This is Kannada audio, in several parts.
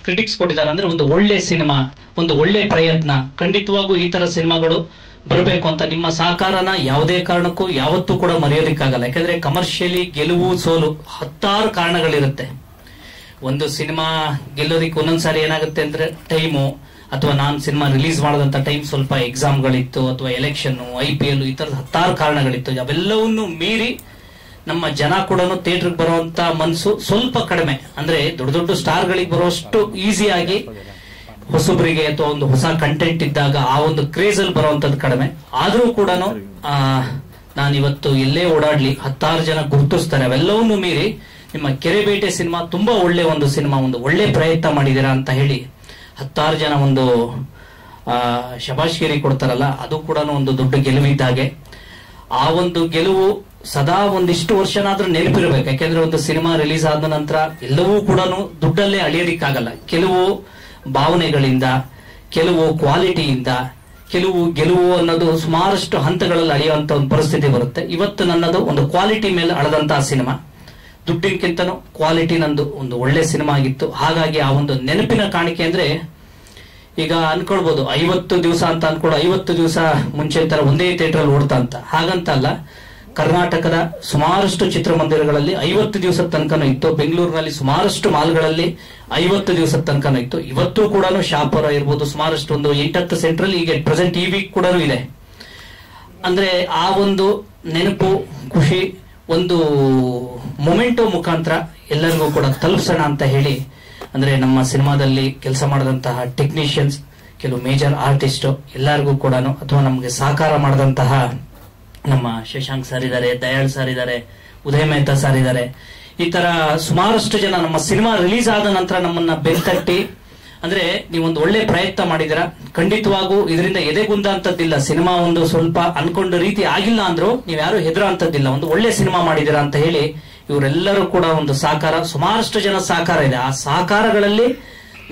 ಕ್ರಿಟಿಕ್ಸ್ ಕೊಟ್ಟಿದ್ದಾರೆ. ಅಂದ್ರೆ ಒಂದು ಒಳ್ಳೆ ಸಿನಿಮಾ, ಒಂದು ಒಳ್ಳೆ ಪ್ರಯತ್ನ. ಖಂಡಿತವಾಗೂ ಈ ತರ ಸಿನಿಮಾಗಳು ಬರಬೇಕು ಅಂತ ನಿಮ್ಮ ಸಹಕಾರನ ಯಾವುದೇ ಕಾರಣಕ್ಕೂ ಯಾವತ್ತೂ ಕೂಡ ಮರೆಯೋದಿಕ್ಕಾಗಲ್ಲ. ಯಾಕಂದ್ರೆ ಕಮರ್ಷಿಯಲಿ ಗೆಲುವು ಸೋಲು ಹತ್ತಾರು ಕಾರಣಗಳಿರುತ್ತೆ. ಒಂದು ಸಿನಿಮಾ ಗೆಲ್ಲೋದಿಕ್ಕೆ ಒಂದೊಂದ್ಸಾರಿ ಏನಾಗುತ್ತೆ ಅಂದ್ರೆ ಟೈಮು, ಅಥವಾ ನಾನು ಸಿನಿಮಾ ರಿಲೀಸ್ ಮಾಡದಂತ ಟೈಮ್ ಸ್ವಲ್ಪ ಎಕ್ಸಾಮ್ಗಳಿತ್ತು, ಅಥವಾ ಎಲೆಕ್ಷನ್, IPL, ಈ ತರದ ಹತ್ತಾರು ಕಾರಣಗಳಿತ್ತು. ಅವೆಲ್ಲವನ್ನು ಮೀರಿ ನಮ್ಮ ಜನ ಕೂಡ ಥಿಯೇಟರ್ಗೆ ಬರುವಂತ ಮನ್ಸು ಸ್ವಲ್ಪ ಕಡಿಮೆ. ಅಂದ್ರೆ ದೊಡ್ಡ ದೊಡ್ಡ ಸ್ಟಾರ್ಗಳಿಗೆ ಬರುವಷ್ಟು ಈಸಿಯಾಗಿ ಹೊಸಬರಿಗೆ ಅಥವಾ ಒಂದು ಹೊಸ ಕಂಟೆಂಟ್ ಇದ್ದಾಗ ಆ ಒಂದು ಕ್ರೇಜ್ ಅಲ್ಲಿ ಬರುವಂತದ್ದು ಕಡಿಮೆ. ಆದ್ರೂ ಕೂಡ ನಾನು ಇವತ್ತು ಎಲ್ಲೇ ಓಡಾಡ್ಲಿ ಹತ್ತಾರು ಜನ ಗುರುತಿಸ್ತಾರೆ. ಅವೆಲ್ಲವನ್ನೂ ಮೀರಿ ನಿಮ್ಮ ಕೆರೆಬೇಟೆ ಸಿನಿಮಾ ತುಂಬಾ ಒಳ್ಳೆ ಒಂದು ಸಿನಿಮಾ, ಒಂದು ಒಳ್ಳೆ ಪ್ರಯತ್ನ ಮಾಡಿದೀರಾ ಅಂತ ಹೇಳಿ ಹತ್ತಾರು ಜನ ಒಂದು ಶಬಾಷ್ಗಿರಿ ಕೊಡ್ತಾರಲ್ಲ, ಅದು ಕೂಡ ಒಂದು ದೊಡ್ಡ ಗೆಲುವಿದ್ದಾಗೆ. ಆ ಒಂದು ಗೆಲುವು ಸದಾ ಒಂದಿಷ್ಟು ವರ್ಷನಾದ್ರೂ ನೆನಪಿರ್ಬೇಕು. ಯಾಕೆಂದ್ರೆ ಒಂದು ಸಿನಿಮಾ ರಿಲೀಸ್ ಆದ ನಂತರ ಎಲ್ಲವೂ ಕೂಡ ದುಡ್ಡಲ್ಲೇ ಅಳಿಯೋದಿಕ್ಕಾಗಲ್ಲ. ಕೆಲವು ಭಾವನೆಗಳಿಂದ, ಕೆಲವು ಕ್ವಾಲಿಟಿಯಿಂದ, ಕೆಲವು ಗೆಲುವು ಅನ್ನೋದು ಸುಮಾರಷ್ಟು ಹಂತಗಳಲ್ಲಿ ಅಳಿಯುವಂತ ಒಂದು ಪರಿಸ್ಥಿತಿ ಬರುತ್ತೆ. ಇವತ್ತು ನನ್ನದು ಒಂದು ಕ್ವಾಲಿಟಿ ಮೇಲೆ ಅಳದಂತಹ ಸಿನಿಮಾ, ದುಡ್ಡಿನಕ್ಕಿಂತನೂ ಕ್ವಾಲಿಟಿ ನಂದು ಒಂದು ಒಳ್ಳೆ ಸಿನಿಮಾ ಆಗಿತ್ತು. ಹಾಗಾಗಿ ಆ ಒಂದು ನೆನಪಿನ ಕಾಣಿಕೆ ಅಂದ್ರೆ ಈಗ ಅನ್ಕೊಳ್ಬಹುದು 50 ದಿವಸ ಅಂತ ಅನ್ಕೊಳ್ಳೋ, 50 ದಿವಸ ಮುಂಚೆ ತರ ಒಂದೇ ಥಿಯೇಟರ್ ಅಲ್ಲಿ ಓಡ್ತಾ ಅಂತ, ಹಾಗಂತ ಅಲ್ಲ. ಕರ್ನಾಟಕದ ಸುಮಾರಷ್ಟು ಚಿತ್ರಮಂದಿರಗಳಲ್ಲಿ 50 ದಿವಸದ ತನಕನೂ ಇತ್ತು. ಬೆಂಗಳೂರಿನಲ್ಲಿ ಸುಮಾರಷ್ಟು ಮಾಲ್ಗಳಲ್ಲಿ 50 ದಿವಸದ ತನಕನೂ ಇತ್ತು. ಇವತ್ತು ಕೂಡ ಶಾಪುರ ಇರ್ಬೋದು, ಸುಮಾರಷ್ಟು ಒಂದು 8-10 ಸೆಂಟ್ರಲ್ಲಿ ಈಗ ಪ್ರೆಸೆಂಟ್ ಈ ವೀಕ್ ಕೂಡ ಇದೆ. ಅಂದ್ರೆ ಆ ಒಂದು ನೆನಪು, ಖುಷಿ, ಒಂದು ಮೊಮೆಂಟೋ ಮುಖಾಂತರ ಎಲ್ಲರಿಗೂ ಕೂಡ ತಲುಪಿಸೋಣ ಅಂತ ಹೇಳಿ, ಅಂದ್ರೆ ನಮ್ಮ ಸಿನಿಮಾದಲ್ಲಿ ಕೆಲಸ ಮಾಡಿದಂತಹ ಟೆಕ್ನಿಷಿಯನ್ಸ್, ಕೆಲವು ಮೇಜರ್ ಆರ್ಟಿಸ್ಟ್ ಎಲ್ಲರಿಗೂ ಕೂಡ, ಅಥವಾ ನಮಗೆ ಸಹಕಾರ ಮಾಡಿದಂತಹ ನಮ್ಮ ಶಶಾಂಕ್ ಸರ್ ಇದ್ದಾರೆ, ದಯಾಳ್ ಸರ್ ಇದ್ದಾರೆ, ಉದಯ್ ಮೆಹ್ತಾ ಸರ್ ಇದ್ದಾರೆ, ಈ ತರ ಸುಮಾರಷ್ಟು ಜನ ನಮ್ಮ ಸಿನಿಮಾ ರಿಲೀಸ್ ಆದ ನಂತರ ನಮ್ಮನ್ನ ಬೆಂತಟ್ಟಿ, ಅಂದ್ರೆ ನೀವೊಂದು ಒಳ್ಳೆ ಪ್ರಯತ್ನ ಮಾಡಿದಿರಾ, ಖಂಡಿತವಾಗೂ ಇದರಿಂದ ಎದೆಗುಂದ ಅಂತದ್ದಿಲ್ಲ. ಸಿನಿಮಾ ಒಂದು ಸ್ವಲ್ಪ ಅನ್ಕೊಂಡ ರೀತಿ ಆಗಿಲ್ಲ ಅಂದ್ರೂ ನೀವ್ಯಾರು ಹೆದರ ಅಂತದ್ದಿಲ್ಲ, ಒಂದು ಒಳ್ಳೆ ಸಿನಿಮಾ ಮಾಡಿದಿರಾ ಅಂತ ಹೇಳಿ ಇವರೆಲ್ಲರೂ ಕೂಡ ಒಂದು ಸಹಕಾರ, ಸುಮಾರಷ್ಟು ಜನ ಸಹಕಾರ ಇದೆ. ಆ ಸಹಕಾರಗಳಲ್ಲಿ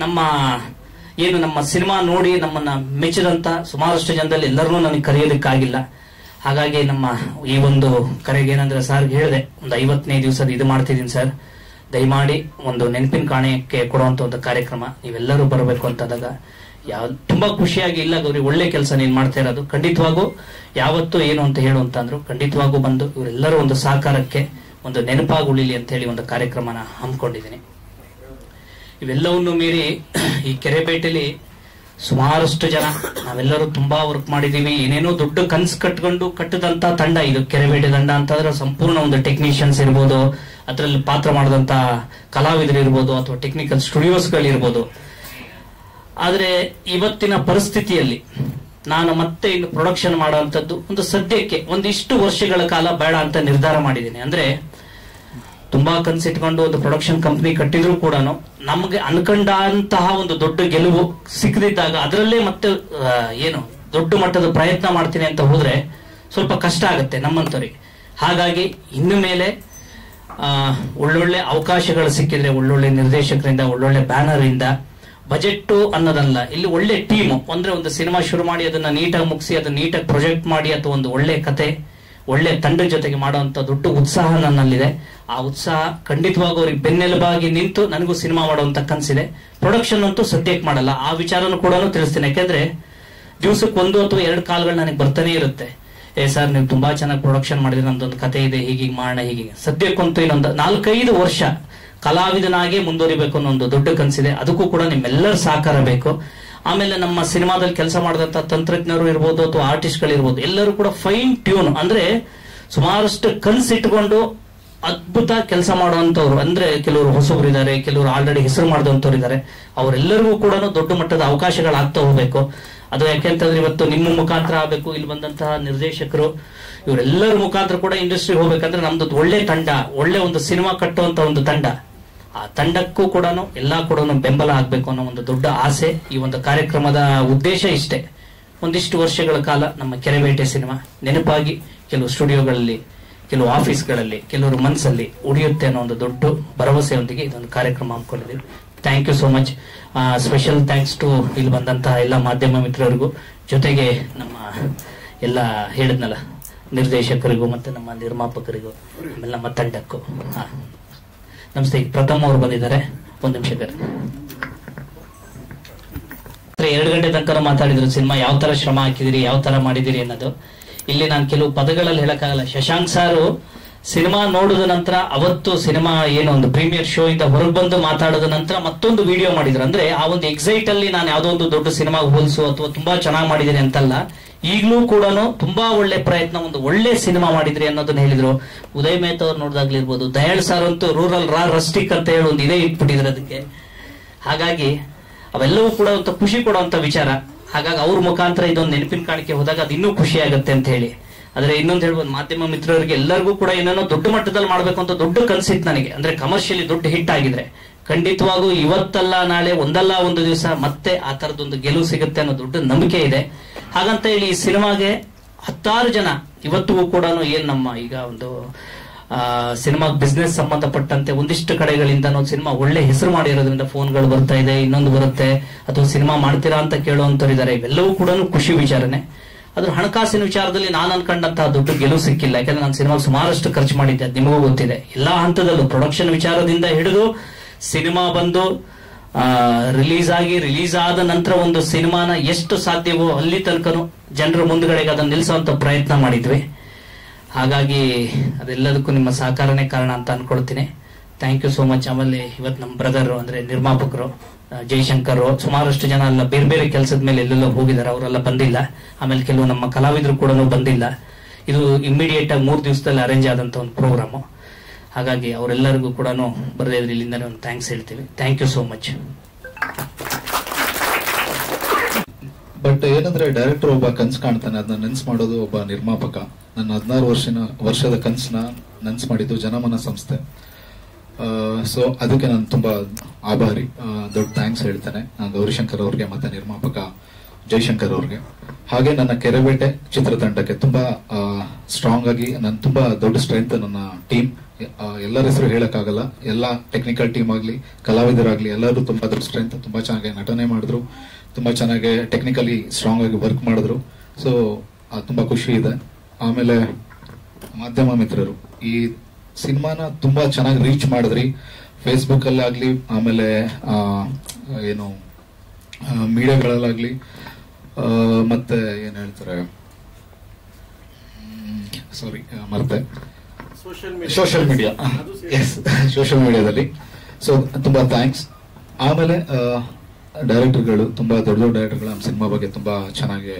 ನಮ್ಮ ಸಿನಿಮಾ ನೋಡಿ ನಮ್ಮನ್ನ ಮೆಚ್ಚಿದಂತ ಸುಮಾರಷ್ಟು ಜನದಲ್ಲಿ ಎಲ್ಲರನ್ನೂ ನನಗೆ ಕರೆಯೋದಕ್ಕಾಗಿಲ್ಲ. ಹಾಗಾಗಿ ನಮ್ಮ ಈ ಒಂದು ಕರೆಗೆ ಏನಂದ್ರೆ ಸರ್ ಹೇಳಿದೆ, ಒಂದು 50ನೇ ದಿವಸದ ಇದು ಮಾಡ್ತಿದ್ದೀನಿ ಸರ್, ದಯಮಾಡಿ ಒಂದು ನೆನಪಿನ ಕಾಣಿಕೆ ಕೊಡುವಂತ ಒಂದು ಕಾರ್ಯಕ್ರಮ ನೀವೆಲ್ಲರೂ ಬರಬೇಕು ಅಂತಂದಾಗ ತುಂಬಾ ಖುಷಿಯಾಗಿ, ಇಲ್ಲ ಗೌರಿ ಒಳ್ಳೆ ಕೆಲಸ ನೀನ್ ಮಾಡ್ತಾ ಇರೋದು, ಖಂಡಿತವಾಗೂ ಯಾವತ್ತು ಏನು ಅಂತ ಹೇಳು ಅಂತ ಅಂದ್ರು. ಖಂಡಿತವಾಗೂ ಬಂದು ಇವರೆಲ್ಲರೂ ಒಂದು ಸಹಕಾರಕ್ಕೆ ಒಂದು ನೆನಪಾಗಿ ಉಳಿಲಿ ಅಂತ ಹೇಳಿ ಒಂದು ಕಾರ್ಯಕ್ರಮನ ಹಮ್ಮಿಕೊಂಡಿದ್ದೀನಿ. ಇವೆಲ್ಲವನ್ನು ಮೀರಿ ಈ ಕೆರೆಬೇಟೆಲಿ ಸುಮಾರಷ್ಟು ಜನ ನಾವೆಲ್ಲರೂ ತುಂಬಾ ವರ್ಕ್ ಮಾಡಿದೀವಿ. ಏನೇನೋ ದೊಡ್ಡ ಕನ್ಸು ಕಟ್ಟದಂತ ತಂಡ ಇದು ಕೆರೆಬೇಟೆ ತಂಡ ಅಂತಂದ್ರೆ ಸಂಪೂರ್ಣ ಒಂದು ಟೆಕ್ನಿಷಿಯನ್ಸ್ ಇರ್ಬೋದು, ಅದರಲ್ಲಿ ಪಾತ್ರ ಮಾಡಿದಂತ ಕಲಾವಿದರು ಇರ್ಬೋದು, ಅಥವಾ ಟೆಕ್ನಿಕಲ್ ಸ್ಟುಡಿಯೋಸ್ಗಳಿರ್ಬೋದು. ಆದ್ರೆ ಇವತ್ತಿನ ಪರಿಸ್ಥಿತಿಯಲ್ಲಿ ನಾನು ಮತ್ತೆ ಇನ್ನು ಪ್ರೊಡಕ್ಷನ್ ಮಾಡುವಂತದ್ದು ಒಂದು ಸದ್ಯಕ್ಕೆ ಒಂದಿಷ್ಟು ವರ್ಷಗಳ ಕಾಲ ಬೇಡ ಅಂತ ನಿರ್ಧಾರ ಮಾಡಿದ್ದೀನಿ. ಅಂದ್ರೆ ತುಂಬಾ ಕನ್ಸಿಟ್ಕೊಂಡು ಒಂದು ಪ್ರೊಡಕ್ಷನ್ ಕಂಪನಿ ಕಟ್ಟಿದ್ರು ಕೂಡ ನಮಗೆ ಅನ್ಕೊಂಡಂತಹ ಒಂದು ದೊಡ್ಡ ಗೆಲುವು ಸಿಕ್ಕದಿದ್ದಾಗ ಅದರಲ್ಲೇ ಮತ್ತೆ ದೊಡ್ಡ ಮಟ್ಟದ ಪ್ರಯತ್ನ ಮಾಡ್ತೀನಿ ಅಂತ ಹೋದ್ರೆ ಸ್ವಲ್ಪ ಕಷ್ಟ ಆಗುತ್ತೆ ನಮ್ಮಂತವ್ರಿಗೆ. ಹಾಗಾಗಿ ಇನ್ನು ಮೇಲೆ ಒಳ್ಳೊಳ್ಳೆ ಅವಕಾಶಗಳು ಸಿಕ್ಕಿದ್ರೆ, ಒಳ್ಳೊಳ್ಳೆ ನಿರ್ದೇಶಕರಿಂದ, ಒಳ್ಳೊಳ್ಳೆ ಬ್ಯಾನರ್ ಇಂದ, ಬಜೆಟ್ ಅನ್ನೋದಲ್ಲ, ಇಲ್ಲಿ ಒಳ್ಳೆ ಟೀಮು ಅಂದ್ರೆ ಒಂದು ಸಿನಿಮಾ ಶುರು ಮಾಡಿ ಅದನ್ನ ನೀಟಾಗಿ ಮುಗಿಸಿ ಅದನ್ನ ನೀಟಾಗಿ ಪ್ರೊಜೆಕ್ಟ್ ಮಾಡಿ, ಅಥವಾ ಒಂದು ಒಳ್ಳೆ ಕತೆ ಒಳ್ಳೆ ತಂಡದ ಜೊತೆಗೆ ಮಾಡುವಂತ ದೊಡ್ಡ ಉತ್ಸಾಹ ನನ್ನಲ್ಲಿದೆ. ಆ ಉತ್ಸಾಹ ಖಂಡಿತವಾಗೂ ಅವ್ರಿಗೆ ಬೆನ್ನೆಲುಬಾಗಿ ನಿಂತು ನನಗೂ ಸಿನಿಮಾ ಮಾಡುವಂತ ಕನಸಿದೆ. ಪ್ರೊಡಕ್ಷನ್ ಅಂತೂ ಸದ್ಯಕ್ಕೆ ಮಾಡಲ್ಲ, ಆ ವಿಚಾರನೂ ಕೂಡ ತಿಳಿಸ್ತೀನಿ. ಯಾಕೆಂದ್ರೆ ದಿವಸಕ್ಕೆ 1 ಅಥವಾ 2 ಕಾಲ್ಗಳು ನನಗೆ ಬರ್ತಾನೆ ಇರುತ್ತೆ. ಸರ್ ನೀವು ತುಂಬಾ ಚೆನ್ನಾಗಿ ಪ್ರೊಡಕ್ಷನ್ ಮಾಡಿದ್ರೆ, ನಮ್ದೊಂದು ಕತೆ ಇದೆ, ಹೀಗೆ ಮಾಡೋಣ, ಹೀಗೆ. ಸದ್ಯಕ್ಕಂತೂ ಇನ್ನೊಂದು 4-5 ವರ್ಷ ಕಲಾವಿದನಾಗೆ ಮುಂದುವರಿಬೇಕು ಅನ್ನೋ ಒಂದು ದೊಡ್ಡ ಕನಸಿದೆ. ಅದಕ್ಕೂ ಕೂಡ ನಿಮ್ಮೆಲ್ಲರ ಸಹಕಾರ ಬೇಕು. ಆಮೇಲೆ ನಮ್ಮ ಸಿನಿಮಾದಲ್ಲಿ ಕೆಲಸ ಮಾಡಿದಂತ ತಂತ್ರಜ್ಞರು ಇರ್ಬೋದು, ಅಥವಾ ಆರ್ಟಿಸ್ಟ್ಗಳಿರ್ಬೋದು, ಎಲ್ಲರೂ ಕೂಡ ಫೈನ್ ಟ್ಯೂನ್ ಅಂದ್ರೆ ಸುಮಾರಷ್ಟು ಕನಸಿಟ್ಕೊಂಡು ಅದ್ಭುತ ಕೆಲಸ ಮಾಡುವಂತವ್ರು. ಅಂದ್ರೆ ಕೆಲವರು ಹೊಸಬ್ರು ಇದ್ದಾರೆ, ಕೆಲವರು ಆಲ್ರೆಡಿ ಹೆಸರು ಮಾಡಿದಂತವ್ರು ಇದ್ದಾರೆ. ಅವರೆಲ್ಲರಿಗೂ ಕೂಡ ದೊಡ್ಡ ಮಟ್ಟದ ಅವಕಾಶಗಳಾಗ್ತಾ ಹೋಗ್ಬೇಕು. ಅದು ಯಾಕೆಂತಂದ್ರೆ ಇವತ್ತು ನಿಮ್ಮ ಮುಖಾಂತರ ಆಗ್ಬೇಕು, ಇಲ್ಲಿ ಬಂದಂತಹ ನಿರ್ದೇಶಕರು ಇವರೆಲ್ಲರ ಮುಖಾಂತರ ಕೂಡ ಇಂಡಸ್ಟ್ರಿ ಹೋಗ್ಬೇಕಂದ್ರೆ ನಮ್ದು ಒಳ್ಳೆ ತಂಡ, ಒಳ್ಳೆ ಒಂದು ಸಿನಿಮಾ ಕಟ್ಟುವಂತ ಒಂದು ತಂಡ, ಆ ತಂಡಕ್ಕೂ ಕೂಡ ಎಲ್ಲಾ ಕೂಡ ಬೆಂಬಲ ಆಗ್ಬೇಕು ಅನ್ನೋ ಒಂದು ದೊಡ್ಡ ಆಸೆ. ಈ ಒಂದು ಕಾರ್ಯಕ್ರಮದ ಉದ್ದೇಶ ಇಷ್ಟೇ. ಒಂದಿಷ್ಟು ವರ್ಷಗಳ ಕಾಲ ನಮ್ಮ ಕೆರೆಬೇಟೆ ಸಿನಿಮಾ ನೆನಪಾಗಿ ಕೆಲವು ಸ್ಟುಡಿಯೋಗಳಲ್ಲಿ, ಕೆಲವು ಆಫೀಸ್ಗಳಲ್ಲಿ, ಕೆಲವರು ಮನಸ್ಸಲ್ಲಿ ಉಳಿಯುತ್ತೆ ಅನ್ನೋ ಒಂದು ದೊಡ್ಡ ಭರವಸೆಯೊಂದಿಗೆ ಇದೊಂದು ಕಾರ್ಯಕ್ರಮ ಹಮ್ಮಿಕೊಂಡಿದ್ದೀವಿ. Thank you so much. Special thanks to ಇಲ್ಲಿ ಬಂದಂತಹ ಎಲ್ಲ ಮಾಧ್ಯಮ ಮಿತ್ರರಿಗೂ, ಜೊತೆಗೆ ನಮ್ಮ ಎಲ್ಲ ಹೇಳಿದ್ನಲ್ಲ ನಿರ್ದೇಶಕರಿಗೂ, ಮತ್ತೆ ನಮ್ಮ ನಿರ್ಮಾಪಕರಿಗೂ, ಆಮೇಲೆ ನಮ್ಮ ತಂಡಕ್ಕೂ. ನಮಸ್ತೆ. ಪ್ರಥಮ ಅವರು ಬಂದಿದ್ದಾರೆ, 1 ನಿಮಿಷ. 2 ಗಂಟೆ ತನಕ ಮಾತಾಡಿದ್ರು ಸಿನಿಮಾ ಯಾವ ತರ ಶ್ರಮ ಹಾಕಿದಿರಿ, ಯಾವ ತರ ಮಾಡಿದಿರಿ ಅನ್ನೋದು. ಇಲ್ಲಿ ನಾನು ಕೆಲವು ಪದಗಳಲ್ಲಿ ಹೇಳಕ್ಕಾಗಲ್ಲ. ಶಶಾಂಕ್ ಸಾರು ಸಿನಿಮಾ ನೋಡಿದ ನಂತರ ಅವತ್ತು ಸಿನಿಮಾ ಏನೋ ಒಂದು ಪ್ರೀಮಿಯರ್ ಶೋ ಇಂದ ಹೊರಗೆ ಬಂದು ಮಾತಾಡಿದ ನಂತರ ಮತ್ತೊಂದು ವಿಡಿಯೋ ಮಾಡಿದ್ರು. ಅಂದ್ರೆ ಆ ಒಂದು ಎಕ್ಸೈಟ್ ಅಲ್ಲಿ ನಾನು ಯಾವ್ದೋ ಒಂದು ದೊಡ್ಡ ಸಿನಿಮಾ ಹೋಲಿಸು ಅಥವಾ ತುಂಬಾ ಚೆನ್ನಾಗಿ ಮಾಡಿದ್ದೀನಿ ಅಂತಲ್ಲ, ಈಗಲೂ ಕೂಡ ತುಂಬಾ ಒಳ್ಳೆ ಪ್ರಯತ್ನ, ಒಂದು ಒಳ್ಳೆ ಸಿನಿಮಾ ಮಾಡಿದ್ರಿ ಅನ್ನೋದನ್ನ ಹೇಳಿದ್ರು. ಉದಯ್ ಮೆಹ್ತಾ ಅವ್ರು ನೋಡಿದಾಗ್ಲಿರ್ಬೋದು, ದಯಾಳ್ ಸಾರ್ ಅಂತೂ ರೂರಲ್ ರಸ್ಟಿಕ್ ಅಂತ ಹೇಳಿ ಒಂದು ಇದೇ ಇಟ್ಬಿಟ್ಟಿದ್ರು ಅದಕ್ಕೆ. ಹಾಗಾಗಿ ಅವೆಲ್ಲವೂ ಕೂಡ ಒಂದು ಖುಷಿ ಕೊಡುವಂತ ವಿಚಾರ. ಹಾಗಾಗಿ ಅವ್ರ ಮುಖಾಂತರ ಇದೊಂದು ನೆನಪಿನ ಕಾಣಿಕೆ ಹೋದಾಗ ಅದು ಇನ್ನೂ ಖುಷಿ ಆಗುತ್ತೆ ಅಂತ ಹೇಳಿ. ಆದ್ರೆ ಇನ್ನೊಂದು ಹೇಳ್ಬೋದು, ಮಾಧ್ಯಮ ಮಿತ್ರರಿಗೆ ಎಲ್ಲರಿಗೂ ಕೂಡ ಏನೇನೋ ದೊಡ್ಡ ಮಟ್ಟದಲ್ಲಿ ಮಾಡ್ಬೇಕು ಅಂತ ದೊಡ್ಡ ಕನಸಿತ್ತು ನನಗೆ. ಅಂದ್ರೆ ಕಮರ್ಷಿಯಲಿ ದೊಡ್ಡ ಹಿಟ್ ಆಗಿದ್ರೆ ಖಂಡಿತವಾಗೂ ಇವತ್ತಲ್ಲ ನಾಳೆ ಒಂದಲ್ಲ ಒಂದು ದಿವಸ ಮತ್ತೆ ಆ ತರದೊಂದು ಗೆಲುವು ಸಿಗುತ್ತೆ ಅನ್ನೋ ದೊಡ್ಡ ನಂಬಿಕೆ ಇದೆ. ಹಾಗಂತ ಹೇಳಿ ಈ ಸಿನಿಮಾಗೆ 10 ಜನ ಇವತ್ತಿಗೂ ಕೂಡ ಏನ್ ನಮ್ಮ ಈಗ ಒಂದು ಸಿನಿಮಾ ಬಿಸ್ನೆಸ್ ಸಂಬಂಧಪಟ್ಟಂತೆ ಒಂದಿಷ್ಟು ಕಡೆಗಳಿಂದ ಸಿನಿಮಾ ಒಳ್ಳೆ ಹೆಸರು ಮಾಡಿರೋದ್ರಿಂದ ಫೋನ್ಗಳು ಬರ್ತಾ ಇದೆ, ಇನ್ನೊಂದು ಬರುತ್ತೆ, ಅಥವಾ ಸಿನಿಮಾ ಮಾಡ್ತೀರಾ ಅಂತ ಕೇಳುವಂತವ್ರು ಇದ್ದಾರೆ. ಇವೆಲ್ಲವೂ ಕೂಡ ಖುಷಿ ವಿಚಾರನೆ. ಅದ್ರ ಹಣಕಾಸಿನ ವಿಚಾರದಲ್ಲಿ ನಾನು ಅನ್ಕೊಂಡಂತಹ ದೊಡ್ಡ ಗೆಲುವು ಸಿಕ್ಕಿಲ್ಲ. ಯಾಕಂದ್ರೆ ನಾನು ಸಿನಿಮಾ ಸುಮಾರಷ್ಟು ಖರ್ಚು ಮಾಡಿದ್ದೆ, ಅದು ನಿಮಗೂ ಗೊತ್ತಿದೆ. ಎಲ್ಲಾ ಹಂತದಲ್ಲೂ ಪ್ರೊಡಕ್ಷನ್ ವಿಚಾರದಿಂದ ಹಿಡಿದು ಸಿನಿಮಾ ಬಂದು ರಿಲೀಸ್ ಆದ ನಂತರ ಒಂದು ಸಿನಿಮಾನ ಎಷ್ಟು ಸಾಧ್ಯವೋ ಅಲ್ಲಿ ತನಕನು ಜನರ ಮುಂದ್ಗಡೆಗೆ ಅದನ್ನ ನಿಲ್ಲಿಸುವಂತ ಪ್ರಯತ್ನ ಮಾಡಿದ್ವಿ. ಹಾಗಾಗಿ ಅದೆಲ್ಲದಕ್ಕೂ ನಿಮ್ಮ ಸಹಕಾರನೇ ಕಾರಣ ಅಂತ ಅನ್ಕೊಳ್ತೀನಿ. Thank you so much. ಆಮೇಲೆ ಇವತ್ತು ನಮ್ಮ ಬ್ರದರ್ ಅಂದ್ರೆ ನಿರ್ಮಾಪಕರು ಜೈಶಂಕರ್ ಸುಮಾರಷ್ಟು ಜನ ಎಲ್ಲ ಬೇರೆ ಬೇರೆ ಕೆಲಸದ ಮೇಲೆ ಎಲ್ಲೆಲ್ಲೋ ಹೋಗಿದ್ದಾರೆ, ಅವರೆಲ್ಲ ಬಂದಿಲ್ಲ. ಆಮೇಲೆ ಕೆಲವು ನಮ್ಮ ಕಲಾವಿದರು ಕೂಡ ಬಂದಿಲ್ಲ. ಇದು ಇಮ್ಮಿಡಿಯೇಟ್ ಆಗಿ 3 ದಿವಸದಲ್ಲಿ ಅರೇಂಜ್ ಆದಂತ ಒಂದು ಪ್ರೋಗ್ರಾಮು. ಹಾಗಾಗಿ ಅವರೆಲ್ಲರಿಗೂ ಕೂಡ ಬರದೇ ಇದ್ರೆ ಇಲ್ಲಿಂದಾನೇ ಒಂದು ಥ್ಯಾಂಕ್ಸ್ ಹೇಳ್ತೀವಿ. Thank you so much. But ಏನಂದ್ರೆ ಡೈರೆಕ್ಟರ್ ಒಬ್ಬ ಕನ್ಸು ಕಾಣ್ತಾನೆ, ಅದನ್ನ ನೆನ್ಸ್ ಮಾಡೋದು ಒಬ್ಬ ನಿರ್ಮಾಪಕ. ನನ್ನ 16 ವರ್ಷದ ಕನ್ಸನ್ನ ನೆನ್ಸ್ ಮಾಡಿದ್ದು ಜನಮನ ಸಂಸ್ಥೆ. ಸೊ ಅದಕ್ಕೆ ನಾನು ತುಂಬಾ ಆಭಾರಿ, ದೊಡ್ಡ ಥ್ಯಾಂಕ್ಸ್ ಹೇಳ್ತೇನೆ ಗೌರಿಶಂಕರ್ ಅವ್ರಿಗೆ ಮತ್ತೆ ನಿರ್ಮಾಪಕ ಜೈಶಂಕರ್ ಅವ್ರಿಗೆ. ಹಾಗೆ ನನ್ನ ಕೆರೆಬೇಟೆ ಚಿತ್ರತಂಡಕ್ಕೆ ತುಂಬಾ ಸ್ಟ್ರಾಂಗ್ ಆಗಿ ನನ್ನ ತುಂಬಾ ದೊಡ್ಡ ಸ್ಟ್ರೆಂತ್ ನನ್ನ ಟೀಮ್. ಎಲ್ಲರ ಹೆಸರು ಹೇಳಕ್ಕಾಗಲ್ಲ, ಎಲ್ಲ ಟೆಕ್ನಿಕಲ್ ಟೀಮ್ ಆಗ್ಲಿ ಕಲಾವಿದರಾಗ್ಲಿ ಎಲ್ಲರೂ ತುಂಬಾ ದೊಡ್ಡ ಸ್ಟ್ರೆಂತ್. ತುಂಬಾ ಚೆನ್ನಾಗಿ ನಟನೆ ಮಾಡಿದ್ರು, ತುಂಬಾ ಚೆನ್ನಾಗಿ ಟೆಕ್ನಿಕಲಿ ಸ್ಟ್ರಾಂಗ್ ಆಗಿ ವರ್ಕ್ ಮಾಡಿದ್ರು. ಸೊ ತುಂಬಾ ಖುಷಿ ಇದೆ. ಆಮೇಲೆ ಮಾಧ್ಯಮ ಮಿತ್ರರು ಈ ಸಿನಿಮಾನ ತುಂಬಾ ಚೆನ್ನಾಗಿ ರೀಚ್ ಮಾಡಿದ್ರಿ, ಫೇಸ್ಬುಕ್ ಅಲ್ಲಾಗ್ಲಿ ಆಮೇಲೆ ಏನು ಮೀಡಿಯಾಗಳಲ್ಲಾಗ್ಲಿ, ಮತ್ತೆ ಏನ್ ಹೇಳ್ತಾರೆ ಸಾರಿ ಮರ್ತೆ ಸೋಷಿಯಲ್ ಮೀಡಿಯಾ, ಎಸ್ ಸೋಷಿಯಲ್ ಮೀಡಿಯಾದಲ್ಲಿ. ಸೊ ತುಂಬಾ ಥ್ಯಾಂಕ್ಸ್. ಆಮೇಲೆ ಡೈರೆಕ್ಟರ್ಗಳು ತುಂಬಾ ದೊಡ್ಡ ದೊಡ್ಡ ಡೈರೆಕ್ಟರ್ಗಳು ನಮ್ಮ ಸಿನಿಮಾ ಬಗ್ಗೆ ತುಂಬಾ ಚೆನ್ನಾಗಿ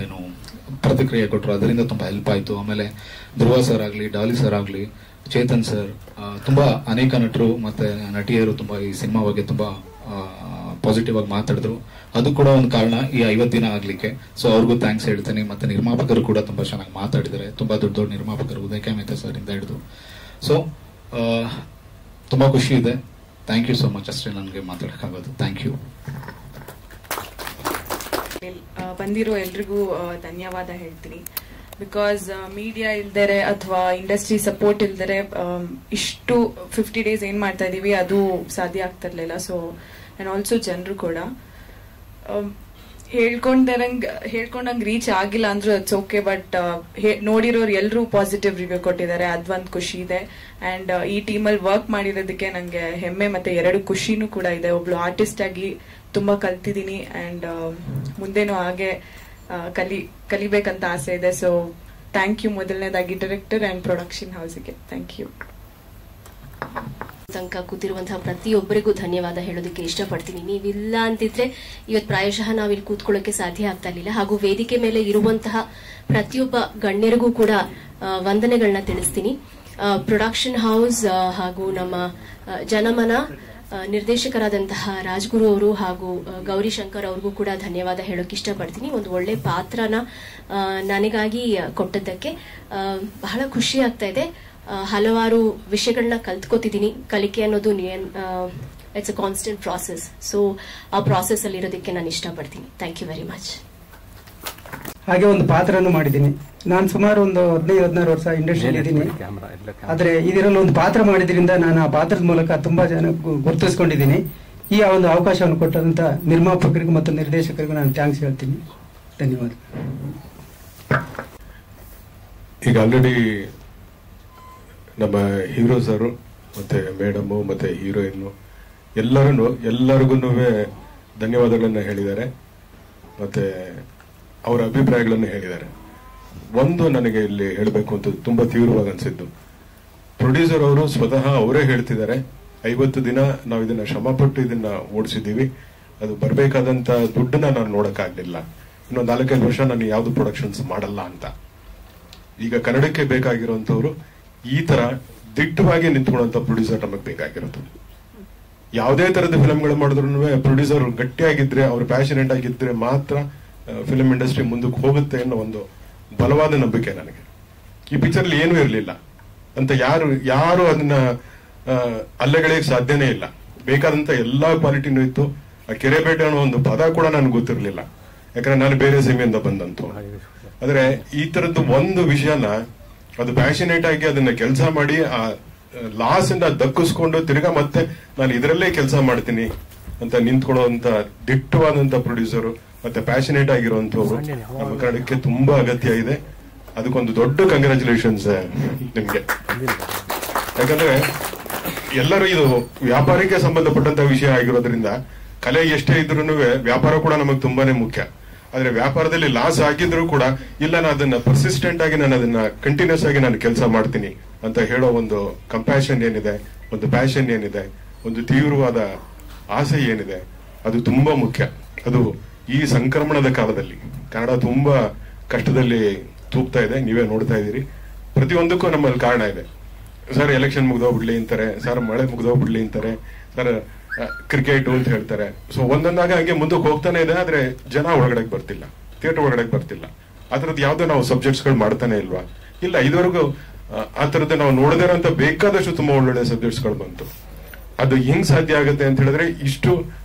ಏನು ಪ್ರತಿಕ್ರಿಯೆ ಕೊಟ್ಟರು, ಅದರಿಂದ ತುಂಬಾ ಹೆಲ್ಪ್ ಆಯ್ತು. ಆಮೇಲೆ ಧ್ರುವ ಸರ್ ಆಗ್ಲಿ, ಡಾಲಿ ಸರ್ ಆಗ್ಲಿ, ಚೇತನ್ ಸರ್, ತುಂಬಾ ಅನೇಕ ನಟರು ಮತ್ತೆ ನಟಿಯರು ತುಂಬಾ ಈ ಸಿನಿಮಾ ಬಗ್ಗೆ ತುಂಬಾ ಪಾಸಿಟಿವ್ ಆಗಿ ಮಾತಾಡಿದ್ರು. ಅದು ಕೂಡ ಒಂದು ಕಾರಣ ಈ 50 ದಿನ ಆಗ್ಲಿಕ್ಕೆ. ಸೊ ಅವ್ರಿಗೂ ಥ್ಯಾಂಕ್ಸ್ ಹೇಳ್ತೇನೆ. ಮತ್ತೆ ನಿರ್ಮಾಪಕರು ಕೂಡ ತುಂಬಾ ಚೆನ್ನಾಗಿ ಮಾತಾಡಿದ್ದಾರೆ, ತುಂಬಾ ದೊಡ್ಡ ದೊಡ್ಡ ನಿರ್ಮಾಪಕರು ಉದಯ್ ಮೆಹ್ತಾ ಸರ್ ಇಂದ ಹಿಡಿದು. ಸೊ ತುಂಬಾ ಖುಷಿ ಇದೆ. Thank you so much. ಅಷ್ಟೇ ನನಗೆ ಮಾತಾಡಕ್ಕಾಗೋದು. Thank you. ಬಂದಿರೋ ಎಲ್ರಿಗೂ ಧನ್ಯವಾದ ಹೇಳ್ತೀನಿ. ಬಿಕಾಸ್ ಮೀಡಿಯಾ ಇಲ್ದರೆ ಅಥವಾ ಇಂಡಸ್ಟ್ರಿ ಸಪೋರ್ಟ್ ಇಲ್ದರೆ ಇಷ್ಟು 50 ಡೇಸ್ ಏನ್ ಮಾಡ್ತಾ ಇದೀವಿ ಅದು ಸಾಧ್ಯ ಆಗ್ತಿರ್ಲಿಲ್ಲ. ಸೊ ಅಂಡ್ ಆಲ್ಸೋ ಜನರು ಕೂಡ ಹೇಳ್ಕೊಂಡಂಗ್ ರೀಚ್ ಆಗಿಲ್ಲ ಅಂದ್ರೆ ಇಟ್ಸ್ ಓಕೆ. ಬಟ್ ನೋಡಿರೋರು ಎಲ್ಲರೂ ಪಾಸಿಟಿವ್ ರಿವ್ಯೂ ಕೊಟ್ಟಿದ್ದಾರೆ, ಅದೊಂದು ಖುಷಿ ಇದೆ. ಅಂಡ್ ಈ ಟೀಮಲ್ಲಿ ವರ್ಕ್ ಮಾಡಿರೋದಕ್ಕೆ ನಂಗೆ ಹೆಮ್ಮೆ ಮತ್ತೆ 2 ಖುಷಿನೂ ಕೂಡ ಇದೆ. ಒಬ್ಳು ಆರ್ಟಿಸ್ಟ್ ಆಗಿ ತುಂಬಾ ಕಲ್ತಿದ್ದೀನಿ ಅಂಡ್ ಮುಂದೇನು ಹಾಗೆ ಕಲಿಬೇಕಂತ ಆಸೆ ಇದೆ. ಸೊ ಥ್ಯಾಂಕ್ ಯು ಮೊದಲನೇದಾಗಿ ಡೈರೆಕ್ಟರ್ ಅಂಡ್ ಪ್ರೊಡಕ್ಷನ್ ಹೌಸ್ಗೆ ಥ್ಯಾಂಕ್ ಯು. ತನಕ ಕೂತಿರುವಂತಹ ಪ್ರತಿಯೊಬ್ಬರಿಗೂ ಧನ್ಯವಾದ ಹೇಳೋದಕ್ಕೆ ಇಷ್ಟಪಡ್ತೀನಿ. ನೀವಿಲ್ಲ ಅಂತಿದ್ರೆ ಇವತ್ತು ಪ್ರಾಯಶಃ ನಾವಿಲ್ಲಿ ಕೂತ್ಕೊಳ್ಳೋಕೆ ಸಾಧ್ಯ ಆಗ್ತಾ ಇರಲಿಲ್ಲ. ಹಾಗೂ ವೇದಿಕೆ ಮೇಲೆ ಇರುವಂತಹ ಪ್ರತಿಯೊಬ್ಬ ಗಣ್ಯರಿಗೂ ಕೂಡ ವಂದನೆಗಳನ್ನ ತಿಳಿಸ್ತೀನಿ. ಪ್ರೊಡಕ್ಷನ್ ಹೌಸ್ ಹಾಗೂ ನಮ್ಮ ಜನಮನ ನಿರ್ದೇಶಕರಾದಂತಹ ರಾಜ್ಗುರು ಅವರು ಹಾಗೂ ಗೌರಿಶಂಕರ್ ಅವ್ರಿಗೂ ಕೂಡ ಧನ್ಯವಾದ ಹೇಳೋಕೆ ಇಷ್ಟಪಡ್ತೀನಿ. ಒಂದು ಒಳ್ಳೆ ಪಾತ್ರನ ನನಗಾಗಿ ಕೊಟ್ಟದ್ದಕ್ಕೆ ಬಹಳ ಖುಷಿ ಆಗ್ತಾ ಇದೆ. ಹಲವಾರು ವಿಷಯಗಳನ್ನ ಕಲ್ತ್ಕೋತಿದ್ದೀನಿ. ಕಲಿಕೆ ಅನ್ನೋದು it's a constant process. So ಆ ಪ್ರಾಸೆಸ್ ಅಲ್ಲಿ ಇರೋದಕ್ಕೆ ನಾನು ಇಷ್ಟಪಡ್ತೀನಿ. Thank you very much. ಹಾಗೆ ಒಂದು ಪಾತ್ರನೂ ಮಾಡಿದ್ದೀನಿ. ನಾನು ಸುಮಾರು ಒಂದು 15-16 ವರ್ಷ ಇಂಡಸ್ಟ್ರಿಯಲ್ಲಿ ಇದ್ದೀನಿ. ಆದ್ರೆ ಇದರಲ್ಲಿ ಒಂದು ಪಾತ್ರ ಮಾಡಿದ್ರಿಂದ ನಾನು ಆ ಪಾತ್ರದ ಮೂಲಕ ತುಂಬಾ ಜನ ಗುರುತಿಸ್ಕೊಂಡಿದ್ದೀನಿ. ಈ ಒಂದು ಅವಕಾಶವನ್ನು ಕೊಟ್ಟಂತ ನಿರ್ಮಾಪಕರಿಗೂ ಮತ್ತು ನಿರ್ದೇಶಕರಿಗೂ ನಾನು ಥ್ಯಾಂಕ್ಸ್ ಹೇಳ್ತೀನಿ. ಧನ್ಯವಾದ. ಈಗ ಆಲ್ರೆಡಿ ನಮ್ಮ ಹೀರೋ ಸರ್ ಮತ್ತೆ ಮೇಡಮು ಮತ್ತೆ ಹೀರೋಯಿನ್ ಎಲ್ಲರಿಗೂ ಧನ್ಯವಾದಗಳನ್ನು ಹೇಳಿದ್ದಾರೆ, ಮತ್ತೆ ಅವರ ಅಭಿಪ್ರಾಯಗಳನ್ನು ಹೇಳಿದ್ದಾರೆ. ಒಂದು ನನಗೆ ಇಲ್ಲಿ ಹೇಳಬೇಕು ಅಂತ ತುಂಬಾ ತೀವ್ರವಾಗಿ ಅನ್ಸಿದ್ದು, ಪ್ರೊಡ್ಯೂಸರ್ ಅವರು ಸ್ವತಃ ಅವರೇ ಹೇಳ್ತಿದ್ದಾರೆ, 50 ದಿನ ನಾವು ಇದನ್ನ ಶ್ರಮಪಟ್ಟು ಇದನ್ನ ಓಡಿಸಿದೀವಿ, ಅದು ಬರಬೇಕಾದಂತ ದುಡ್ಡನ್ನ ನಾನು ನೋಡಕ್ಕಾಗ್ಲಿಲ್ಲ, ಇನ್ನೊಂದು 4-5 ವರ್ಷ ನಾನು ಯಾವ್ದು ಪ್ರೊಡಕ್ಷನ್ಸ್ ಮಾಡಲ್ಲ ಅಂತ. ಈಗ ಕನ್ನಡಕ್ಕೆ ಬೇಕಾಗಿರುವಂತವ್ರು ಈ ತರ ದಿಟ್ಟವಾಗಿ ನಿಂತ್ಕೊಳ್ಳುವಂತ ಪ್ರೊಡ್ಯೂಸರ್ ನಮಗೆ ಬೇಕಾಗಿರೋದು. ಯಾವುದೇ ತರದ ಫಿಲ್ಮ್ಗಳು ಮಾಡಿದ್ರು ಪ್ರೊಡ್ಯೂಸರ್ ಗಟ್ಟಿಯಾಗಿದ್ರೆ, ಅವ್ರು ಪ್ಯಾಷನೇಟ್ ಆಗಿದ್ರೆ ಮಾತ್ರ ಫಿಲ್ಮ್ ಇಂಡಸ್ಟ್ರಿ ಮುಂದಕ್ಕೆ ಹೋಗುತ್ತೆ ಅನ್ನೋ ಒಂದು ಬಲವಾದ ನಂಬಿಕೆ ನನಗೆ. ಈ ಪಿಕ್ಚರ್ ಅಲ್ಲಿ ಏನೂ ಇರಲಿಲ್ಲ ಅಂತ ಯಾರು ಅದನ್ನ ಅಲ್ಲೆಗಳಿಗೆ ಸಾಧ್ಯನೇ ಇಲ್ಲ. ಬೇಕಾದಂತ ಎಲ್ಲಾ ಕ್ವಾಲಿಟಿನೂ ಇತ್ತು. ಆ ಕೆರೆಬೇಟೆ ಅನ್ನೋ ಒಂದು ಪದ ಕೂಡ ನನಗೆ ಗೊತ್ತಿರಲಿಲ್ಲ, ಯಾಕಂದ್ರೆ ನಾನು ಬೇರೆ ಸೀಮೆಯಿಂದ ಬಂದಂತು. ಆದ್ರೆ ಈ ತರದ್ದು ಒಂದು ವಿಷಯನ ಅದು ಪ್ಯಾಷನೇಟ್ ಆಗಿ ಅದನ್ನ ಕೆಲಸ ಮಾಡಿ ಆ ಲಾಸ್ ಇಂದ ದಕ್ಕಿಸ್ಕೊಂಡು ತಿರ್ಗಾ ಮತ್ತೆ ನಾನು ಇದರಲ್ಲೇ ಕೆಲಸ ಮಾಡ್ತೀನಿ ಅಂತ ನಿಂತ್ಕೊಳ್ಳುವಂತ ದಿಟ್ಟವಾದಂತ ಪ್ರೊಡ್ಯೂಸರ್ ಮತ್ತೆ ಪ್ಯಾಷನೇಟ್ ಆಗಿರುವಂತವ್ರು ನಮ್ಮ ಕನ್ನಡಕ್ಕೆ ತುಂಬಾ ಅಗತ್ಯ ಇದೆ. ಅದಕ್ಕೊಂದು ದೊಡ್ಡ ಕಂಗ್ರ್ಯಾಚುಲೇಷನ್ಸ್ ನಿಮ್ಗೆ. ಯಾಕಂದ್ರೆ ಎಲ್ಲರೂ ಇದು ವ್ಯಾಪಾರಕ್ಕೆ ಸಂಬಂಧಪಟ್ಟಂತ ವಿಷಯ ಆಗಿರೋದ್ರಿಂದ ಕಲೆ ಎಷ್ಟೇ ಇದ್ರೂ ವ್ಯಾಪಾರ ಕೂಡ ನಮಗೆ ತುಂಬಾನೇ ಮುಖ್ಯ. ಆದ್ರೆ ವ್ಯಾಪಾರದಲ್ಲಿ ಲಾಸ್ ಆಗಿದ್ರು ಕೂಡ ಇಲ್ಲ, ನಾನು ಅದನ್ನ ಪರ್ಸಿಸ್ಟೆಂಟ್ ಆಗಿ ನಾನು ಅದನ್ನ ಕಂಟಿನ್ಯೂಸ್ ಆಗಿ ನಾನು ಕೆಲಸ ಮಾಡ್ತೀನಿ ಅಂತ ಹೇಳೋ ಒಂದು ಕಂಪ್ಯಾಷನ್ ಏನಿದೆ, ಒಂದು ಪ್ಯಾಷನ್ ಏನಿದೆ, ಒಂದು ತೀವ್ರವಾದ ಆಸೆ ಏನಿದೆ, ಅದು ತುಂಬಾ ಮುಖ್ಯ. ಅದು ಈ ಸಂಕ್ರಮಣದ ಕಾಲದಲ್ಲಿ ಕನ್ನಡ ತುಂಬಾ ಕಷ್ಟದಲ್ಲಿ ತೂಗ್ತಾ ಇದೆ, ನೀವೇ ನೋಡ್ತಾ ಇದ್ದೀರಿ. ಪ್ರತಿಯೊಂದಕ್ಕೂ ನಮ್ಮಲ್ಲಿ ಕಾರಣ ಇದೆ. ಸರ್ ಎಲೆಕ್ಷನ್ ಮುಗ್ದೋಗ್ಬಿಡ್ಲಿ ಅಂತಾರೆ, ಸರ್ ಮಳೆ ಮುಗ್ದೋಗ್ಬಿಡ್ಲಿ ಅಂತಾರೆ, ಸರ್ ಕ್ರಿಕೆಟ್ ಅಂತ ಹೇಳ್ತಾರೆ. ಸೊ ಒಂದೊಂದಾಗ ಹಂಗೆ ಮುಂದಕ್ಕೆ ಹೋಗ್ತಾನೆ ಇದೆ. ಆದ್ರೆ ಜನ ಒಳಗಡೆಗೆ ಬರ್ತಿಲ್ಲ, ಥಿಯೇಟರ್ ಒಳಗಡೆಗೆ ಬರ್ತಿಲ್ಲ. ಆ ತರದ್ದು ಯಾವ್ದೋ ನಾವು ಸಬ್ಜೆಕ್ಟ್ಸ್ ಗಳು ಮಾಡ್ತಾನೆ ಇಲ್ವಾ? ಇಲ್ಲ, ಇದುವರೆಗೂ ಆ ತರದ್ದು ನಾವು ನೋಡದೇ ಇರೋಂತ ಬೇಕಾದಷ್ಟು ತುಂಬಾ ಒಳ್ಳೊಳ್ಳೆ ಸಬ್ಜೆಕ್ಟ್ಸ್ ಗಳು ಬಂತು. ಅದು ಹೆಂಗ್ ಸಾಧ್ಯ ಆಗುತ್ತೆ ಅಂತ ಹೇಳಿದ್ರೆ, ಇಷ್ಟು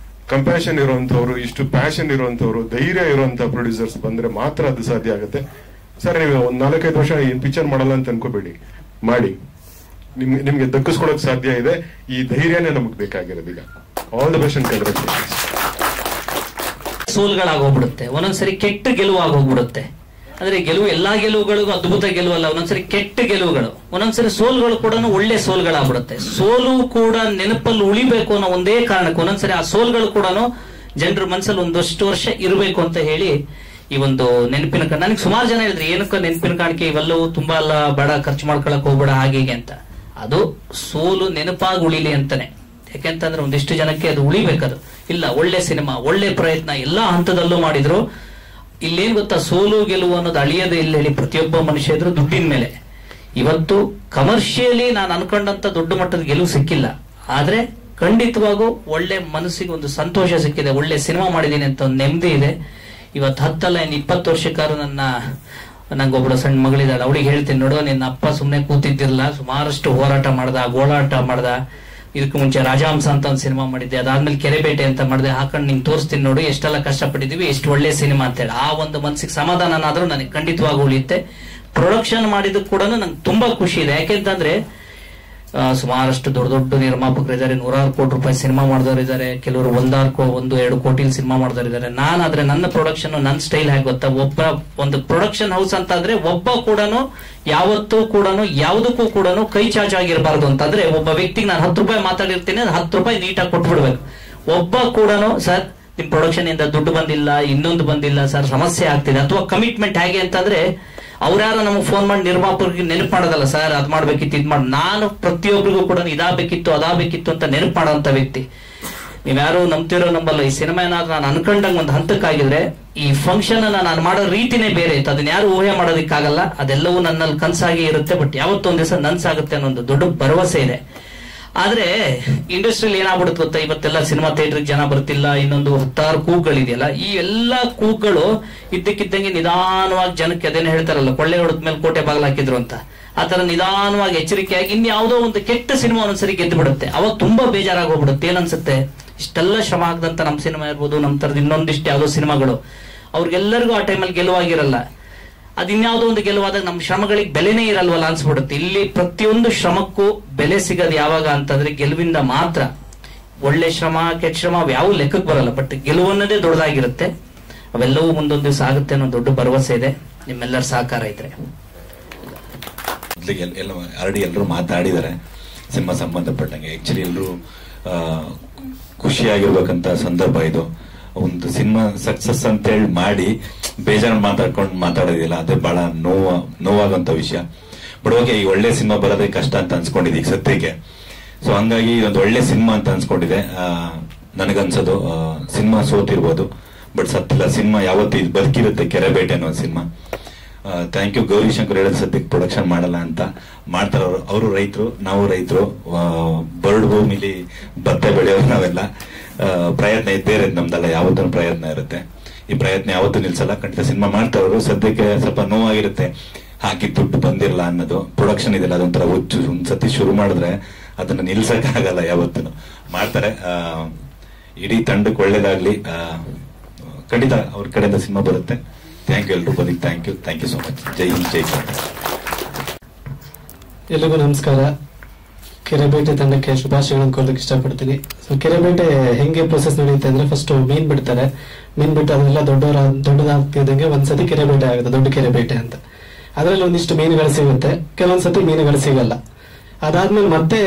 ಕಂಪ್ಯಾಷನ್ ಇರುವಂತವ್ರು, ಇಷ್ಟು ಪ್ಯಾಷನ್ ಇರುವಂತವ್ರು, ಧೈರ್ಯ ಇರುವಂತ ಪ್ರೊಡ್ಯೂಸರ್ಸ್ ಬಂದ್ರೆ ಮಾತ್ರ ಅದು ಸಾಧ್ಯ ಆಗುತ್ತೆ. ಸರ್ ನೀವು ಒಂದ್ 4-5 ವರ್ಷ ಏನ್ ಪಿಕ್ಚರ್ ಮಾಡಲ್ಲ ಅಂತ ಅನ್ಕೋಬೇಡಿ, ಮಾಡಿ, ನಿಮ್ಗೆ ದಕ್ಕಿಸ್ಕೊಳಕ್ ಸಾಧ್ಯ ಇದೆ. ಈ ಧೈರ್ಯನೇ ನಮಗ್ ಬೇಕಾಗಿರೋದು. ಈಗ all the best and congratulations. ಸೋಲ್ಗಳಾಗೋಗ್ಬಿಡುತ್ತೆ, ಒಂದೊಂದ್ಸರಿ ಕೆಟ್ಟ ಗೆಲುವು ಆಗೋಗ್ಬಿಡುತ್ತೆ. ಅಂದ್ರೆ ಗೆಲುವು ಎಲ್ಲಾ ಗೆಲುವುಗಳಿಗೂ ಅದ್ಭುತ ಗೆಲುವಲ್ಲ, ಒಂದೊಂದ್ಸರಿ ಕೆಟ್ಟ ಗೆಲುವುಗಳು, ಒಂದೊಂದ್ಸರಿ ಸೋಲ್ಗಳು ಕೂಡ ಒಳ್ಳೆ ಸೋಲ್ಗಳಾಗ್ಬಿಡುತ್ತೆ. ಸೋಲು ಕೂಡ ನೆನಪಲ್ಲಿ ಉಳಿಬೇಕು ಅನ್ನೋ ಒಂದೇ ಕಾರಣಕ್ಕೆ ಒಂದೊಂದ್ಸರಿ ಆ ಸೋಲ್ಗಳು ಕೂಡ ಜನರ ಮನಸ್ಸಲ್ಲಿ ಒಂದಷ್ಟು ವರ್ಷ ಇರಬೇಕು ಅಂತ ಹೇಳಿ ಈ ಒಂದು ನೆನಪಿನ ನನಗೆ ಸುಮಾರು ಜನ ಹೇಳಿದ್ರು, ಏನಕ್ಕ ನೆನಪಿನ ಕಾಣಿಕೆ ಇವೆಲ್ಲವೂ ತುಂಬಾ ಅಲ್ಲ, ಬೇಡ ಖರ್ಚು ಮಾಡ್ಕೊಳಕ್ ಹೋಗ್ಬೇಡ ಹಾಗೆ ಅಂತ. ಅದು ಸೋಲು ನೆನಪಾಗಿ ಉಳಿಲಿ ಅಂತಾನೆ. ಯಾಕೆಂತಂದ್ರೆ ಒಂದಿಷ್ಟು ಜನಕ್ಕೆ ಅದು ಉಳಿಬೇಕದು. ಇಲ್ಲ, ಒಳ್ಳೆ ಸಿನಿಮಾ, ಒಳ್ಳೆ ಪ್ರಯತ್ನ ಎಲ್ಲಾ ಹಂತದಲ್ಲೂ ಮಾಡಿದ್ರು. ಇಲ್ಲೇನ್ ಗೊತ್ತಾ, ಸೋಲು ಗೆಲುವು ಅನ್ನೋದು ಅಳಿಯದೇ ಇಲ್ಲ ಹೇಳಿ ಪ್ರತಿಯೊಬ್ಬ ಮನುಷ್ಯ ಇದ್ರು ದುಡ್ಡಿನ ಮೇಲೆ. ಇವತ್ತು ಕಮರ್ಷಿಯಲಿ ನಾನು ಅನ್ಕೊಂಡಂತ ದೊಡ್ಡ ಮಟ್ಟದ ಗೆಲುವು ಸಿಕ್ಕಿಲ್ಲ, ಆದ್ರೆ ಖಂಡಿತವಾಗೂ ಒಳ್ಳೆ ಮನಸ್ಸಿಗೆ ಒಂದು ಸಂತೋಷ ಸಿಕ್ಕಿದೆ, ಒಳ್ಳೆ ಸಿನಿಮಾ ಮಾಡಿದೀನಿ ಅಂತ ಒಂದು ನೆಮ್ಮದಿ ಇದೆ. ಇವತ್ತು 10 ಅಲ್ಲ, ಇನ್ನು 20 ವರ್ಷಕ್ಕಾರು ನಂಗೊಬ್ಬಳು ಸಣ್ಣ ಮಗಳಿದ್ದಾಳೆ, ಅವಳಿಗೆ ಹೇಳ್ತೀನಿ, ನೋಡು ನಿನ್ನ ಅಪ್ಪ ಸುಮ್ನೆ ಕೂತಿದ್ದಿರಲ್ಲ, ಸುಮಾರಷ್ಟು ಹೋರಾಟ ಮಾಡ್ದ, ಗೋಳಾಟ ಮಾಡ್ದ. ಇದಕ್ಕೆ ಮುಂಚೆ ರಾಜಹಂಸ ಅಂತ ಒಂದು ಸಿನಿಮಾ ಮಾಡಿದ್ದೆ, ಅದಾದ್ಮೇಲೆ ಕೆರೆಬೇಟೆ ಅಂತ ಮಾಡಿದೆ, ಹಾಕೊಂಡು ನಿಂಗೆ ತೋರಿಸ್ತೀನಿ ನೋಡು ಎಷ್ಟೆಲ್ಲ ಕಷ್ಟಪಟ್ಟಿದೀವಿ, ಎಷ್ಟು ಒಳ್ಳೆ ಸಿನಿಮಾ ಅಂತೇಳಿ. ಆ ಒಂದು ಮನ್ಸಿಗೆ ಸಮಾಧಾನನಾದ್ರೂ ನನಗೆ ಖಂಡಿತವಾಗಿ ಉಳಿಯುತ್ತೆ. ಪ್ರೊಡಕ್ಷನ್ ಮಾಡಿದಕ್ಕೆ ಕೂಡ ನಂಗೆ ತುಂಬಾ ಖುಷಿ ಇದೆ. ಯಾಕೆಂತಂದ್ರೆ ಸುಮಾರಷ್ಟು ದೊಡ್ಡ ದೊಡ್ಡ ನಿರ್ಮಾಪಕರಿದ್ದಾರೆ, 100 ಕೋಟಿ ರೂಪಾಯಿ ಸಿನಿಮಾ ಮಾಡಿದವರು ಇದ್ದಾರೆ, ಕೆಲವರು 1-2 ಕೋಟಿ ಸಿನಿಮಾ ಮಾಡಿದವರು ಇದ್ದಾರೆ. ನಾನಾದ್ರೆ ನನ್ನ ಪ್ರೊಡಕ್ಷನ್ ನನ್ನ ಸ್ಟೈಲ್ ಹೇಗೆ ಗೊತ್ತಾ, ಒಂದು ಪ್ರೊಡಕ್ಷನ್ ಹೌಸ್ ಅಂತಂದ್ರೆ ಒಬ್ಬ ಕೂಡ ಯಾವತ್ತೂ ಕೂಡ ಯಾವುದಕ್ಕೂ ಕೂಡ ಕೈ ಚಾರ್ಜ್ ಆಗಿರಬಾರ್ದು ಅಂತಂದ್ರೆ, ಒಬ್ಬ ವ್ಯಕ್ತಿಗೆ ನಾನು 10 ರೂಪಾಯಿ ಮಾತಾಡಿರ್ತೀನಿ, ಅದು 10 ರೂಪಾಯಿ ನೀಟಾಗಿ ಕೊಟ್ಬಿಡ್ಬೇಕು. ಒಬ್ಬ ಕೂಡ ಸರ್ ನಿಮ್ ಪ್ರೊಡಕ್ಷನ್ ಇಂದ ದುಡ್ಡು ಬಂದಿಲ್ಲ, ಇನ್ನೊಂದು ಬಂದಿಲ್ಲ ಸರ್, ಸಮಸ್ಯೆ ಆಗ್ತಿದೆ, ಅಥವಾ ಕಮಿಟ್ಮೆಂಟ್ ಹೇಗೆ ಅಂತಂದ್ರೆ ಅವ್ರ್ಯಾರ ನಮಗೆ ಫೋನ್ ಮಾಡಿ ನಿರ್ಮಾಪಕರಿಗೆ ನೆನಪು ಮಾಡೋದಲ್ಲ, ಸರ್ ಅದ್ ಮಾಡ್ಬೇಕಿತ್ತು, ಇದ್ ಮಾಡಿ. ನಾನು ಪ್ರತಿಯೊಬ್ಬರಿಗೂ ಕೂಡ ಇದಾಗಬೇಕಿತ್ತು ಅದಾಗಬೇಕಿತ್ತು ಅಂತ ನೆನಪು ಮಾಡೋಂತ ವ್ಯಕ್ತಿ. ನೀವ್ಯಾರು ನಂಬ್ತಿರೋ ನಂಬಲ್ಲ, ಈ ಸಿನಿಮಾ ಏನಾದ್ರು ನಾನು ಅನ್ಕೊಂಡಂಗೆ ಒಂದು ಹಂತಕ್ಕಾಗಿದ್ರೆ ಈ ಫಂಕ್ಷನ್ ನಾನು ಮಾಡೋ ರೀತಿನೇ ಬೇರೆ ಇತ್ತು, ಅದನ್ನ ಯಾರು ಊಹೆ ಮಾಡೋದಕ್ಕಾಗಲ್ಲ. ಅದೆಲ್ಲವೂ ನನ್ನಲ್ಲಿ ಕನ್ಸಾಗಿ ಇರುತ್ತೆ, ಬಟ್ ಯಾವತ್ತೊಂದ್ ದಿವಸ ನನ್ಸಾಗುತ್ತೆ ಅನ್ನೋ ಒಂದು ದೊಡ್ಡ ಭರವಸೆ ಇದೆ. ಆದ್ರೆ ಇಂಡಸ್ಟ್ರಿಯಲ್ಲಿ ಏನಾಗ್ಬಿಡುತ್ತೆ ಗೊತ್ತಾ, ಇವತ್ತೆಲ್ಲ ಸಿನಿಮಾ ಥಿಯೇಟರ್ಗೆ ಜನ ಬರ್ತಿಲ್ಲ, ಇನ್ನೊಂದು 10 ಕೂಗುಗಳಿದೆಯಲ್ಲ, ಈ ಎಲ್ಲಾ ಕೂಗುಗಳು ಇದ್ದಕ್ಕಿದ್ದಂಗೆ ನಿಧಾನವಾಗಿ ಜನಕ್ಕೆ, ಅದೇನು ಹೇಳ್ತಾರಲ್ಲ, ಕೊಳ್ಳೆ ಹೊಡೆದ ಮೇಲೆ ಕೋಟೆ ಬಾಗಿಲು ಹಾಕಿದ್ರು ಅಂತ, ಆತರ ನಿಧಾನವಾಗಿ ಎಚ್ಚರಿಕೆಯಾಗಿ ಇನ್ಯಾವುದೋ ಒಂದು ಕೆಟ್ಟ ಸಿನಿಮಾ ಒಂದ್ಸರಿ ಗೆದ್ದು ಬಿಡುತ್ತೆ. ಅವಾಗ ತುಂಬಾ ಬೇಜಾರಾಗೋಗ್ಬಿಡುತ್ತೆ. ಏನನ್ಸುತ್ತೆ, ಇಷ್ಟೆಲ್ಲ ಶ್ರಮ ಆಗದಂತ ನಮ್ ಸಿನಿಮಾ ಇರ್ಬೋದು, ನಮ್ ತರದ ಇನ್ನೊಂದಿಷ್ಟು ಯಾವ್ದೋ ಸಿನಿಮಾಗಳು, ಅವ್ರಿಗೆಲ್ಲರಿಗೂ ಆ ಟೈಮಲ್ಲಿ ಗೆಲುವಾಗಿರಲ್ಲ. ಅದಿನ್ಯಾವುದೋ ಒಂದು ಗೆಲುವಾದಾಗ ನಮ್ಮ ಶ್ರಮಗಳಿಗೆ ಬೆಲೆನೇ ಇರಲ್ವಲ್ಲ ಅನ್ಸ್ಬಿಡುತ್ತೆ. ಇಲ್ಲಿ ಪ್ರತಿಯೊಂದು ಶ್ರಮಕ್ಕೂ ಬೆಲೆ ಸಿಗೋದು ಯಾವಾಗ ಅಂತಂದ್ರೆ ಗೆಲುವಿಂದ ಮಾತ್ರ. ಒಳ್ಳೆ ಶ್ರಮ ಕೆಟ್ಟ ಶ್ರಮ ಯಾವ ಲೆಕ್ಕಕ್ಕೆ ಬರಲ್ಲ, ಬಟ್ ಗೆಲುವನ್ನದೇ ದೊಡ್ಡದಾಗಿರುತ್ತೆ. ಅವೆಲ್ಲವೂ ಮುಂದೊಂದು ದಿವಸ ಆಗುತ್ತೆ ಅನ್ನೋ ದೊಡ್ಡ ಭರವಸೆ ಇದೆ, ನಿಮ್ಮೆಲ್ಲರ ಸಹಕಾರ ಇದ್ರೆ. ಆಲ್ರೆಡಿ ಎಲ್ಲರೂ ಮಾತಾಡಿದ್ದಾರೆ ಸಿನಿಮಾ ಸಂಬಂಧಪಟ್ಟಂಗೆ. ಆಕ್ಚುಲಿ ಎಲ್ಲರೂ ಖುಷಿಯಾಗಿರ್ಬೇಕಂತ ಸಂದರ್ಭ ಇದು. ಒಂದು ಸಿನಿಮಾ ಸಕ್ಸಸ್ ಅಂತ ಹೇಳಿ ಮಾಡಿ ಬೇಜಾರು ಮಾತಾಡೋದಿಲ್ಲ, ಅದೇ ಬಹಳ ನೋವಾಗುವಂತ ವಿಷಯ. ಬಟ್ ಓಕೆ, ಈ ಒಳ್ಳೆ ಸಿನಿಮಾ ಬರೋದೇ ಕಷ್ಟ ಅಂತ ಅನ್ಸ್ಕೊಂಡಿದ್ದೆ ಈಗ ಸದ್ಯಕ್ಕೆ. ಸೊ ಹಂಗಾಗಿ ಇದೊಂದು ಒಳ್ಳೆ ಸಿನಿಮಾ ಅಂತ ಅನ್ಸ್ಕೊಂಡಿದೆ. ನನಗನ್ಸೋದು ಸಿನಿಮಾ ಸೋತಿರ್ಬೋದು, ಬಟ್ ಸತ್ತಿಲ್ಲ. ಸಿನಿಮಾ ಯಾವತ್ತೂ ಇದು ಬದುಕಿರುತ್ತೆ. ಕೆರೆಬೇಟೆ ಅನ್ನೋ cinema. Thank you. Gowri Shankar ಹೇಳಿದ ಸದ್ಯಕ್ಕೆ ಪ್ರೊಡಕ್ಷನ್ ಮಾಡಲ್ಲ ಅಂತ ಮಾಡ್ತಾರ. ಅವರು ರೈತರು, ನಾವು ರೈತರು, ಬರಡು ಭೂಮಿಲಿ ಭತ್ತ ಬೆಳೆಯೋರು ನಾವೆಲ್ಲ. ಪ್ರಯತ್ನ ಇದ್ದೇ ಇರುತ್ತೆ ನಮ್ದೆಲ್ಲ, ಯಾವತ್ತೂ ಪ್ರಯತ್ನ ಇರುತ್ತೆ. ಈ ಪ್ರಯತ್ನ ಯಾವತ್ತೂ ನಿಲ್ಸಲ್ಲ. ಖಂಡಿತ ಸಿನಿಮಾ ಮಾಡ್ತಾರವರು. ಸದ್ಯಕ್ಕೆ ಸ್ವಲ್ಪ ನೋವಾಗಿರುತ್ತೆ, ಹಾಕಿ ದುಡ್ಡು ಬಂದಿರಲ್ಲ ಅನ್ನೋದು. ಪ್ರೊಡಕ್ಷನ್ ಇದೆಲ್ಲ ಅದೊಂಥರ ಹುಚ್ಚು. ಒಂದ್ಸತಿ ಶುರು ಮಾಡಿದ್ರೆ ಅದನ್ನ ನಿಲ್ಸಕ್ಕಾಗಲ್ಲ, ಯಾವತ್ತೂ ಮಾಡ್ತಾರೆ. ಇಡೀ ತಂಡಕ್ಕೆ ಒಳ್ಳೇದಾಗ್ಲಿ. ಖಂಡಿತ ಅವ್ರ ಕಡೆಯಿಂದ ಸಿನಿಮಾ ಬರುತ್ತೆ. ಥ್ಯಾಂಕ್ ಯು ಎಲ್ರು ಬಂದಿಗೆ. Thank you so much. ಜೈ ಹಿಂದ್, ಜೈ ಕರ್ನಾಟಕ. ಎಲ್ರಿಗೂ ನಮಸ್ಕಾರ. ಕೆರೆಬೇಟೆ ತಂಡಕ್ಕೆ ಶುಭಾಶಯಗಳನ್ನು ಕೋರ್ಲಿಕ್ಕೆ ಇಷ್ಟಪಡ್ತೀನಿ. ಸೊ ಕೆರೆಬೇಟೆ ಹೆಂಗೆ ಪ್ರೊಸೆಸ್ ನಡೆಯುತ್ತೆ ಅಂದ್ರೆ, ಫಸ್ಟ್ ಮೀನ್ ಬಿಡ್ತಾರೆ. ಮೀನ್ ಬಿಟ್ಟು ಅದೆಲ್ಲ ದೊಡ್ಡದಾಗ್ತಿದ್ದಂಗೆ ಒಂದ್ಸತಿ ಕೆರೆಬೇಟೆ ಆಗುತ್ತೆ, ದೊಡ್ಡ ಕೆರೆಬೇಟೆ ಅಂತ. ಅದರಲ್ಲಿ ಒಂದಿಷ್ಟು ಮೀನುಗಳು ಸಿಗುತ್ತೆ, ಕೆಲವೊಂದ್ಸತಿ ಮೀನುಗಳು ಸಿಗಲ್ಲ. ಅದಾದ್ಮೇಲೆ ಮತ್ತೆ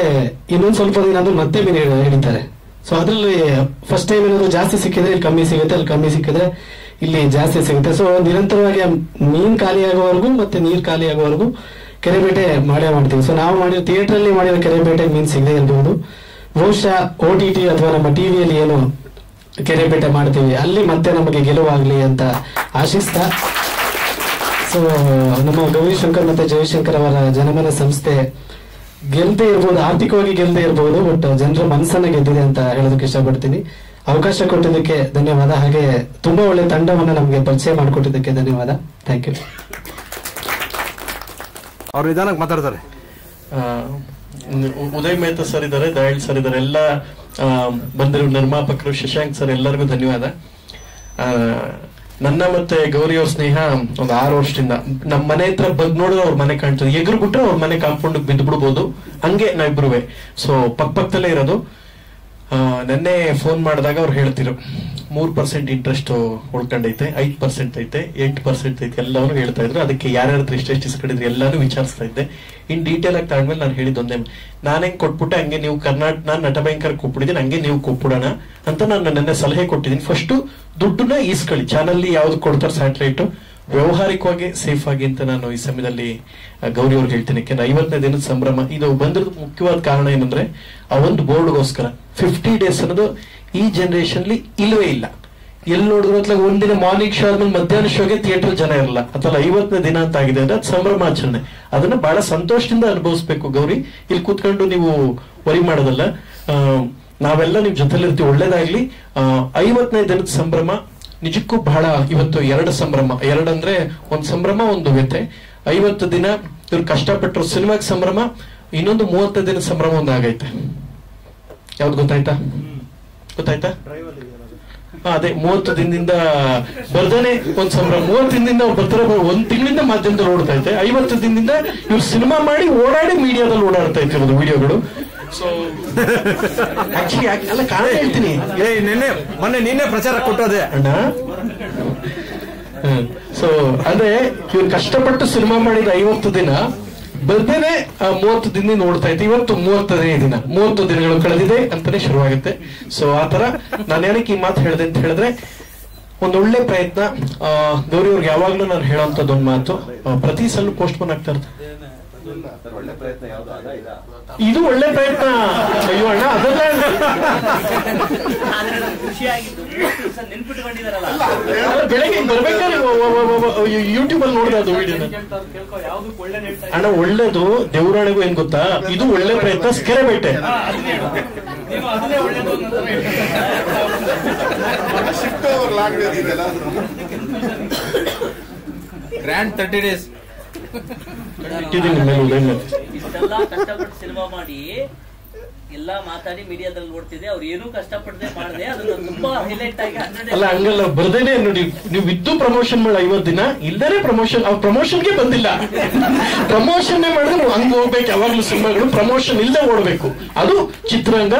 ಇನ್ನೊಂದ್ ಸ್ವಲ್ಪ ದಿನ ಆದ್ಮೇಲೆ ಮತ್ತೆ ಮೀನು ಹಿಡಿತಾರೆ. ಸೊ ಅದ್ರಲ್ಲಿ ಫಸ್ಟ್ ಟೈಮ್ ಏನಾದ್ರು ಜಾಸ್ತಿ ಸಿಕ್ಕಿದ್ರೆ ಇಲ್ಲಿ ಕಮ್ಮಿ ಸಿಗುತ್ತೆ, ಅಲ್ಲಿ ಕಮ್ಮಿ ಸಿಕ್ಕಿದ್ರೆ ಇಲ್ಲಿ ಜಾಸ್ತಿ ಸಿಗುತ್ತೆ. ಸೊ ನಿರಂತರವಾಗಿ ಮೀನ್ ಖಾಲಿ ಆಗೋವರೆಗೂ ಮತ್ತೆ ನೀರ್ ಖಾಲಿ ಆಗೋವರೆಗೂ ಕೆರೆಬೇಟೆ ಮಾಡೇ ಮಾಡ್ತೀವಿ. ಸೊ ನಾವು ಮಾಡಿರೋ ಥಿಯೇಟರ್ ಅಲ್ಲಿ ಮಾಡಿರೋ ಕೆರೆಬೇಟೆ ಮೀನ್ ಸಿಗದೆ ಇರಬಹುದು. ಬಹುಶಃ OTT ಅಥವಾ ನಮ್ಮ ಟಿವಿಯಲ್ಲಿ ಏನು ಕೆರೆಬೇಟೆ ಮಾಡ್ತೀವಿ ಅಲ್ಲಿ ಮತ್ತೆ ನಮಗೆ ಗೆಲುವಾಗ್ಲಿ ಅಂತ ಆಶಿಸ್ತಾ, ಸೊ ನಮ್ಮ ಗೌರಿ ಶಂಕರ್ ಮತ್ತೆ ಜಯಶಂಕರ್ ಅವರ ಜನಮನ ಸಂಸ್ಥೆ ಗೆಲ್ದೇ ಇರ್ಬೋದು, ಆರ್ಥಿಕವಾಗಿ ಗೆಲ್ದೇ ಇರ್ಬೋದು, ಬಟ್ ಜನರ ಮನಸ್ಸನ್ನ ಗೆದ್ದಿದೆ ಅಂತ ಹೇಳೋದಕ್ಕೆ ಇಷ್ಟಪಡ್ತೀನಿ. ಅವಕಾಶ ಕೊಟ್ಟಿದ್ದಕ್ಕೆ ಧನ್ಯವಾದ. ಹಾಗೆ ತುಂಬಾ ಒಳ್ಳೆ ತಂಡವನ್ನ ನಮಗೆ ಪರಿಚಯ ಮಾಡಿಕೊಟ್ಟಿದ್ದಕ್ಕೆ ಧನ್ಯವಾದ. Thank you. ಅವ್ರು ನಿಧಾನಕ್ಕೆ ಮಾತಾಡ್ತಾರೆ. ಉದಯ್ ಮೆಹ್ತಾ ಸರ್ ಇದ್ದಾರೆ, ದಯಾಳ್ ಸರ್ ಇದ್ದಾರೆ, ಎಲ್ಲ ಬಂದಿರೋ ನಿರ್ಮಾಪಕರು, ಶಶಾಂಕ್ ಸರ್, ಎಲ್ಲರಿಗೂ ಧನ್ಯವಾದ. ನನ್ನ ಮತ್ತೆ ಗೌರಿ ಅವ್ರ ಸ್ನೇಹ ಒಂದು 6 ವರ್ಷದಿಂದ. ನಮ್ಮ ಮನೆ ಹತ್ರ ಬಂದ್ ನೋಡಿದ್ರೆ ಅವ್ರ ಮನೆ ಕಾಣ್ತದೆ, ಎಗರು ಬಿಟ್ರೆ ಅವ್ರ ಮನೆ ಕಾಂಪೌಂಡ್ ಬಿದ್ದು ಬಿಡ್ಬೋದು, ಹಂಗೆ ನಾವಿಬ್ರುವೆ. ಸೊ ಪಕ್ಕದಲ್ಲೇ ಇರೋದು. ನೆನ್ನೆ ಫೋನ್ ಮಾಡಿದಾಗ ಅವ್ರು ಹೇಳ್ತಿರು 3% ಇಂಟ್ರೆಸ್ಟ್ ಉಳ್ಕೊಂಡೈತೆ, 5% ಐತೆ, 8% ಐತೆ, ಎಲ್ಲವನ್ನೂ ಹೇಳ್ತಾ ಇದ್ರು. ಅದಕ್ಕೆ ಯಾರ್ಯಾರ ಎಷ್ಟು ಇಸ್ಕೊಂಡಿದ್ರು ಎಲ್ಲಾನು ವಿಚಾರಿಸ್ತಾ ಇದ್ದೆ. ಇನ್ ಡೀಟೇಲ್ ಆಗಿ ತಗೊಂಡ್ಮೇಲೆ ನಾನು ಹೇಳಿದ್ದೊಂದೇ, ನಾನು ಹೆಂಗ್ ಕೊಟ್ಬಿಟ್ಟೆ ಹಂಗೆ ನೀವು ನಾನು ನಟ ಭಯಂಕರ ಕೊಟ್ಬಿಟ್ಟಿದ್ದೀನಿ, ಹಂಗೆ ನೀವು ಕೊಟ್ಬಿಡೋಣ ಅಂತ ನಾನು ನೆನ್ನೆ ಸಲಹೆ ಕೊಟ್ಟಿದ್ದೀನಿ. ಫಸ್ಟ್ ದುಡ್ಡನ್ನ ಈಸ್ಕೊಳ್ಳಿ, ಚಾನಲ್ ಯಾವ್ದು ಕೊಡ್ತಾರೆ ಸ್ಯಾಟಲೈಟ್, ವ್ಯವಹಾರಿಕವಾಗಿ ಸೇಫ್ ಆಗಿ ಅಂತ ನಾನು ಈ ಸಮಯದಲ್ಲಿ ಗೌರಿ ಅವ್ರಿಗೆ ಹೇಳ್ತೀನಿ. ಯಾಕಂದ್ರೆ 50ನೇ ದಿನದ ಸಂಭ್ರಮ ಇದು ಬಂದಿರೋದು ಮುಖ್ಯವಾದ ಕಾರಣ ಏನಂದ್ರೆ, ಆ ಒಂದು ಬೋರ್ಡ್ಗೋಸ್ಕರ 50 ಡೇಸ್ ಅನ್ನೋದು ಈ ಜನರೇಷನ್ ಇಲ್ವೇ ಇಲ್ಲ. ಎಲ್ಲಿ ನೋಡಿದ್ರು ಒಂದಿನ ಮಾರ್ನಿಂಗ್ ಶೋ ಆದ್ಮೇಲೆ ಮಧ್ಯಾಹ್ನ ಶೋಗೆ ಥಿಯೇಟರ್ ಜನ ಇರಲ್ಲ. ಅಥವಾ 50ನೇ ದಿನ ಅಂತ ಆಗಿದೆ ಅಂದ್ರೆ ಅದು ಸಂಭ್ರಮಾಚರಣೆ. ಅದನ್ನ ಬಹಳ ಸಂತೋಷದಿಂದ ಅನುಭವಿಸ್ಬೇಕು ಗೌರಿ. ಇಲ್ಲಿ ಕೂತ್ಕೊಂಡು ನೀವು ವರಿ ಮಾಡೋದಲ್ಲ, ನಾವೆಲ್ಲ ನಿಮ್ ಜೊತೆಲಿರ್ತೀವಿ. ಒಳ್ಳೇದಾಗ್ಲಿ. 50ನೇ ದಿನದ ಸಂಭ್ರಮ ನಿಜಕ್ಕೂ ಬಹಳ. ಇವತ್ತು 2 ಸಂಭ್ರಮ. 2 ಅಂದ್ರೆ ಒಂದ್ ಸಂಭ್ರಮ, ಒಂದು ವ್ಯಥೆ. 50 ದಿನ ಇವ್ರು ಕಷ್ಟಪಟ್ಟರು ಸಿನಿಮಾಗೆ ಸಂಭ್ರಮ, ಇನ್ನೊಂದು 30 ದಿನ ಸಂಭ್ರಮ ಒಂದಾಗೈತೆ. ಯಾವ್ದು ಗೊತ್ತಾಯ್ತಾ? ಅದೇ 30 ದಿನದಿಂದ ಬರ್ದೇನೆ ಒಂದ್ ಸಂಭ್ರಮ. 30 ದಿನದಿಂದ ಅವ್ರು ಬರ್ತಾರೆ, 1 ತಿಂಗಳಿಂದ ಮಾಧ್ಯಮದಲ್ಲಿ ಓಡ್ತಾ ಐತೆ. 50 ದಿನದಿಂದ ಇವ್ರು ಸಿನಿಮಾ ಮಾಡಿ ಓಡಾಡಿ ಮೀಡಿಯಾದಲ್ಲಿ ಓಡಾಡ್ತಾ ಇರ್ತಿರೋದು ವಿಡಿಯೋಗಳು. ಸೊ ಆಕ್ಚುಲಿ ಅಲ್ಲ, ಕಾರಣ ಹೇಳ್ತೀನಿ. ನಿನ್ನೆ ಪ್ರಚಾರ ಕೊಟ್ಟೋದೆ ಅಣ್ಣ. ಸೊ ಅದೇ ಇವ್ರು ಕಷ್ಟಪಟ್ಟು ಸಿನಿಮಾ ಮಾಡಿದ 50 ದಿನ ಬರ್ದೇನೆ 30 ದಿನ ನೋಡ್ತಾ ಇತ್ತು. ಇವತ್ತು 30ನೇ ದಿನ, 30 ದಿನಗಳು ಕಳೆದಿದೆ ಅಂತಾನೆ ಶುರುವಾಗುತ್ತೆ. ಸೊ ಆತರ ನಾನು ಏನಕ್ಕೆ ಈ ಮಾತು ಹೇಳಿದೆ ಅಂತ ಹೇಳಿದ್ರೆ, ಒಂದೊಳ್ಳೆ ಪ್ರಯತ್ನ. ಗೌರಿ ಅವ್ರಿಗೆ ಯಾವಾಗ್ಲೂ ನಾನು ಹೇಳೋಂಥದ್ದು ಒಂದು ಮಾತು, ಪ್ರತಿ ಸಲ ಪೋಸ್ಟ್ ಪೋನ್ ಆಗ್ತಾ ಇರುತ್ತೆ. ಇದು ಒಳ್ಳೆ ಪ್ರಯತ್ನ. ಅಯ್ಯೋ ಅಣ್ಣ, ಅದನ್ನ ಬೆಳಗ್ಗೆ ಬರ್ಬೇಕಾದ್ರೆ ಯೂಟ್ಯೂಬ್ ಅಲ್ಲಿ ನೋಡಿದೆ ಅದು ವಿಡಿಯೋನ. ಅಣ್ಣ ಒಳ್ಳೇದು, ದೇವರಾಣಿಗೂ ಏನ್ ಗೊತ್ತಾ, ಇದು ಒಳ್ಳೆ ಪ್ರಯತ್ನ. ಕೆರೆಬೇಟೆ ಗ್ರ್ಯಾಂಡ್ 30 days ಇಷ್ಟೆಲ್ಲ ಕಷ್ಟಪಟ್ಟು ಸಿನಿಮಾ ಮಾಡಿ ಎಲ್ಲ ಮಾತಾಡಿ ಮೀಡಿಯಾದಲ್ಲಿ ನೋಡ್ತಿದೆ. ಅವ್ರು ಏನೂ ಕಷ್ಟಪಡದೆ ಮಾಡಿದೆ, ಅದನ್ನ ತುಂಬಾ ಹೈಲೈಟ್ ಆಗಿ ಅಲ್ಲ ಹಂಗಲ್ಲ ಬರ್ದೇನೆ ನೋಡಿ. ನೀವು ಇದ್ದು ಪ್ರಮೋಷನ್ ಮಾಡಿ 50 ದಿನ, ಇಲ್ಲದೇ ಪ್ರಮೋಷನ್, ಅವ್ರ ಪ್ರಮೋಷನ್ಗೆ ಬಂದಿಲ್ಲ. ಪ್ರಮೋಷನ್ ಮಾಡಿದ್ರೆ ಹಂಗ ಹೋಗ್ಬೇಕು ಯಾವಾಗ್ಲೂ ಸಿನಿಮಾಗಳು. ಪ್ರಮೋಷನ್ ಇಲ್ಲದೆ ಓಡ್ಬೇಕು. ಅದು ಚಿತ್ರರಂಗ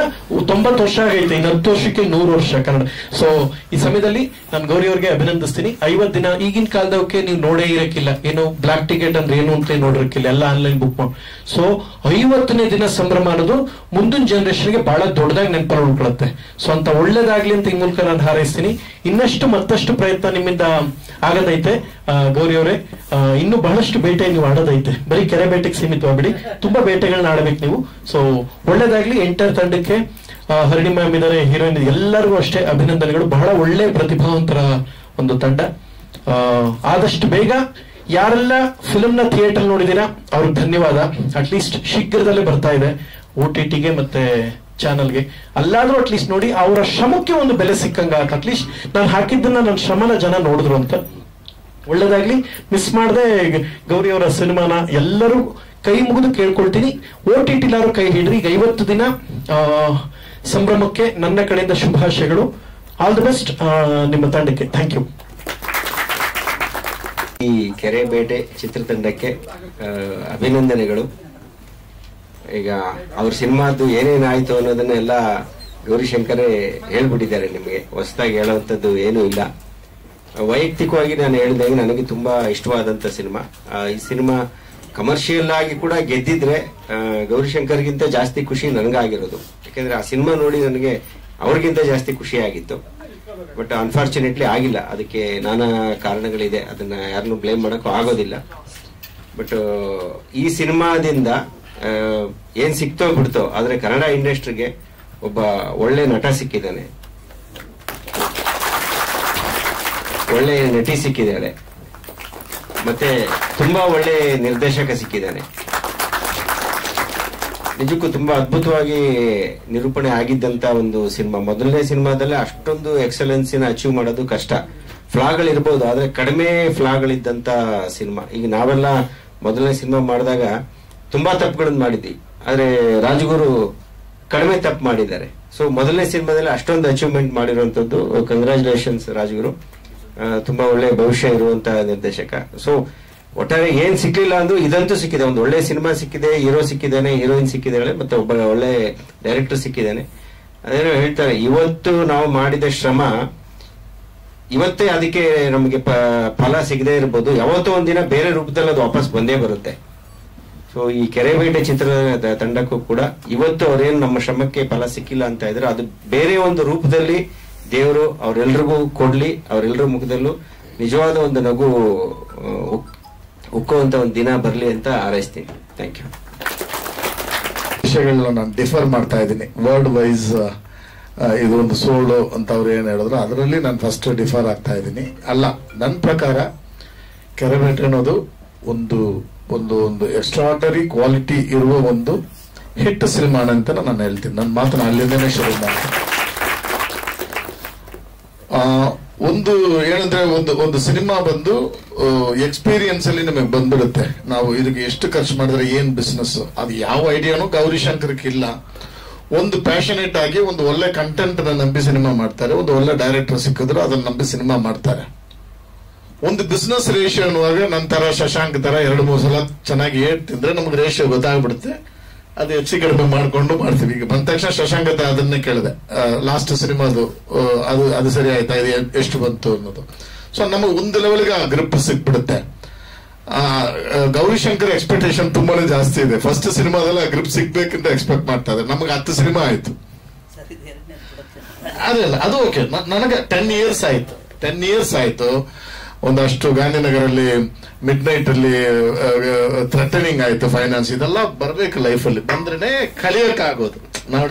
90 ವರ್ಷ ಆಗೈತೆ, ಇನ್ನು 10 ವರ್ಷಕ್ಕೆ 100 ವರ್ಷ ಕನ್ನಡ. ಸೊ ಈ ಸಮಯದಲ್ಲಿ ನಾನು ಗೌರಿ ಅವ್ರಿಗೆ ಅಭಿನಂದಿಸ್ತೀನಿ. 50 ದಿನ ಈಗಿನ ಕಾಲದವಕ್ಕೆ ನೀವು ನೋಡೇ ಇರಕ್ಕಿಲ್ಲ. ಏನು ಬ್ಲಾಕ್ ಟಿಕೆಟ್ ಅಂದ್ರೆ ಏನು ಅಂತ ನೋಡಿರಕ್ಕಿಲ್ಲ, ಎಲ್ಲ ಆನ್ಲೈನ್ ಬುಕ್ ಮಾಡಿ. ಸೊ 50ನೇ ದಿನ ಸಂಭ್ರಮ ಅನ್ನೋದು ಮುಂದೆ ಮುಂದಿನ ಜನರೇಷನ್ಗೆ ಬಹಳ ದೊಡ್ಡದಾಗಿ ನೆನಪಲ್ಲಿ ಉಳ್ಕೊಳುತ್ತೆ. ಸೊ ಅಂತ ಒಳ್ಳೇದಾಗ್ಲಿ ಅಂತ ಈ ಮೂಲಕ ನಾನು ಹಾರೈಸ್ತೀನಿ. ಇನ್ನಷ್ಟು ಮತ್ತಷ್ಟು ಪ್ರಯತ್ನ ನಿಮ್ಮಿಂದ ಆಗದೈತೆ ಗೌರಿ ಅವರೇ. ಇನ್ನು ಬಹಳಷ್ಟು ಬೇಟೆ ನೀವು ಆಡೋದೈತೆ, ಬರೀ ಕೆರೆ ಬೇಟೆಗೆ ಸೀಮಿತವಾಗ್ಬಿಡಿ, ತುಂಬಾ ಬೇಟೆಗಳನ್ನ ಆಡಬೇಕು ನೀವು. ಸೊ ಒಳ್ಳೇದಾಗ್ಲಿ. ಎಂಟರ್ ತಂಡಕ್ಕೆ ಹರಿಣಿ ಮ್ಯಾಮ್ ಇದಾರೆ, ಹೀರೋಯಿನ್, ಎಲ್ಲರಿಗೂ ಅಷ್ಟೇ ಅಭಿನಂದನೆಗಳು. ಬಹಳ ಒಳ್ಳೆ ಪ್ರತಿಭಾವಂತರ ಒಂದು ತಂಡ. ಆದಷ್ಟು ಬೇಗ ಯಾರೆಲ್ಲ ಫಿಲ್ಮ್ ನ ಥಿಯೇಟರ್ ನೋಡಿದೀರಾ ಅವ್ರಿಗೆ ಧನ್ಯವಾದ. ಅಟ್ಲೀಸ್ಟ್ ಶೀಘ್ರದಲ್ಲೇ ಬರ್ತಾ ಇದೆ OTTಗೆ ಮತ್ತೆ ಚಾನಲ್ಗೆ. ಅಲ್ಲಾದ್ರೂ ಅಟ್ಲೀಸ್ಟ್ ನೋಡಿ, ಅವರ ಶ್ರಮಕ್ಕೆ ಒಂದು ಬೆಲೆ ಸಿಕ್ಕಂಗ. ಅಟ್ಲೀಸ್ಟ್ ನಾನು ಹಾಕಿದ್ದನ್ನ ನನ್ನ ಶ್ರಮನ ಜನ ನೋಡಿದ್ರು ಅಂತ. ಒಳ್ಳೇದಾಗ್ಲಿ. ಮಿಸ್ ಮಾಡದೆ ಗೌರಿ ಅವರ ಸಿನಿಮಾನ ಎಲ್ಲರೂ ಕೈ ಮುಗಿದು ಕೇಳ್ಕೊಳ್ತೀನಿ. OTTಲಾರು ಕೈ ಹಿಡ್ರಿ. ಈಗ 50 ದಿನ ಸಂಭ್ರಮಕ್ಕೆ ನನ್ನ ಕಡೆಯಿಂದ ಶುಭಾಶಯಗಳು. ಆಲ್ ದಿ ಬೆಸ್ಟ್ ನಿಮ್ಮ ತಂಡಕ್ಕೆ. Thank you. ಈ ಕೆರೆ ಬೇಟೆ ಚಿತ್ರತಂಡಕ್ಕೆ ಅಭಿನಂದನೆಗಳು. ಈಗ ಅವ್ರ ಸಿನಿಮಾದ್ದು ಏನೇನಾಯ್ತು ಅನ್ನೋದನ್ನೆಲ್ಲ ಗೌರಿಶಂಕರೇ ಹೇಳ್ಬಿಟ್ಟಿದ್ದಾರೆ. ನಿಮಗೆ ಹೊಸದಾಗಿ ಹೇಳುವಂಥದ್ದು ಏನೂ ಇಲ್ಲ. ವೈಯಕ್ತಿಕವಾಗಿ ನಾನು ಹೇಳಿದಾಗ ನನಗೆ ತುಂಬಾ ಇಷ್ಟವಾದಂತ ಸಿನಿಮಾ. ಈ ಸಿನಿಮಾ ಕಮರ್ಷಿಯಲ್ ಆಗಿ ಕೂಡ ಗೆದ್ದಿದ್ರೆ ಗೌರಿಶಂಕರ್ಗಿಂತ ಜಾಸ್ತಿ ಖುಷಿ ನನಗಾಗಿರೋದು. ಯಾಕಂದ್ರೆ ಆ ಸಿನಿಮಾ ನೋಡಿ ನನಗೆ ಅವ್ರಿಗಿಂತ ಜಾಸ್ತಿ ಖುಷಿ ಆಗಿತ್ತು. ಬಟ್ ಅನ್ಫಾರ್ಚುನೇಟ್ಲಿ ಆಗಿಲ್ಲ. ಅದಕ್ಕೆ ನಾನಾ ಕಾರಣಗಳಿದೆ, ಅದನ್ನ ಯಾರನ್ನು ಬ್ಲೇಮ್ ಮಾಡೋಕ್ಕೂ ಆಗೋದಿಲ್ಲ. ಬಟ್ ಈ ಸಿನಿಮಾದಿಂದ ಏನ್ ಸಿಕ್ತೋ ಬಿಡ್ತೋ, ಆದ್ರೆ ಕನ್ನಡ ಇಂಡಸ್ಟ್ರಿಗೆ ಒಬ್ಬ ಒಳ್ಳೆ ನಟ ಸಿಕ್ಕಿದ್ದಾನೆ, ಒಳ್ಳೆ ನಟಿ ಸಿಕ್ಕಿದ್ದಾಳೆ, ಮತ್ತೆ ತುಂಬಾ ಒಳ್ಳೆ ನಿರ್ದೇಶಕ ಸಿಕ್ಕಿದ್ದಾನೆ. ನಿಜಕ್ಕೂ ತುಂಬಾ ಅದ್ಭುತವಾಗಿ ನಿರೂಪಣೆ ಆಗಿದ್ದಂತ ಒಂದು ಸಿನಿಮಾ. ಮೊದಲನೇ ಸಿನಿಮಾದಲ್ಲೇ ಅಷ್ಟೊಂದು ಎಕ್ಸಲೆನ್ಸಿನ ಅಚೀವ್ ಮಾಡೋದು ಕಷ್ಟ. ಫ್ಲಾಗಳಿರ್ಬೋದು, ಆದ್ರೆ ಕಡಿಮೆ ಫ್ಲಾಗಳಿದ್ದಂತ ಸಿನಿಮಾ. ಈಗ ನಾವೆಲ್ಲ ಮೊದಲನೇ ಸಿನಿಮಾ ಮಾಡಿದಾಗ ತುಂಬಾ ತಪ್ಪುಗಳನ್ನು ಮಾಡಿದ್ವಿ, ಆದ್ರೆ ರಾಜಗುರು ಕಡಿಮೆ ತಪ್ಪು ಮಾಡಿದ್ದಾರೆ. ಸೊ ಮೊದಲನೇ ಸಿನಿಮಾದಲ್ಲಿ ಅಷ್ಟೊಂದು ಅಚೀವ್ಮೆಂಟ್ ಮಾಡಿರುವಂತದ್ದು ಕಂಗ್ರಾಚುಲೇಷನ್ಸ್ ರಾಜಗುರು. ತುಂಬಾ ಒಳ್ಳೆ ಭವಿಷ್ಯ ಇರುವಂತ ನಿರ್ದೇಶಕ. ಸೊ ಒಟ್ಟಾರೆ ಏನ್ ಸಿಕ್ಲಿಲ್ಲ ಅಂದ್ರೂ ಇದಂತೂ ಸಿಕ್ಕಿದೆ. ಒಂದು ಒಳ್ಳೆ ಸಿನಿಮಾ ಸಿಕ್ಕಿದೆ, ಹೀರೋ ಸಿಕ್ಕಿದ್ದಾನೆ, ಹೀರೋಯಿನ್ ಸಿಕ್ಕಿದ್ದಾಳೆ, ಮತ್ತೆ ಒಬ್ಬ ಒಳ್ಳೆ ಡೈರೆಕ್ಟರ್ ಸಿಕ್ಕಿದ್ದಾನೆ. ಅದೇನೋ ಹೇಳ್ತಾರೆ, ಇವತ್ತು ನಾವು ಮಾಡಿದ ಶ್ರಮ ಇವತ್ತೇ ಅದಕ್ಕೆ ನಮಗೆ ಫಲ ಸಿಗದೆ ಇರ್ಬೋದು, ಯಾವತ್ತೋ ಒಂದಿನ ಬೇರೆ ರೂಪದಲ್ಲಿ ಅದು ವಾಪಸ್ ಬಂದೇ ಬರುತ್ತೆ. ಸೊ ಈ ಕೆರೆ ಬೇಟೆ ಚಿತ್ರದ ತಂಡಕ್ಕೂ ಕೂಡ ಇವತ್ತು ಅವ್ರೇನು ನಮ್ಮ ಶ್ರಮಕ್ಕೆ ಫಲ ಸಿಕ್ಕಿಲ್ಲ ಅಂತ ಇದ್ರೆ ಅದು ಬೇರೆ ಒಂದು ರೂಪದಲ್ಲಿ ದೇವರು ಅವರೆಲ್ರಿಗೂ ಕೊಡ್ಲಿ, ಅವರೆಲ್ಲರ ಮುಖದಲ್ಲೂ ನಿಜವಾದ ಒಂದು ನಗು ಉಕ್ಕುವಂತ ಒಂದು ದಿನ ಬರಲಿ ಅಂತ ಹಾರೈಸ್ತೀನಿ. Thank you. ವಿಷಯಗಳನ್ನ ನಾನು ಡಿಫರ್ ಮಾಡ್ತಾ ಇದ್ದೀನಿ. ವರ್ಡ್ ವೈಸ್ ಇದು ಒಂದು ಸೋಲು ಅಂತ ಅವ್ರು ಏನ್ ಹೇಳಿದ್ರು ಅದರಲ್ಲಿ ನಾನು ಫಸ್ಟ್ ಡಿಫರ್ ಆಗ್ತಾ ಇದ್ದೀನಿ. ಅಲ್ಲ, ನನ್ನ ಪ್ರಕಾರ ಕೆರೆಬೇಟೆ ಅನ್ನೋದು ಒಂದು ಒಂದು ಒಂದು ಎಕ್ಸ್ಟ್ರಾರ್ಡನರಿ ಕ್ವಾಲಿಟಿ ಇರುವ ಒಂದು ಹಿಟ್ ಸಿನಿಮಾ ಅಂತ ನಾನು ಹೇಳ್ತೀನಿ. ನನ್ನ ಮಾತನ್ನ ಅಲ್ಲಿಂದನೇ ಶುರು ಮಾಡ್ತೀನಿ. ಒಂದು ಏನಂದ್ರೆ ಒಂದು ಸಿನಿಮಾ ಬಂದು ಎಕ್ಸ್ಪೀರಿಯನ್ಸ್ ಅಲ್ಲಿ ನಮಗೆ ಬಂದ್ಬಿಡುತ್ತೆ. ನಾವು ಇದಕ್ಕೆ ಎಷ್ಟು ಖರ್ಚು ಮಾಡಿದ್ರೆ ಏನ್ ಬಿಸ್ನೆಸ್, ಅದು ಯಾವ ಐಡಿಯಾನು ಗೌರಿಶಂಕರ್ಗೆ ಇಲ್ಲ. ಒಂದು ಪ್ಯಾಷನೇಟ್ ಆಗಿ ಒಂದು ಒಳ್ಳೆ ಕಂಟೆಂಟ್ ನಂಬಿ ಸಿನಿಮಾ ಮಾಡ್ತಾರೆ, ಒಂದು ಒಳ್ಳೆ ಡೈರೆಕ್ಟರ್ ಸಿಕ್ಕಿದ್ರು ಅದನ್ನ ನಂಬಿ ಸಿನಿಮಾ ಮಾಡ್ತಾರೆ. ಒಂದು ಬಿಸ್ನೆಸ್ ರೇಷಿಯೋ ಅನ್ನುವಾಗ ನಂತರ ಶಶಾಂಕ್ ತರ 2-3 ಸಲ ಚೆನ್ನಾಗಿ ತಿಂದ್ರೆ ನಮ್ಗೆ ರೇಷಿಯೋ ಗೊತ್ತಾಗ್ಬಿಡುತ್ತೆ. ಅದು ಹೆಚ್ಚು ಕಡಿಮೆ ಮಾಡ್ಕೊಂಡು ಮಾಡ್ತೀವಿ. ಈಗ ಬಂದ ತಕ್ಷಣ ಶಶಾಂಕ್ ಅದನ್ನೇ ಕೇಳಿದೆ, ಲಾಸ್ಟ್ ಸಿನಿಮಾದು ಅದು ಸರಿ ಆಯ್ತಾ, ಇದು ಎಷ್ಟು ಬಂತು ಅನ್ನೋದು. ಸೊ ನಮಗೆ ಒಂದು ಲೆವೆಲ್ಗೆ ಆ ಗ್ರಿಪ್ ಸಿಕ್ಬಿಡುತ್ತೆ. ಗೌರಿಶಂಕರ್ ಎಕ್ಸ್ಪೆಕ್ಟೇಷನ್ ತುಂಬಾನೇ ಜಾಸ್ತಿ ಇದೆ. ಫಸ್ಟ್ ಸಿನಿಮಾದಲ್ಲಿ ಆ ಗ್ರಿಪ್ ಸಿಗ್ಬೇಕಂತ ಎಕ್ಸ್ಪೆಕ್ಟ್ ಮಾಡ್ತಾ ಇದ್ದಾರೆ. ನಮಗೆ 10 ಸಿನಿಮಾ ಆಯ್ತು. ಅದಲ್ಲ, ಅದು ಓಕೆ. ನನಗೆ 10 ಇಯರ್ಸ್ ಆಯ್ತು. ಒಂದಷ್ಟು ಗಾಂಧಿನಗರಲ್ಲಿ ಮಿಡ್ ನೈಟ್ ಅಲ್ಲಿ ಥ್ರೆಟನಿಂಗ್ ಆಯ್ತು, ಫೈನಾನ್ಸ್, ಇದೆಲ್ಲ ಬರ್ಬೇಕು ಲೈಫಲ್ಲಿ. ಬಂದ್ರೆ ಕಲಿಯಕ್ಕಾಗೋದು.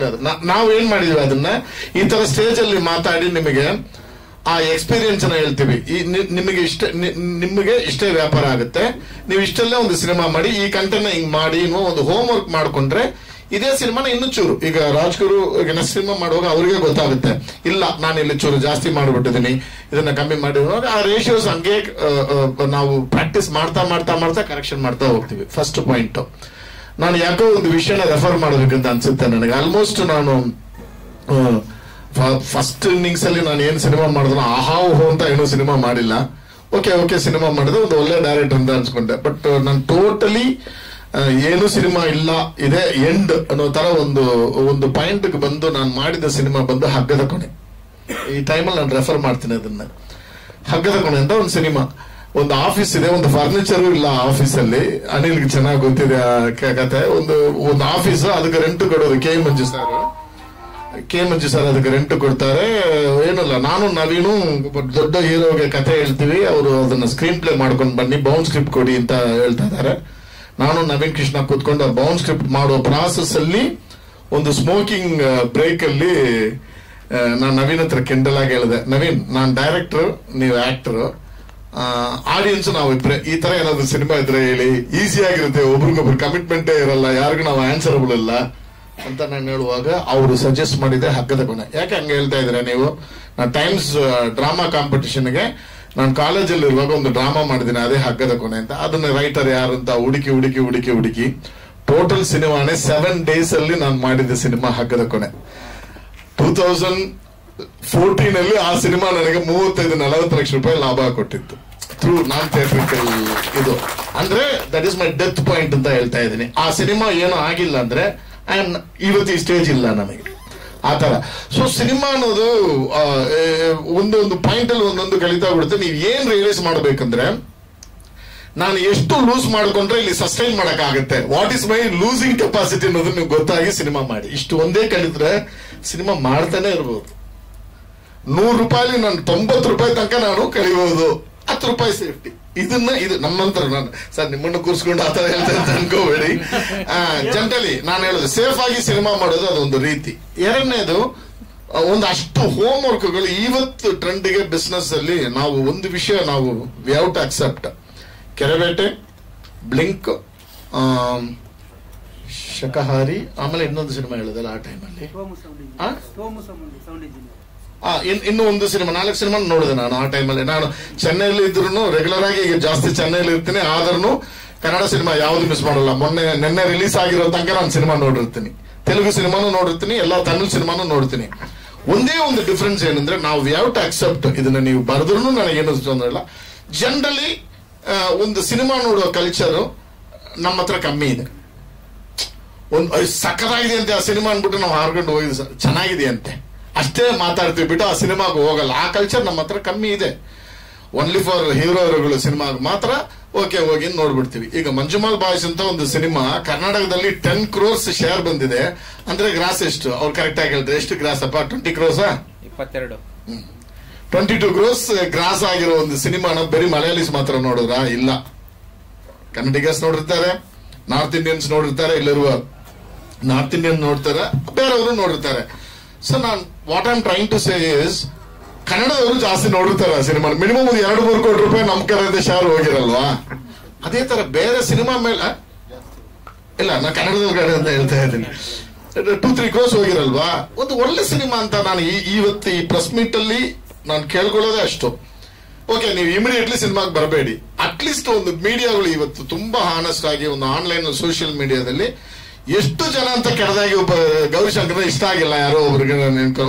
ನಾವು ಏನ್ ಮಾಡಿದ್ವಿ ಅದನ್ನ ಈ ತರ ಸ್ಟೇಜ್ ಅಲ್ಲಿ ಮಾತಾಡಿ ನಿಮಗೆ ಆ ಎಕ್ಸ್ಪೀರಿಯನ್ಸ್ ಅನ್ನ ಹೇಳ್ತೀವಿ. ನಿಮಗೆ ಇಷ್ಟೇ ವ್ಯಾಪಾರ ಆಗುತ್ತೆ, ನೀವು ಇಷ್ಟಲ್ಲೇ ಒಂದು ಸಿನಿಮಾ ಮಾಡಿ, ಈ ಕಂಟೆಂಟ್ ಹಿಂಗ್ ಮಾಡಿ ಒಂದು ಹೋಮ್ ವರ್ಕ್ ಮಾಡ್ಕೊಂಡ್ರೆ ಇದೇ ಸಿನಿಮಾನ ಇನ್ನೂ ಚೂರು. ಈಗ ರಾಜ್ಗುರು ನೆಕ್ಸ್ಟ್ ಸಿನಿಮಾ ಮಾಡುವಾಗ ಅವ್ರಿಗೆ ಗೊತ್ತಾಗುತ್ತೆ, ಇಲ್ಲ ನಾನು ಇಲ್ಲಿ ಚೂರು ಜಾಸ್ತಿ ಮಾಡಿಬಿಟ್ಟಿದ್ದೀನಿ, ಇದನ್ನ ಕಮ್ಮಿ ಮಾಡಿರುವಾಗ ಆ ರೇಷಿಯೋಸ್ ಹಂಗೆ ನಾವು ಪ್ರಾಕ್ಟೀಸ್ ಮಾಡ್ತಾ ಕರೆಕ್ಷನ್ ಮಾಡ್ತಾ ಹೋಗ್ತೀವಿ. First point. ನಾನು ಯಾಕೋ ಒಂದು ವಿಷಯನ ರೆಫರ್ ಮಾಡಬೇಕಂತ ಅನ್ಸುತ್ತೆ ನನಗೆ. ಆಲ್ಮೋಸ್ಟ್ ನಾನು ಫಸ್ಟ್ ಇನ್ನಿಂಗ್ಸ್ ಅಲ್ಲಿ ನಾನು ಏನ್ ಸಿನಿಮಾ ಮಾಡಿದ್ರು ಆಹಾ ಅಂತ ಏನೋ ಸಿನಿಮಾ ಮಾಡಿಲ್ಲ. ಓಕೆ ಸಿನಿಮಾ ಮಾಡಿದ್ರೆ ಒಂದು ಒಳ್ಳೆ ಡೈರೆಕ್ಟರ್ ಅಂತ ಅನ್ಸ್ಕೊಂಡೆ. ಬಟ್ ನಾನು ಟೋಟಲಿ ಏನು ಸಿನಿಮಾ ಇಲ್ಲ, ಇದೇ ಎಂಡ್ ಅನ್ನೋ ತರ ಒಂದು ಪಾಯಿಂಟ್ ಬಂದು ನಾನು ಮಾಡಿದ ಸಿನಿಮಾ ಬಂದು ಹಗ್ಗದ ಕೊನೆ. ಈ ಟೈಮಲ್ಲಿ ನಾನು ರೆಫರ್ ಮಾಡ್ತೀನಿ ಅದನ್ನ. ಹಗ್ಗದ ಕೊನೆ ಅಂತ ಒಂದು ಸಿನಿಮಾ ಒಂದು ಆಫೀಸ್ ಇದೆ, ಒಂದು ಫರ್ನಿಚರ್ ಇಲ್ಲ ಆಫೀಸಲ್ಲಿ. ಅನಿಲ್ಗೆ ಚೆನ್ನಾಗಿ ಗೊತ್ತಿದೆ ಆ ಕತೆ. ಒಂದು ಆಫೀಸ್, ಅದಕ್ಕೆ ರೆಂಟ್ ಕೊಡೋದು ಕೆ ಮಂಜು ಸರ್ ಅದಕ್ಕೆ ರೆಂಟ್ ಕೊಡ್ತಾರೆ. ಏನಲ್ಲ, ನಾನು ನವೀನು ದೊಡ್ಡ ಹೀರೋಗೆ ಕತೆ ಹೇಳ್ತೀವಿ, ಅವರು ಅದನ್ನ ಸ್ಕ್ರೀನ್ ಪ್ಲೇ ಮಾಡ್ಕೊಂಡು ಬನ್ನಿ, ಬೌಂಡ್ ಸ್ಕ್ರಿಪ್ಟ್ ಕೊಡಿ ಅಂತ ಹೇಳ್ತಾ ಇದ್ದಾರೆ. ನಾನು ನವೀನ್ ಕೃಷ್ಣ ಕೂತ್ಕೊಂಡು ಆ ಬೌಂಡ್ ಸ್ಕ್ರಿಪ್ಟ್ ಮಾಡೋ ಪ್ರಾಸೆಸ್ ಅಲ್ಲಿ ಒಂದು ಸ್ಮೋಕಿಂಗ್ ಬ್ರೇಕ್ ಅಲ್ಲಿ ನಾನು ನವೀನ್ ಹತ್ರ ಕೆಂಡಲ್ ಆಗಿ ಹೇಳಿದೆ, ನವೀನ್ ನಾನ್ ಡೈರೆಕ್ಟರ್, ನೀವು ಆಕ್ಟರ್, ಆಡಿಯನ್ಸ್ ನಾವಿಬ್ರೆ, ಈ ತರ ಏನಾದ್ರು ಸಿನಿಮಾ ಇದ್ರೆ ಹೇಳಿ, ಈಸಿ ಆಗಿರುತ್ತೆ, ಒಬ್ರಿಗೊಬ್ರು ಕಮಿಟ್ಮೆಂಟೇ ಇರಲ್ಲ, ಯಾರಿಗೂ ನಾವು ಆನ್ಸರಬಲ್ ಇಲ್ಲ ಅಂತ ನಾನು ಹೇಳುವಾಗ ಅವರು ಸಜೆಸ್ಟ್ ಮಾಡಿದೆ ಹಗ್ಗದ ಕೊನೆ. ಯಾಕೆ ಹಂಗೆ ಹೇಳ್ತಾ ಇದ್ರೆ ನೀವು? ನಾನು ಟೈಮ್ಸ್ ಡ್ರಾಮಾ ಕಾಂಪಿಟಿಷನ್ಗೆ ನಾನು ಕಾಲೇಜಲ್ಲಿ ಇರುವಾಗ ಒಂದು ಡ್ರಾಮಾ ಮಾಡಿದ್ದೀನಿ, ಅದೇ ಹಗ್ಗದ ಕೊನೆ ಅಂತ. ಅದನ್ನ ರೈಟರ್ ಯಾರು ಅಂತ ಹುಡುಕಿ ಟೋಟಲ್ ಸಿನಿಮಾನೇ 7 days ಅಲ್ಲಿ ನಾನು ಮಾಡಿದ್ದೆ ಸಿನಿಮಾ ಹಗ್ಗದ ಕೊನೆ. 2014 ಅಲ್ಲಿ ಆ ಸಿನಿಮಾ ನನಗೆ 35-40 ಲಕ್ಷ ರೂಪಾಯಿ ಲಾಭ ಕೊಟ್ಟಿತ್ತು ಥ್ರೂ ನಾನ್ ಥಿಯೇಟ್ರಿಕಲ್ ಇದು. ಅಂದ್ರೆ that is my death point ಅಂತ ಹೇಳ್ತಾ ಇದ್ದೀನಿ. ಆ ಸಿನಿಮಾ ಏನೂ ಆಗಿಲ್ಲ ಅಂದ್ರೆ ಇವತ್ತು ಈ ಸ್ಟೇಜ್ ಇಲ್ಲ ನನಗೆ, ಆತರ. ಸೊ ಸಿನಿಮಾ ಅನ್ನೋದು ಒಂದೊಂದು ಪಾಯಿಂಟ್ ಅಲ್ಲಿ ಒಂದೊಂದು ಕಲಿತಾ ಬಿಡುತ್ತೆ. ನೀವು ಏನ್ ರಿಯಲೈಸ್ ಮಾಡ್ಬೇಕಂದ್ರೆ, ನಾನು ಎಷ್ಟು ಲೂಸ್ ಮಾಡ್ಕೊಂಡ್ರೆ ಇಲ್ಲಿ ಸಸ್ಟೈನ್ ಮಾಡಕ್ ಆಗುತ್ತೆ, what is my losing capacity ಅನ್ನೋದು ನೀವು ಗೊತ್ತಾಗಿ ಸಿನಿಮಾ ಮಾಡಿ. ಇಷ್ಟು ಒಂದೇ ಕಲಿತ್ರೆ ಸಿನಿಮಾ ಮಾಡ್ತಾನೆ ಇರ್ಬೋದು. 100 ರೂಪಾಯಿ ನಾನು 90 ರೂಪಾಯಿ ತನಕ ನಾನು ಕಲಿಬಹುದು, 10 ರೂಪಾಯಿ ಸೇಫ್ಟಿ. ಇದು ನಮ್ಮಂತರ, ನಾನು ಸರ್ ನಿಮ್ಮನ್ನು ಕೂರಿಸ್ಕೊಂಡು ಆತರ ಹೇಳ್ತೇನೆ ಅಂತ ಅನ್ಕೋಬೇಡಿ. ಜನರಲಿ ನಾನು ಹೇಳೋದು ಸೇಫ್ ಆಗಿ ಸಿನಿಮಾ ಮಾಡೋದು ಅದೊಂದು ರೀತಿ. ಎರಡನೇದು, ಒಂದಷ್ಟು ಹೋಮ್ ವರ್ಕ್ಗಳು ಇವತ್ತು ಟ್ರೆಂಡ್ಗೆ ಬಿಸ್ನೆಸ್ ಅಲ್ಲಿ ನಾವು ಒಂದು ವಿಷಯ ನಾವು we have to accept. Kerebete, blink, Shakahari, ಆಮೇಲೆ ಇನ್ನೊಂದು ಸಿನಿಮಾ ಹೇಳೋದಲ್ಲ ಆ ಟೈಮಲ್ಲಿ, ಇನ್ನು ಒಂದು ಸಿನಿಮಾ, 4 ಸಿನಿಮಾ ನೋಡಿದೆ ನಾನು ಆ ಟೈಮಲ್ಲಿ. ನಾನು ಚೆನ್ನೈಲಿ ಇದ್ರು ರೆಗ್ಯುಲರ್ ಆಗಿ, ಈಗ ಜಾಸ್ತಿ ಚೆನ್ನೈಲಿ ಇರ್ತೀನಿ, ಆದ್ರೂ ಕನ್ನಡ ಸಿನಿಮಾ ಯಾವ್ದು ಮಿಸ್ ಮಾಡಲ್ಲ. ನಿನ್ನೆ ರಿಲೀಸ್ ಆಗಿರೋ ತನಕ ನಾನು ಸಿನಿಮಾ ನೋಡಿರ್ತೀನಿ, ತೆಲುಗು ಸಿನಿಮಾನು ನೋಡಿರ್ತೀನಿ, ಎಲ್ಲ ತಮಿಳ್ ಸಿನಿಮಾನು ನೋಡ್ತೀನಿ. ಒಂದೇ ಒಂದು ಡಿಫ್ರೆನ್ಸ್ ಏನಂದ್ರೆ, ನಾವು ವಿ ಹ್ಯಾವ್ ಟು ಅಕ್ಸೆಪ್ಟ್. ಇದನ್ನ ನೀವು ಬರೆದ್ರು ನನಗೇನು ತೊಂದರೆ ಇಲ್ಲ. ಜನರಲಿ ಒಂದು ಸಿನಿಮಾ ನೋಡುವ ಕಲ್ಚರ್ ನಮ್ಮ ಹತ್ರ ಕಮ್ಮಿ ಇದೆ. ಒಂದು ಸಕ್ಕತ್ತಾಗಿದೆ ಅಂತೆ ಆ ಸಿನಿಮಾ ಅನ್ಬಿಟ್ಟು ನಾವು ಹಾರ್ಕೊಂಡು ಹೋಗಿದ್ವಿ, ಸರ್ ಚೆನ್ನಾಗಿದೆ ಅಂತೆ ಅಷ್ಟೇ ಮಾತಾಡ್ತೀವಿ ಬಿಟ್ಟು ಆ ಸಿನಿಮಾಗೆ ಹೋಗಲ್ಲ. ಆ ಕಲ್ಚರ್ ನಮ್ಮ ಹತ್ರ ಕಮ್ಮಿ ಇದೆ. ಓನ್ಲಿ ಫಾರ್ ಹೀರೋಗಳು ಸಿನಿಮಾಗೆ ಮಾತ್ರ ಓಕೆ ಹೋಗಿ ನೋಡ್ಬಿಡ್ತೀವಿ. ಈಗ ಮಂಜುಮಾಲ್ ಬಾಯ್ಸ್ ಅಂತ ಒಂದು ಸಿನಿಮಾ ಕರ್ನಾಟಕದಲ್ಲಿ 10 crores ಶೇರ್ ಬಂದಿದೆ ಅಂದ್ರೆ ಗ್ರಾಸ್ ಎಷ್ಟು? ಅವ್ರು ಕರೆಕ್ಟ್ ಆಗಿ ಹೇಳ್ತಾರೆ, ಎಷ್ಟು ಗ್ರಾಸ್ ಅಪ್ಪ? 20 crores? 22 crores ಗ್ರಾಸ್ ಆಗಿರೋ ಒಂದು ಸಿನಿಮಾನ ಬರೀ ಮಲಯಾಳೀಸ್ ಮಾತ್ರ ನೋಡಿದ್ರ? ಇಲ್ಲ, ಕನ್ನಡಿಗಸ್ ನೋಡಿರ್ತಾರೆ, ನಾರ್ತ್ ಇಂಡಿಯನ್ಸ್ ನೋಡಿರ್ತಾರೆ, ಇಲ್ಲಿರುವ ನಾರ್ತ್ ಇಂಡಿಯನ್ ನೋಡ್ತಾರೆ, ಬೇರೆಯವರು ನೋಡಿರ್ತಾರೆ. ಸೊ ನಾನು what I am trying to say is, ಕನ್ನಡದವರು ಜಾಸ್ತಿ ನೋಡಿರ್ತಾರೆ ಆ ಸಿನಿಮಾ. ಮಿನಿಮಮ್ ಒಂದು 2-3 ಕೋಟಿ ರೂಪಾಯಿ ನಮ್ಮ ಕಡೆ ಶೇರ್ ಹೋಗಿರಲ್ವಾ? ಅದೇ ತರ ಬೇರೆ ಸಿನಿಮಾ ಮೇಲೆ ಇಲ್ಲ, ನಾನು ಕನ್ನಡದ ಕಡೆ ಅಂತ ಹೇಳ್ತಾ ಇದ್ದೀನಿ, 2-3 crores ಹೋಗಿರಲ್ವಾ? ಒಂದು ಒಳ್ಳೆ ಸಿನಿಮಾ ಅಂತ ನಾನು ಇವತ್ತು ಈ ಪ್ರೆಸ್ ಮೀಟ್ ಅಲ್ಲಿ ನಾನು ಕೇಳ್ಕೊಳ್ಳೋದೇ ಅಷ್ಟು. ಓಕೆ, ನೀವು ಇಮಿಡಿಯೇಟ್ಲಿ ಸಿನಿಮಾಗೆ ಬರಬೇಡಿ. ಅಟ್ಲೀಸ್ಟ್ ಒಂದು ಮೀಡಿಯಾಗಳು ಇವತ್ತು ತುಂಬಾ ಹಾನೆಸ್ಟ್ ಆಗಿ ಒಂದು ಆನ್ಲೈನ್ ಸೋಷಿಯಲ್ ಮೀಡಿಯಾದಲ್ಲಿ ಎಷ್ಟು ಜನ ಅಂತ ಕೆಡದಾಗಿ ಗೌರಿಶಂಕರ್ ಇಷ್ಟ ಆಗಿಲ್ಲ ಯಾರೋ ಒಬ್ರಿಗೆ,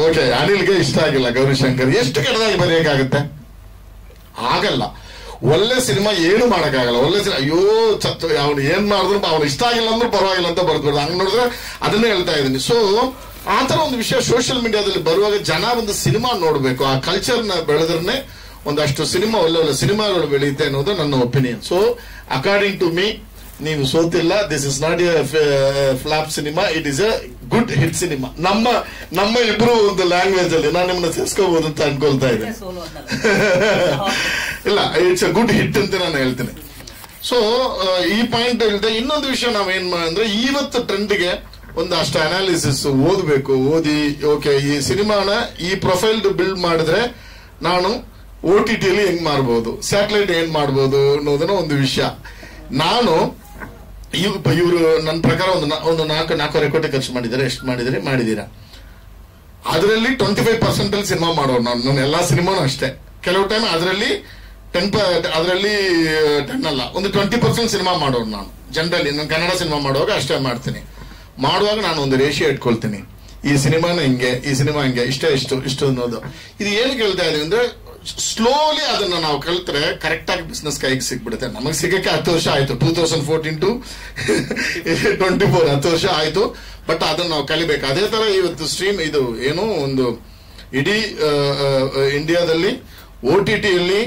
ಓಕೆ ಅನಿಲ್ಗೆ ಇಷ್ಟ ಆಗಿಲ್ಲ ಗೌರಿಶಂಕರ್, ಎಷ್ಟು ಕೆಡದಾಗಿ ಬರೆಯಕ್ಕಾಗತ್ತೆ? ಆಗಲ್ಲ. ಒಳ್ಳೆ ಸಿನಿಮಾ ಏನು ಮಾಡಕ್ಕಾಗಲ್ಲ. ಒಳ್ಳೆ ಸಿನಿಮಾ ಅಯ್ಯೋ ಅವ್ನು ಏನ್ ಮಾಡಿದ್ರು ಅವ್ನು ಇಷ್ಟ ಆಗಿಲ್ಲ ಅಂದ್ರೂ ಪರವಾಗಿಲ್ಲ ಅಂತ ಬರ್ದ್ಬಿಡ್ದು. ಹಂಗ್ ನೋಡಿದ್ರೆ ಅದನ್ನೇ ಹೇಳ್ತಾ ಇದ್ದೀನಿ. ಸೊ ಆತರ ಒಂದು ವಿಷಯ ಸೋಷಿಯಲ್ ಮೀಡಿಯಾದಲ್ಲಿ ಬರುವಾಗ ಜನ ಒಂದು ಸಿನಿಮಾ ನೋಡ್ಬೇಕು, ಆ ಕಲ್ಚರ್ನ ಬೆಳೆದ್ರೆ ಒಂದಷ್ಟು ಸಿನಿಮಾ ಒಳ್ಳೆ ಸಿನಿಮಾಗಳು ಬೆಳೆಯುತ್ತೆ ಅನ್ನೋದು ನನ್ನ opinion. So according to me, ನೀವು ಸೋತಿಲ್ಲ. This is not a flop cinema, it is a good hit cinema. ನಮ್ಮ ಇಬ್ರು ಒಂದು ಲ್ಯಾಂಗ್ವೇಜ್ ಅಲ್ಲಿ ನಾನು ನಿಮ್ಮನ್ನ ಸೇರ್ಸ್ಕೋಬಹುದು ಅಂತ ಅನ್ಕೊಳ್ತಾ ಇದ್ದೀನಿ. ಇಲ್ಲ, ಇಟ್ಸ್ ಎ ಗುಡ್ ಹಿಟ್ ಅಂತ ನಾನು ಹೇಳ್ತೇನೆ. ಸೊ ಈ ಪಾಯಿಂಟ್ ಹೇಳಿದೆ. ಇನ್ನೊಂದು ವಿಷಯ ನಾವೇನ್ ಅಂದ್ರೆ, ಇವತ್ತು ಟ್ರೆಂಡ್ಗೆ ಒಂದಷ್ಟು ಅನಾಲಿಸಿಸ್ ಓದಬೇಕು. ಓದಿ ಓಕೆ ಈ ಸಿನಿಮಾನ ಈ ಪ್ರೊಫೈಲ್ ಬಿಲ್ಡ್ ಮಾಡಿದ್ರೆ ನಾನು OTT ಅಲ್ಲಿ ಹೆಂಗ್ ಮಾಡ್ಬೋದು, ಸ್ಯಾಟಲೈಟ್ ಏನ್ ಮಾಡ್ಬೋದು ಅನ್ನೋದನ್ನ ಒಂದು ವಿಷಯ. ನಾನು ಇವರು ನನ್ನ ಪ್ರಕಾರ ಒಂದು 4 ಕೋಟಿ ಖರ್ಚು ಮಾಡಿದ್ದಾರೆ. ಎಷ್ಟು ಮಾಡಿದ್ದೀರಾ? ಅದರಲ್ಲಿ 25% ಅಲ್ಲಿ ಸಿನಿಮಾ ಮಾಡೋರು ನಾನು. ನನ್ನ ಎಲ್ಲಾ ಸಿನಿಮಾನು ಅಷ್ಟೇ. ಕೆಲವು ಟೈಮ್ ಅದರಲ್ಲಿ 10 ಅಲ್ಲ, ಒಂದು 20% ಸಿನಿಮಾ ಮಾಡೋರು ನಾನು. ಜನರಲಿ ನಾನು ಕನ್ನಡ ಸಿನಿಮಾ ಮಾಡುವಾಗ ಅಷ್ಟೇ ಮಾಡ್ತೀನಿ. ಮಾಡುವಾಗ ನಾನು ಒಂದು ರೇಷಿಯೋ ಇಟ್ಕೊಳ್ತೀನಿ, ಈ ಸಿನಿಮಾನ ಹಿಂಗೆ, ಈ ಸಿನಿಮಾ ಹಿಂಗೆ, ಇಷ್ಟು ಅನ್ನೋದು. ಇದು ಏನು ಕೇಳ್ತಾ ಇದೀವಿ ಅಂದ್ರೆ, ಸ್ಲೋಲಿ ಅದನ್ನ ನಾವು ಕಲ್ತ್ರೆ ಕರೆಕ್ಟ್ ಆಗಿ ಬಿಸ್ನೆಸ್ ಕೈಗೆ ಸಿಗ್ಬಿಡುತ್ತೆ. ನಮಗೆ ಸಿಗಕ್ಕೆ 10 ವರ್ಷ ಆಯ್ತು, 2014 to 24 10 ವರ್ಷ ಆಯ್ತು. ಬಟ್ ಅದನ್ನ ನಾವು ಕಲಿಬೇಕು. ಅದೇ ತರ ಇವತ್ತು ಸ್ಟ್ರೀಮ್ ಇದು ಏನು ಒಂದು ಇಡೀ ಇಂಡಿಯಾದಲ್ಲಿ OTT ಅಲ್ಲಿ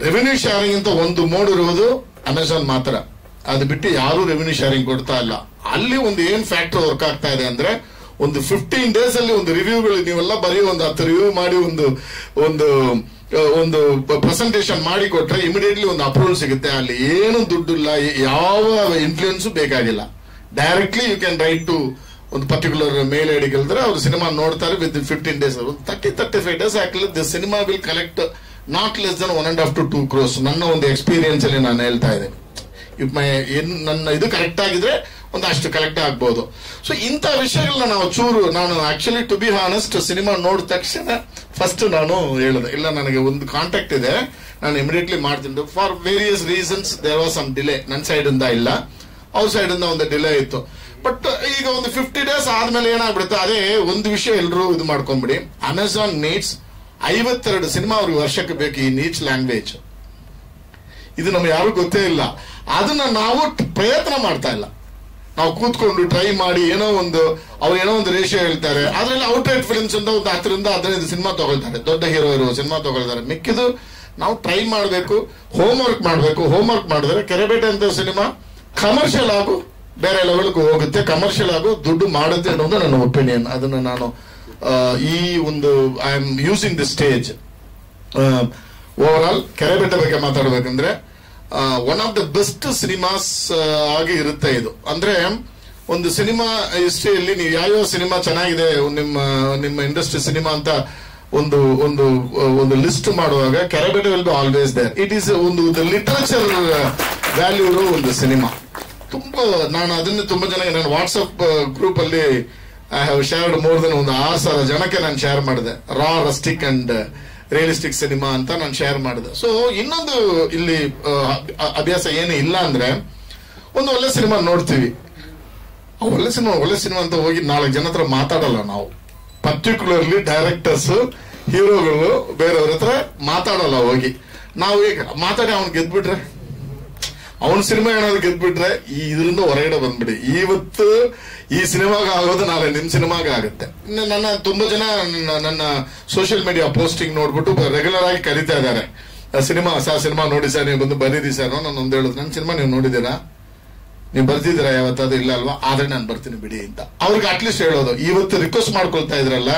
ರೆವಿನ್ಯೂ ಶೇರಿಂಗ್ ಅಂತ ಒಂದು ಮೋಡ್ ಇರುವುದು ಅಮೆಝಾನ್ ಮಾತ್ರ. ಅದು ಬಿಟ್ಟು ಯಾರು ರೆವಿನ್ಯೂ ಶೇರಿಂಗ್ ಕೊಡ್ತಾ ಇಲ್ಲ. ಅಲ್ಲಿ ಒಂದು ಏನ್ ಫ್ಯಾಕ್ಟರ್ ವರ್ಕ್ ಆಗ್ತಾ ಇದೆ ಅಂದ್ರೆ, ಒಂದು 15 days ಅಲ್ಲಿ ಒಂದು ರಿವ್ಯೂಗಳು ನೀವೆಲ್ಲ ಬರೀ ಒಂದು 10 ರಿವ್ಯೂ ಮಾಡಿ ಒಂದು ಪ್ರೆಸೆಂಟೇಶನ್ ಮಾಡಿ ಕೊಟ್ರೆ ಇಮಿಡಿಯೇಟ್ಲಿ ಒಂದು ಅಪ್ರೂವಲ್ ಸಿಗುತ್ತೆ. ಅಲ್ಲಿ ಏನು ದುಡ್ಡಿಲ್ಲ, ಯಾವ ಇನ್ಫ್ಲೂಯೆನ್ಸ್ ಬೇಕಾಗಿಲ್ಲ. Directly you can write to ಒಂದು ಪರ್ಟಿಕ್ಯುಲರ್ ಮೇಲ್ ಐಡಿ ಕೇಳಿದ್ರೆ ಅವ್ರು ಸಿನಿಮಾ ನೋಡ್ತಾರೆ. With 15 days 30-35 days actually the cinema will collect not less than 1.5 to 2 crores. ನನ್ನ ಒಂದು ಎಕ್ಸ್ಪೀರಿಯನ್ಸ್ ಅಲ್ಲಿ ನಾನು ಹೇಳ್ತಾ ಇದ್ದೇನೆ. ನನ್ನ ಇದು ಕರೆಕ್ಟ್ ಆಗಿದ್ರೆ ಒಂದು ಅಷ್ಟು ಕಲೆಕ್ಟ್ ಆಗ್ಬಹುದು. ಸೊ ಇಂಥ ವಿಷಯಗಳನ್ನ ನಾನು actually to be honest cinema ನೋಡಿದ ತಕ್ಷಣ ಫಸ್ಟ್ ನಾನು ಹೇಳಿದೆ, ಇಲ್ಲ ನನಗೆ ಒಂದು ಕಾಂಟ್ಯಾಕ್ಟ್ ಇದೆ, ನಾನು ಇಮಿಡಿಯೇಟ್ಲಿ ಮಾಡ್ತೀನಿ. For various reasons there was some delay. ನನ್ನ ಸೈಡ್ ಇಂದ ಇಲ್ಲ, ಅವ್ರ ಸೈಡ್ ಇಂದ ಒಂದು ಡಿಲೇ ಇತ್ತು. ಬಟ್ ಈಗ ಒಂದು 50 days ಆದ್ಮೇಲೆ ಏನಾಗ್ಬಿಡುತ್ತೆ, ಅದೇ ಒಂದು ವಿಷಯ ಎಲ್ಲರೂ ಇದು ಮಾಡ್ಕೊಂಡ್ಬಿಡಿ. ಅಮೆಝಾನ್ ನೀಡ್ಸ್ 52 ಸಿನಿಮಾ ಅವ್ರಿಗೆ ವರ್ಷಕ್ಕೆ ಬೇಕು ಈ ನೀಚ್ ಲ್ಯಾಂಗ್ವೇಜ್. ಇದು ನಮ್ಗೆ ಯಾರು ಗೊತ್ತೇ ಇಲ್ಲ. ಅದನ್ನ ನಾವು ಪ್ರಯತ್ನ ಮಾಡ್ತಾ ಇಲ್ಲ. ನಾವು ಕೂತ್ಕೊಂಡು ಟ್ರೈ ಮಾಡಿ ಅವ್ರು ಏನೋ ಒಂದು ರೇಷಿಯೋ ಹೇಳ್ತಾರೆ. ಅದ್ರಲ್ಲಿ ಔಟ್ರೈಟ್ ಫಿಲ್ಮ್ಸ್ ಅಂತ ಒಂದು 10-15 ಸಿನಿಮಾ ತಗೊಳ್ತಾರೆ, ದೊಡ್ಡ ಹೀರೋ ಇರೋ ಸಿನಿಮಾ ತಗೊಳ್ತಾರೆ. ಮಿಕ್ಕಿದು ನಾವು ಟ್ರೈ ಮಾಡಬೇಕು, ಹೋಮ್ ವರ್ಕ್ ಮಾಡಬೇಕು. ಹೋಮ್ ವರ್ಕ್ ಮಾಡಿದ್ರೆ ಕೆರೆಬೇಟೆ ಅಂತ ಸಿನಿಮಾ ಕಮರ್ಷಿಯಲ್ ಆಗು ಬೇರೆ ಲೆವೆಲ್ಗೂ ಹೋಗುತ್ತೆ, ಕಮರ್ಷಿಯಲ್ ಆಗು ದುಡ್ಡು ಮಾಡುತ್ತೆ ಅನ್ನೋದು ನನ್ನ ಒಪಿನಿಯನ್. ಅದನ್ನು ನಾನು ಈ ಒಂದು I am using the stage. Overall Kerebete ಬಗ್ಗೆ ಮಾತಾಡ್ಬೇಕಂದ್ರೆ one of the best cinemas ಆಗಿ ಇರುತ್ತೆ ಇದು. ಅಂದ್ರೆ ಒಂದು ಸಿನಿಮಾ ಹಿಸ್ಟ್ರಿಯಲ್ಲಿ ನೀವು ಯಾವ್ಯಾವ ಸಿನಿಮಾ ಚೆನ್ನಾಗಿದೆ ನಿಮ್ಮ ಇಂಡಸ್ಟ್ರಿ ಸಿನಿಮಾ ಅಂತ ಒಂದು ಲಿಸ್ಟ್ ಮಾಡುವಾಗ Kerebete will be always there. It is ಒಂದು ಲಿಟರೇಚರ್ ವ್ಯಾಲ್ಯೂ ಇರೋ ಒಂದು ಸಿನಿಮಾ. ನಾನು ಅದನ್ನ ತುಂಬಾ ಜನ ನನ್ನ ವಾಟ್ಸ್ಆಪ್ ಗ್ರೂಪ್ ಅಲ್ಲಿ I have shared more than ಒಂದು 6,000 ಜನಕ್ಕೆ ನಾನು ಶೇರ್ ಮಾಡಿದೆ. Raw, rustic and realistic cinema ಅಂತ ನಾನು ಶೇರ್ ಮಾಡಿದೆ. ಸೊ ಇನ್ನೊಂದು ಇಲ್ಲಿ ಅಭ್ಯಾಸ ಏನು ಇಲ್ಲ ಅಂದ್ರೆ, ಒಂದು ಒಳ್ಳೆ ಸಿನಿಮಾ ನೋಡ್ತೀವಿ, ಒಳ್ಳೆ ಸಿನಿಮಾ ಅಂತ ಹೋಗಿ 4 ಜನ ಹತ್ರ ಮಾತಾಡಲ್ಲ ನಾವು. ಪರ್ಟಿಕ್ಯುಲರ್ಲಿ ಡೈರೆಕ್ಟರ್ಸ್, ಹೀರೋಗಳು ಬೇರೆಯವ್ರ ಹತ್ರ ಮಾತಾಡಲ್ಲ ಹೋಗಿ. ನಾವು ಈಗ ಮಾತಾಡಿ ಅವ್ನು ಗೆದ್ಬಿಟ್ರೆ, ಅವನ ಸಿನಿಮಾ ಏನಾದ್ರು ಗೆದ್ಬಿಟ್ರೆ ಇದರಿಂದ ಹೊರಗಡೆ ಬಂದ್ಬಿಡಿ. ಇವತ್ತು ಈ ಸಿನಿಮಾಗ ಆಗೋದು ನಾಳೆ ನಿಮ್ ಸಿನಿಮಾಗ ಆಗುತ್ತೆ. ನನ್ನ ತುಂಬಾ ಜನ ನನ್ನ ಸೋಷಿಯಲ್ ಮೀಡಿಯಾ ಪೋಸ್ಟಿಂಗ್ ನೋಡ್ಬಿಟ್ಟು ರೆಗ್ಯುಲರ್ ಆಗಿ ಕರೀತಾ ಇದ್ದಾರೆ, ಸಿನಿಮಾ ನೋಡಿ ಸರ್, ನೀವು ಬಂದು ಬರೀರಿ ಸರ್. ನಾನು ಒಂದು ಹೇಳುದು, ನನ್ನ ಸಿನಿಮಾ ನೀವು ನೋಡಿದ್ದೀರಾ, ನೀವು ಬರ್ತಿದ್ದೀರಾ ಯಾವತ್ತಾದ್ರು? ಇಲ್ಲ ಅಲ್ವಾ? ಆದ್ರೆ ನಾನು ಬರ್ತೀನಿ ಬಿಡಿ ಅಂತ ಅವ್ರಿಗೆ ಅಟ್ಲೀಸ್ಟ್ ಹೇಳೋದು. ಇವತ್ತು ರಿಕ್ವೆಸ್ಟ್ ಮಾಡ್ಕೊಳ್ತಾ ಇದ್ರಲ್ಲ,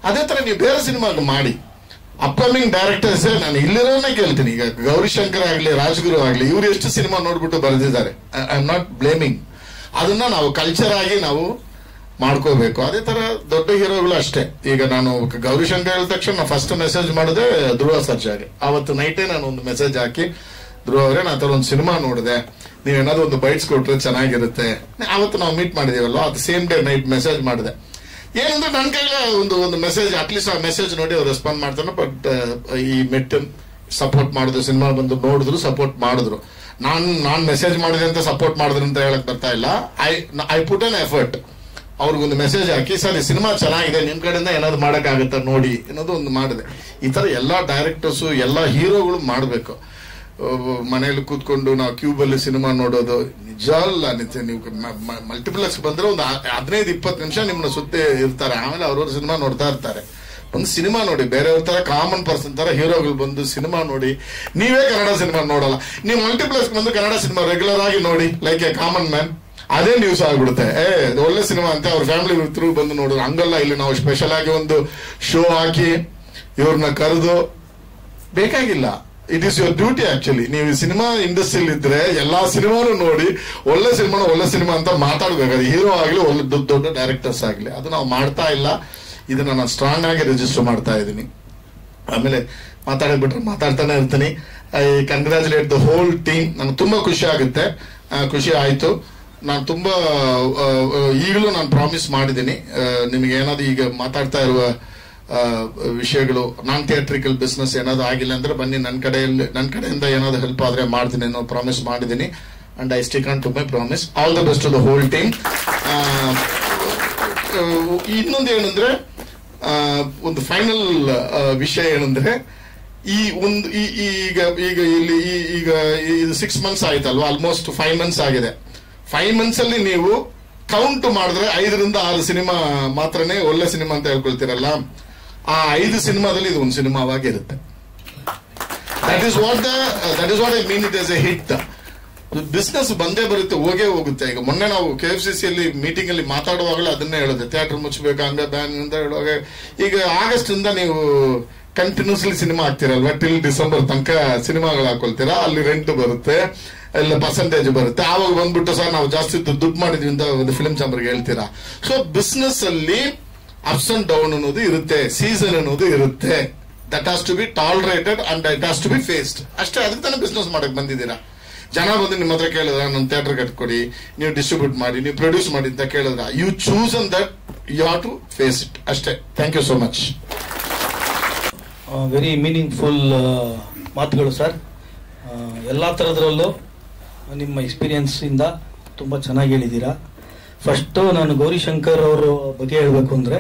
ಅದೇ ತರ ನೀವು ಬೇರೆ ಸಿನಿಮಾಗ ಮಾಡಿ. ಅಪ್ಕಮಿಂಗ್ ಡೈರೆಕ್ಟರ್ಸ್ ನಾನು ಇಲ್ಲಿರೋನೇ ಕೇಳ್ತೀನಿ. ಈಗ ಗೌರಿಶಂಕರ್ ಆಗ್ಲಿ, ರಾಜ್ಗುರು ಆಗ್ಲಿ, ಇವ್ರು ಎಷ್ಟು ಸಿನಿಮಾ ನೋಡ್ಬಿಟ್ಟು ಬರೆದಿದ್ದಾರೆ. I am not blaming. ಅದನ್ನ ನಾವು ಕಲ್ಚರ್ ಆಗಿ ನಾವು ಮಾಡ್ಕೋಬೇಕು. ಅದೇ ತರ ದೊಡ್ಡ ಹೀರೋಗಳು ಅಷ್ಟೇ. ಈಗ ನಾನು ಗೌರಿಶಂಕರ್ ಹೇಳಿದ ತಕ್ಷಣ ಫಸ್ಟ್ ಮೆಸೇಜ್ ಮಾಡಿದೆ ಧ್ರುವ ಸರ್ಜಾಗೆ. ಅವತ್ತು ನೈಟೇ ನಾನು ಒಂದು ಮೆಸೇಜ್ ಹಾಕಿ, ಧ್ರುವ ಅವರೇ ನಾನು ತರ ಒಂದು ಸಿನಿಮಾ ನೋಡಿದೆ, ನೀವೇನಾದ್ರು ಒಂದು ಬೈಟ್ಸ್ ಕೊಟ್ರೆ ಚೆನ್ನಾಗಿರುತ್ತೆ. ಅವತ್ತು ನಾವು ಮೀಟ್ ಮಾಡಿದೀವಲ್ಲ, ಅದು ಸೇಮ್ ಡೇ ನೈಟ್ ಮೆಸೇಜ್ ಮಾಡಿದೆ. ಏನಂದ್ರೆ ನನ್ನ ಕೈಗೆ ಒಂದು ಮೆಸೇಜ್, ಅಟ್ಲೀಸ್ಟ್ ಆ ಮೆಸೇಜ್ ನೋಡಿ ಅವ್ರು ರೆಸ್ಪಾಂಡ್ ಮಾಡ್ತಾನೆ. ಬಟ್ ಈ ಮೆಟ್ ಸಪೋರ್ಟ್ ಮಾಡಿದ್ರು, ಸಿನಿಮಾ ಬಂದು ನೋಡಿದ್ರು, ಸಪೋರ್ಟ್ ಮಾಡಿದ್ರು. ನಾನ್ ಮೆಸೇಜ್ ಮಾಡಿದೆ ಅಂತ ಸಪೋರ್ಟ್ ಮಾಡಿದ್ರು ಅಂತ ಹೇಳಕ್ ಬರ್ತಾ ಇಲ್ಲ. I put an effort. ಅವ್ರಿಗೊಂದು ಮೆಸೇಜ್ ಹಾಕಿ, ಸರ್ ಈ ಸಿನಿಮಾ ಚೆನ್ನಾಗಿದೆ, ನಿಮ್ ಕಡೆಯಿಂದ ಏನಾದ್ರು ಮಾಡಕ್ ಆಗುತ್ತಾ ನೋಡಿ ಅನ್ನೋದು ಒಂದು ಮಾಡಿದೆ. ಈ ತರ ಎಲ್ಲಾ ಡೈರೆಕ್ಟರ್ಸು, ಎಲ್ಲಾ ಹೀರೋಗಳು ಮಾಡ್ಬೇಕು. ಮನೆಯಲ್ಲಿ ಕೂತ್ಕೊಂಡು ನಾವು ಕ್ಯೂಬ್ ಅಲ್ಲಿ ಸಿನಿಮಾ ನೋಡೋದು ನಿಜ ಅಲ್ಲ. ನೀವು ಮಲ್ಟಿಪ್ಲೆಕ್ಸ್ ಬಂದ್ರೆ ಒಂದು 15-20 ನಿಮಿಷ ನಿಮ್ಮನ್ನ ಸುತ್ತಿ ಇರ್ತಾರೆ, ಆಮೇಲೆ ಅವ್ರವ್ರ ಸಿನಿಮಾ ನೋಡ್ತಾ ಇರ್ತಾರೆ. ಒಂದು ಸಿನಿಮಾ ನೋಡಿ, ಬೇರೆಯವ್ರ ತರ ಕಾಮನ್ ಪರ್ಸನ್ ತರ ಹೀರೋಗಳು ಬಂದು ಸಿನಿಮಾ ನೋಡಿ. ನೀವೇ ಕನ್ನಡ ಸಿನಿಮಾ ನೋಡಲ್ಲ, ನೀವು ಮಲ್ಟಿಪ್ಲೆಕ್ಸ್ ಬಂದು ಕನ್ನಡ ಸಿನಿಮಾ ರೆಗ್ಯುಲರ್ ಆಗಿ ನೋಡಿ, ಲೈಕ್ ಎ ಕಾಮನ್ ಮ್ಯಾನ್. ಅದೇ ನ್ಯೂಸ್ ಆಗ್ಬಿಡುತ್ತೆ, ಒಳ್ಳೆ ಸಿನಿಮಾ ಅಂತ ಅವ್ರ ಫ್ಯಾಮಿಲಿ ಥ್ರೂ ಬಂದು ನೋಡೋದು. ಹಂಗಲ್ಲ, ಇಲ್ಲಿ ನಾವು ಸ್ಪೆಷಲ್ ಆಗಿ ಒಂದು ಶೋ ಹಾಕಿ ಇವ್ರನ್ನ ಕರೆದು ಬೇಕಾಗಿಲ್ಲ. It is your duty actually. ನೀವು ಸಿನಿಮಾ ಇಂಡಸ್ಟ್ರಿಯಲ್ಲಿ ಇದ್ರೆ ಎಲ್ಲಾ ಸಿನಿಮಾನು ನೋಡಿ ಒಳ್ಳೆ ಸಿನಿಮಾ ಅಂತ ಮಾತಾಡ್ಬೇಕಾದ್ರೆ, ಹೀರೋ ಆಗ್ಲಿ, ಒಳ್ಳೆ ದೊಡ್ಡ ಡೈರೆಕ್ಟರ್ಸ್ ಆಗ್ಲಿ. ಅದು ನಾವು ಮಾಡ್ತಾ ಇಲ್ಲ. ಇದನ್ನ ನಾನು ಸ್ಟ್ರಾಂಗ್ ಆಗಿ ರಿಜಿಸ್ಟರ್ ಮಾಡ್ತಾ ಇದ್ದೀನಿ. ಆಮೇಲೆ ಮಾತಾಡ್ಬಿಟ್ರೆ ಮಾತಾಡ್ತಾನೆ ಇರ್ತೀನಿ. I congratulate the whole team. ನನಗೆ ತುಂಬಾ ಖುಷಿ ಆಗುತ್ತೆ, ಖುಷಿ ಆಯ್ತು. ನಾನು ತುಂಬಾ ಈಗಲೂ ನಾನು ಪ್ರಾಮಿಸ್ ಮಾಡಿದ್ದೀನಿ, ನಿಮಗೆ ಏನಾದ್ರು ಈಗ ಮಾತಾಡ್ತಾ ಇರುವ ವಿಷಯಗಳು ನಾನ್ ಥಿಯೇಟ್ರಿಕಲ್ ಬಿಸ್ನೆಸ್ ಏನಾದ್ರು ಆಗಿಲ್ಲ ಅಂದ್ರೆ ಬನ್ನಿ, ನನ್ನ ಕಡೆಯಿಂದ ಏನಾದ್ರು ಹೆಲ್ಪ್ ಆದ್ರೆ ಮಾಡ್ತೀನಿ ಅನ್ನೋ ಪ್ರಾಮಿಸ್ ಮಾಡಿದ್ದೀನಿ. And I stick on to my promise. All the best to the whole team. ಇನ್ನೊಂದು ಏನಂದ್ರೆ, ಒಂದು ಫೈನಲ್ ವಿಷಯ ಏನಂದ್ರೆ, ಈಗ ಇಲ್ಲಿ ಈಗ 6 months ಆಯ್ತಲ್ವಾ, ಆಲ್ಮೋಸ್ಟ್ 5 months ಆಗಿದೆ. 5 months ಅಲ್ಲಿ ನೀವು ಕೌಂಟ್ ಮಾಡಿದ್ರೆ 5-6 ಸಿನಿಮಾ ಮಾತ್ರನೇ ಒಳ್ಳೆ ಸಿನಿಮಾ ಅಂತ ಹೇಳ್ಕೊಳ್ತೀರಲ್ಲ, ಆ 5 ಸಿನಿಮಾದಲ್ಲಿ ಇದು ಒಂದು ಸಿನಿಮಾವಾಗಿರುತ್ತೆ. That is what I mean it as a hit. Business ಬಂದೇ ಬರುತ್ತೆ, ಹೋಗುತ್ತೆ. ಈಗ ಮೊನ್ನೆ ನಾವು KFCC ಮೀಟಿಂಗ್ ಅಲ್ಲಿ ಮಾತಾಡುವಾಗಲೇ ಅದನ್ನೇ ಹೇಳಿದೆ, ಥಿಯೇಟರ್ ಮುಚ್ಚಬೇಕು ಹಂಗ ಬ್ಯಾನ್ ಅಂತ ಹೇಳುವಾಗ. ಈಗ ಆಗಸ್ಟ್ ಇಂದ ನೀವು ಕಂಟಿನ್ಯೂಸ್ಲಿ ಸಿನಿಮಾ ಹಾಕ್ತಿರಲ್ವಾ, ಟಿಲ್ ಡಿಸೆಂಬರ್ ತನಕ ಸಿನಿಮಾಗಳು ಹಾಕೊಳ್ತೀರಾ, ಅಲ್ಲಿ ರೆಂಟ್ ಬರುತ್ತೆ, ಎಲ್ಲ ಪರ್ಸೆಂಟೇಜ್ ಬರುತ್ತೆ. ಆವಾಗ ಬಂದ್ಬಿಟ್ಟು ಸರ್ ನಾವು ಜಾಸ್ತಿ ದುಡ್ಡು ಮಾಡಿದ್ವಿ ಅಂತ ಒಂದು ಫಿಲ್ಮ್ ಚಾಂಬರ್ಗೆ ಹೇಳ್ತೀರಾ. ಸೊ ಬಿಸ್ನೆಸ್ ಅಲ್ಲಿ ಅಪ್ಸ್ ಅಂಡ್ ಡೌನ್ ಅನ್ನೋದು ಇರುತ್ತೆ, ಸೀಸನ್ ಅನ್ನೋದು ಇರುತ್ತೆ. That has to be tolerated and it has to be faced. ಅಷ್ಟೇ, ಅದಕ್ಕೆ ತಾನೇ ಬಿಸ್ನೆಸ್ ಮಾಡಕ್ ಬಂದಿದ್ದೀರಾ. ಜನ ಬಂದು ನಿಮ್ಮ ಹತ್ರ ಕೇಳಿದ್ರ ನನ್ನ ಥಿಯೇಟರ್ ಕಟ್ಕೊಡಿ, ನೀವು ಡಿಸ್ಟ್ರಿಬ್ಯೂಟ್ ಮಾಡಿ, ನೀವು ಪ್ರೊಡ್ಯೂಸ್ ಮಾಡಿ ಅಂತ ಕೇಳಿದ್ರ, you choose an that you have to face it. ಅಷ್ಟೇ. Thank you so much. Very meaningful ಮಾತುಗಳು ಸರ್. ಎಲ್ಲ ಥರದ್ರಲ್ಲೂ ನಿಮ್ಮ ಎಕ್ಸ್ಪೀರಿಯನ್ಸ್ ಇಂದ ತುಂಬ ಚೆನ್ನಾಗಿ ಹೇಳಿದ್ದೀರಾ. ಫಸ್ಟು ನಾನು ಗೌರಿಶಂಕರ್ ಅವರ ಬಗ್ಗೆ ಹೇಳಬೇಕು ಅಂದರೆ,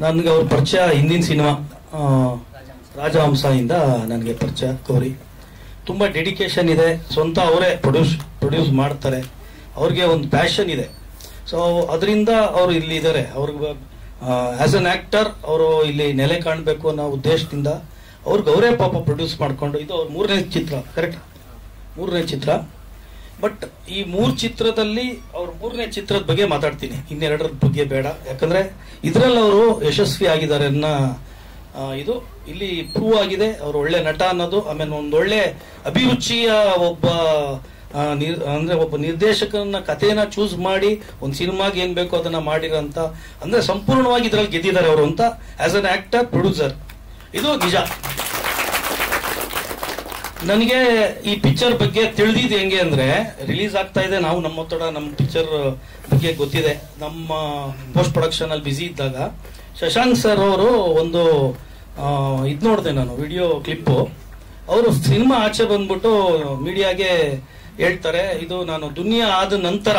ನನಗೆ ಅವ್ರ ಪರಿಚಯ ಹಿಂದಿನ ಸಿನಿಮಾ ರಾಜಹಂಸ ಇಂದ ನನಗೆ ಪರಿಚಯ. ಗೌರಿ ತುಂಬ ಡೆಡಿಕೇಶನ್ ಇದೆ, ಸ್ವಂತ ಅವರೇ ಪ್ರೊಡ್ಯೂಸ್ ಮಾಡ್ತಾರೆ, ಅವ್ರಿಗೆ ಒಂದು ಪ್ಯಾಷನ್ ಇದೆ. ಸೊ ಅದರಿಂದ ಅವರು ಇಲ್ಲಿ ಇದ್ದಾರೆ. ಅವ್ರಿಗೆ ಆಸ್ ಅನ್ ಆಕ್ಟರ್ ಅವರು ಇಲ್ಲಿ ನೆಲೆ ಕಾಣಬೇಕು ಅನ್ನೋ ಉದ್ದೇಶದಿಂದ ಅವ್ರಿಗೆ ಅವರೇ ಪಾಪ ಪ್ರೊಡ್ಯೂಸ್ ಮಾಡ್ಕೊಂಡು, ಇದು ಅವ್ರ 3ನೇ ಚಿತ್ರ, ಕರೆಕ್ಟ್ 3ನೇ ಚಿತ್ರ. ಬಟ್ ಈ 3 ಚಿತ್ರದಲ್ಲಿ ಅವ್ರ 3ನೇ ಚಿತ್ರದ ಬಗ್ಗೆ ಮಾತಾಡ್ತೀನಿ, ಇನ್ನೆರಡರ ಬಗ್ಗೆ ಬೇಡ. ಯಾಕಂದ್ರೆ ಇದರಲ್ಲಿ ಅವರು ಯಶಸ್ವಿ ಆಗಿದ್ದಾರೆ ಅನ್ನೋ ಇದು ಇಲ್ಲಿ ಪ್ರೂವ್ ಆಗಿದೆ. ಅವರು ಒಳ್ಳೆ ನಟ ಅನ್ನೋದು, ಆಮೇಲೆ ಒಂದೊಳ್ಳೆ ಅಭಿರುಚಿಯ ಒಬ್ಬ ನಿರ್ದೇಶಕನ ಕಥೆನ ಚೂಸ್ ಮಾಡಿ ಒಂದು ಸಿನಿಮಾಗೆ ಏನ್ ಬೇಕೋ ಅದನ್ನ ಮಾಡಿರೋಂತ, ಅಂದ್ರೆ ಸಂಪೂರ್ಣವಾಗಿ ಇದ್ರಲ್ಲಿ ಗೆದ್ದಿದ್ದಾರೆ ಅವರು ಅಂತ ಆಸ್ ಅನ್ ಆಕ್ಟರ್ ಪ್ರೊಡ್ಯೂಸರ್. ಇದು ನಿಜ. ನನಗೆ ಈ ಪಿಕ್ಚರ್ ಬಗ್ಗೆ ತಿಳಿದಿದ್ದು ಹೆಂಗೆ ಅಂದ್ರೆ, ರಿಲೀಸ್ ಆಗ್ತಾ ಇದೆ, ನಾವು ನಮ್ಮ ಒತ್ತಡ ನಮ್ಮ ಪಿಕ್ಚರ್ ಬಗ್ಗೆ ಗೊತ್ತಿದೆ. ನಮ್ಮ ಪೋಸ್ಟ್ ಪ್ರೊಡಕ್ಷನ್ ಅಲ್ಲಿ ಬಿಸಿ ಇದ್ದಾಗ ಶಶಾಂಕ್ ಸರ್ ಅವರು ಒಂದು ಇದು ನೋಡಿದೆ ನಾನು, ವಿಡಿಯೋ ಕ್ಲಿಪ್ಪು. ಅವರು ಸಿನಿಮಾ ಆಚೆ ಬಂದ್ಬಿಟ್ಟು ಮೀಡಿಯಾಗೆ ಹೇಳ್ತಾರೆ, ಇದು ನಾನು ದುನಿಯಾ ಆದ ನಂತರ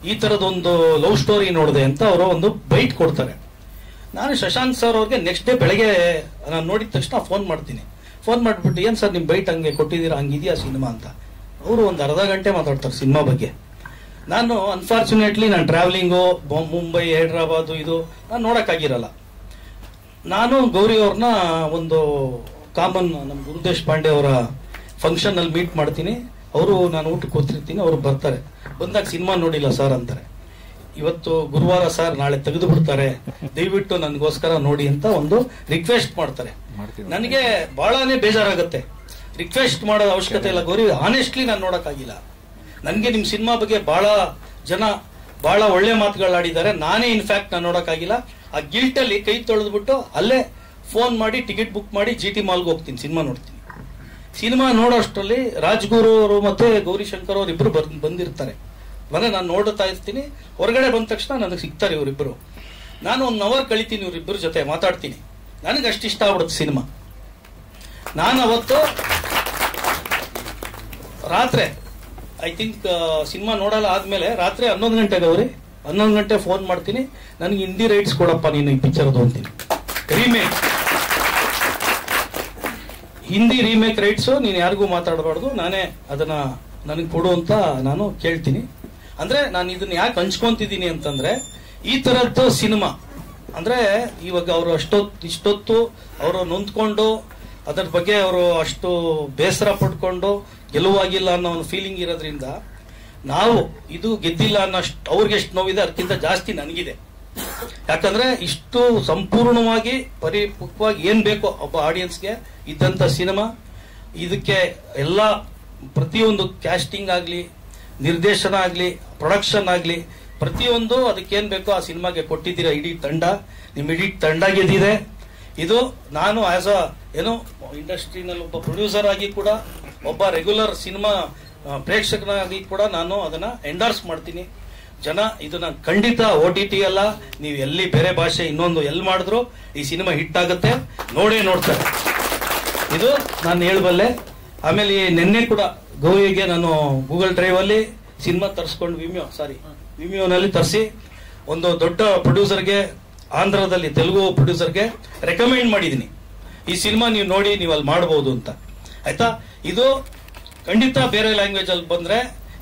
ಈ ತರದೊಂದು ಲವ್ ಸ್ಟೋರಿ ನೋಡಿದೆ ಅಂತ ಅವರು ಒಂದು ಬೈಟ್ ಕೊಡ್ತಾರೆ. ನಾನು ಶಶಾಂಕ್ ಸರ್ ಅವ್ರಿಗೆ ನೆಕ್ಸ್ಟ್ ಡೇ ಬೆಳಗ್ಗೆ ನಾನು ನೋಡಿದ ತಕ್ಷಣ ಫೋನ್ ಮಾಡ್ತೀನಿ. ಫೋನ್ ಮಾಡ್ಬಿಟ್ಟು, ಏನ್ ಸರ್ ನಿಮ್ ಬೈಟ್ ಹಂಗೆ ಕೊಟ್ಟಿದ್ದೀರಾ, ಹಂಗಿದೆಯಾ ಸಿನಿಮಾ ಅಂತ. ಅವರು ಒಂದು ಅರ್ಧ ಗಂಟೆ ಮಾತಾಡ್ತಾರೆ ಸಿನಿಮಾ ಬಗ್ಗೆ. ನಾನು ಅನ್ಫಾರ್ಚುನೇಟ್ಲಿ ನಾನು ಟ್ರಾವೆಲಿಂಗು, ಮುಂಬೈ, ಹೈದ್ರಾಬಾದ್ ಇದು ನಾನು ನೋಡಕ್ಕಾಗಿರಲ್ಲ. ನಾನು ಗೌರಿ ಅವ್ರನ್ನ ಒಂದು ಕಾಮನ್ ನಮ್ಮ ಗುರುದೇಶ್ ಪಾಂಡೆ ಅವರ ಫಂಕ್ಷನ್ ಅಲ್ಲಿ ಮೀಟ್ ಮಾಡ್ತೀನಿ. ಅವರು ನಾನು ಊಟಕ್ಕೆ ಕೂತಿರ್ತೀನಿ, ಅವರು ಬರ್ತಾರೆ. ಬಂದಾಗ ಸಿನಿಮಾ ನೋಡಿಲ್ಲ ಸರ್ ಅಂತಾರೆ. ಇವತ್ತು ಗುರುವಾರ ಸರ್, ನಾಳೆ ತೆಗೆದು ಬಿಡ್ತಾರೆ, ದಯವಿಟ್ಟು ನನಗೋಸ್ಕರ ನೋಡಿ ಅಂತ ಒಂದು ರಿಕ್ವೆಸ್ಟ್ ಮಾಡ್ತಾರೆ. ನನಗೆ ಬಹಳನೇ ಬೇಜಾರಾಗುತ್ತೆ. ರಿಕ್ವೆಸ್ಟ್ ಮಾಡೋದು ಅವಶ್ಯಕತೆ ಇಲ್ಲ ಗೌರಿ, ಆನೆಸ್ಟ್ಲಿ ನಾನು ನೋಡಕ್ಕಾಗಿಲ್ಲ. ನನಗೆ ನಿಮ್ ಸಿನಿಮಾ ಬಗ್ಗೆ ಬಹಳ ಜನ ಬಹಳ ಒಳ್ಳೆ ಮಾತುಗಳಾಡಿದ್ದಾರೆ, ನಾನೇ ಇನ್ಫ್ಯಾಕ್ಟ್ ನಾನು ನೋಡಕ್ಕಾಗಿಲ್ಲ. ಆ ಗಿಲ್ಟ್ ಅಲ್ಲಿ ಕೈ ತೊಳೆದ್ಬಿಟ್ಟು ಅಲ್ಲೇ ಫೋನ್ ಮಾಡಿ ಟಿಕೆಟ್ ಬುಕ್ ಮಾಡಿ GT ಮಾಲ್ಗೆ ಹೋಗ್ತೀನಿ, ಸಿನಿಮಾ ನೋಡ್ತೀನಿ. ಸಿನಿಮಾ ನೋಡೋಷ್ಟರಲ್ಲಿ ರಾಜ್ಗುರು ಅವರು ಮತ್ತೆ ಗೌರಿಶಂಕರ್ ಅವರು ಇಬ್ರು ಬಂದಿರ್ತಾರೆ. ಮನೆ ನಾನು ನೋಡುತ್ತಾ ಇರ್ತೀನಿ. ಹೊರಗಡೆ ಬಂದ ತಕ್ಷಣ ನನಗೆ ಸಿಗ್ತಾರೆ ಇವರಿಬ್ಬರು. ನಾನು 1 ಅವರ್ ಕಳಿತೀನಿ ಇವರಿಬ್ಬರ ಜೊತೆ ಮಾತಾಡ್ತೀನಿ. ನನಗೆ ಅಷ್ಟು ಇಷ್ಟ ಆಗ್ಬಿಡುತ್ತೆ ಸಿನಿಮಾ. ನಾನು ಅವತ್ತು ರಾತ್ರಿ ಐ ಥಿಂಕ್ ಸಿನಿಮಾ ನೋಡಲ್ಲ ಆದ್ಮೇಲೆ ರಾತ್ರಿ 11 ಗಂಟೆಗೆ 11 ಗಂಟೆ ಫೋನ್ ಮಾಡ್ತೀನಿ, ನನಗೆ ಹಿಂದಿ ರೈಟ್ಸ್ ಕೊಡಪ್ಪ ನೀನು ಈ ಪಿಕ್ಚರ್ದು ಅಂತೀನಿ. ರೀಮೇಕ್, ಹಿಂದಿ ರೀಮೇಕ್ ರೈಟ್ಸ್ ನೀನು ಯಾರಿಗೂ ಮಾತಾಡಬಾರ್ದು, ನಾನೇ ಅದನ್ನ ನನಗೆ ಕೊಡು ಅಂತ ನಾನು ಕೇಳ್ತೀನಿ. ಅಂದ್ರೆ ನಾನು ಇದನ್ನ ಯಾಕೆ ಹಂಚ್ಕೊಂತಿದ್ದೀನಿ ಅಂತಂದ್ರೆ, ಈ ತರದ್ದು ಸಿನಿಮಾ ಅಂದ್ರೆ ಇವಾಗ ಅವರು ಇಷ್ಟೊತ್ತು ಅವರು ನೊಂದ್ಕೊಂಡು ಅದರ ಬಗ್ಗೆ ಅವರು ಅಷ್ಟು ಬೇಸರ ಪಡ್ಕೊಂಡು ಗೆಲುವಾಗಿಲ್ಲ ಅನ್ನೋ ಒಂದು ಫೀಲಿಂಗ್ ಇರೋದ್ರಿಂದ, ನಾವು ಇದು ಗೆದ್ದಿಲ್ಲ ಅನ್ನೋ ಅವ್ರಿಗೆ ಎಷ್ಟು ನೋವಿದೆ ಅದಕ್ಕಿಂತ ಜಾಸ್ತಿ ನನಗಿದೆ. ಯಾಕಂದ್ರೆ ಇಷ್ಟು ಸಂಪೂರ್ಣವಾಗಿ ಪರಿಪಕ್ವವಾಗಿ ಏನ್ ಬೇಕೋ ಒಬ್ಬ ಆಡಿಯನ್ಸ್ಗೆ ಇದ್ದಂತ ಸಿನಿಮಾ. ಇದಕ್ಕೆ ಎಲ್ಲ ಪ್ರತಿಯೊಂದು ಕ್ಯಾಸ್ಟಿಂಗ್ ಆಗ್ಲಿ, ನಿರ್ದೇಶನ ಆಗ್ಲಿ, ಪ್ರೊಡಕ್ಷನ್ ಆಗ್ಲಿ, ಪ್ರತಿಯೊಂದು ಅದಕ್ಕೇನ್ ಬೇಕೋ ಆ ಸಿನಿಮಾಗೆ ಕೊಟ್ಟಿದ್ದೀರಾ. ಇಡೀ ತಂಡ, ನಿಮ್ ಇಡೀ ತಂಡ ಗೆದ್ದಿದೆ. ಇದು ನಾನು ಆಸ್ ಅ ಏನೋ ಇಂಡಸ್ಟ್ರಿನಲ್ಲಿ ಒಬ್ಬ ಪ್ರೊಡ್ಯೂಸರ್ ಆಗಿ ಕೂಡ, ಒಬ್ಬ ರೆಗ್ಯುಲರ್ ಸಿನಿಮಾ ಪ್ರೇಕ್ಷಕನಾಗಿ ಕೂಡ ನಾನು ಅದನ್ನ ಎಂಡಾರ್ಸ್ ಮಾಡ್ತೀನಿ. ಜನ ಇದನ್ನ ಖಂಡಿತ OTT ಅಲ್ಲ, ನೀವು ಎಲ್ಲಿ ಬೇರೆ ಭಾಷೆ ಇನ್ನೊಂದು ಎಲ್ಲಿ ಮಾಡಿದ್ರು ಈ ಸಿನಿಮಾ ಹಿಟ್ ಆಗುತ್ತೆ, ನೋಡೇ ನೋಡ್ತಾರೆ. ಇದು ನಾನು ಹೇಳಬಲ್ಲೆ. ಆಮೇಲೆ ನಿನ್ನೆ ಕೂಡ ಗೌರಿಗೆ ನಾನು ಗೂಗಲ್ ಡ್ರೈವ್ ಅಲ್ಲಿ ಸಿನಿಮಾ ತರಿಸ್ಕೊಂಡು ವಿಮಿಯೋನಲ್ಲಿ ತರಿಸಿ ಒಂದು ದೊಡ್ಡ ಪ್ರೊಡ್ಯೂಸರ್ಗೆ, ಆಂಧ್ರದಲ್ಲಿ ತೆಲುಗು ಪ್ರೊಡ್ಯೂಸರ್ಗೆ ರೆಕಮೆಂಡ್ ಮಾಡಿದೀನಿ. ಈ ಸಿನಿಮಾ ನೀವು ನೋಡಿ, ನೀವು ಅಲ್ಲಿ ಮಾಡಬಹುದು ಅಂತ. ಆಯ್ತಾ? ಇದು ಖಂಡಿತ ಬೇರೆ ಲ್ಯಾಂಗ್ವೇಜ್ ಅಲ್ಲಿ ಬಂದ್ರೆ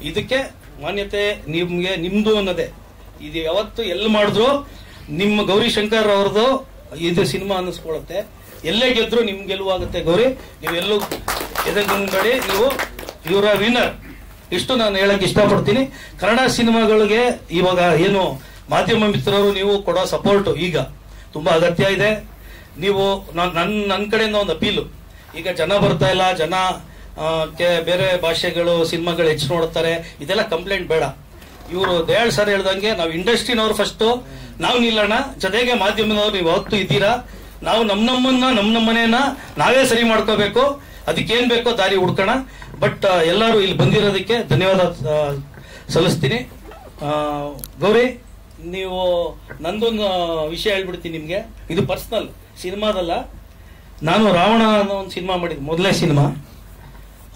ಇದಕ್ಕೆ ಮಾನ್ಯತೆ ನಿಮ್ದು ಅನ್ನೋದೇ. ಇದು ಯಾವತ್ತು ಎಲ್ಲಿ ಮಾಡಿದ್ರು ನಿಮ್ಮ ಗೌರಿಶಂಕರ್ ಅವ್ರದ್ದು ಇದು ಸಿನಿಮಾ ಅನ್ನಿಸ್ಕೊಳ್ಳುತ್ತೆ. ಎಲ್ಲೇ ಗೆದ್ರು ನಿಮ್ ಗೆಲುವಾಗುತ್ತೆ ಗೌರಿ. ನೀವೆಲ್ಲೂ ಎದೆಗುಂಗಡಿ, ನೀವು ಇವರ ವಿನ್ನರ್. ಇಷ್ಟು ನಾನು ಹೇಳಕ್ ಇಷ್ಟಪಡ್ತೀನಿ. ಕನ್ನಡ ಸಿನಿಮಾಗಳಿಗೆ ಇವಾಗ ಏನು ಮಾಧ್ಯಮ ಮಿತ್ರರು ನೀವು ಕೊಡೋ ಸಪೋರ್ಟ್ ಈಗ ತುಂಬಾ ಅಗತ್ಯ ಇದೆ. ನೀವು ನನ್ನ ಕಡೆಯಿಂದ ಒಂದು ಅಪೀಲು, ಈಗ ಜನ ಬರ್ತಾ ಇಲ್ಲ, ಜನ ಬೇರೆ ಭಾಷೆಗಳು ಸಿನಿಮಾಗಳು ಹೆಚ್ಚು ನೋಡ್ತಾರೆ, ಇದೆಲ್ಲ ಕಂಪ್ಲೇಂಟ್ ಬೇಡ. ಇವರು ದಯಾಳ್ ಸರ್ ಹೇಳ್ದಂಗೆ ನಾವು ಇಂಡಸ್ಟ್ರಿನವ್ರು ಫಸ್ಟ್ ನಾವು ನಿಲ್ಲೋಣ, ಜೊತೆಗೆ ಮಾಧ್ಯಮದವ್ರು ನೀವು ಹೊತ್ತು ಇದ್ದೀರಾ. ನಾವು ನಮ್ಮ ಮನೆಯನ್ನ ನಾವೇ ಸರಿ ಮಾಡ್ಕೋಬೇಕು. ಅದಕ್ಕೇನ್ ಬೇಕೋ ದಾರಿ ಹುಡ್ಕೋಣ. ಬಟ್ ಎಲ್ಲರೂ ಇಲ್ಲಿ ಬಂದಿರೋದಕ್ಕೆ ಧನ್ಯವಾದ ಸಲ್ಲಿಸ್ತೀನಿ. ಗೌರಿ, ನೀವು ನಂದೊಂದು ವಿಷಯ ಹೇಳ್ಬಿಡ್ತೀನಿ ನಿಮ್ಗೆ. ಇದು ಪರ್ಸನಲ್, ಸಿನಿಮಾದಲ್ಲ. ನಾನು ರಾವಣ ಅನ್ನೋ ಒಂದು ಸಿನಿಮಾ ಮಾಡಿದ್ದೆ, ಮೊದಲನೇ ಸಿನಿಮಾ.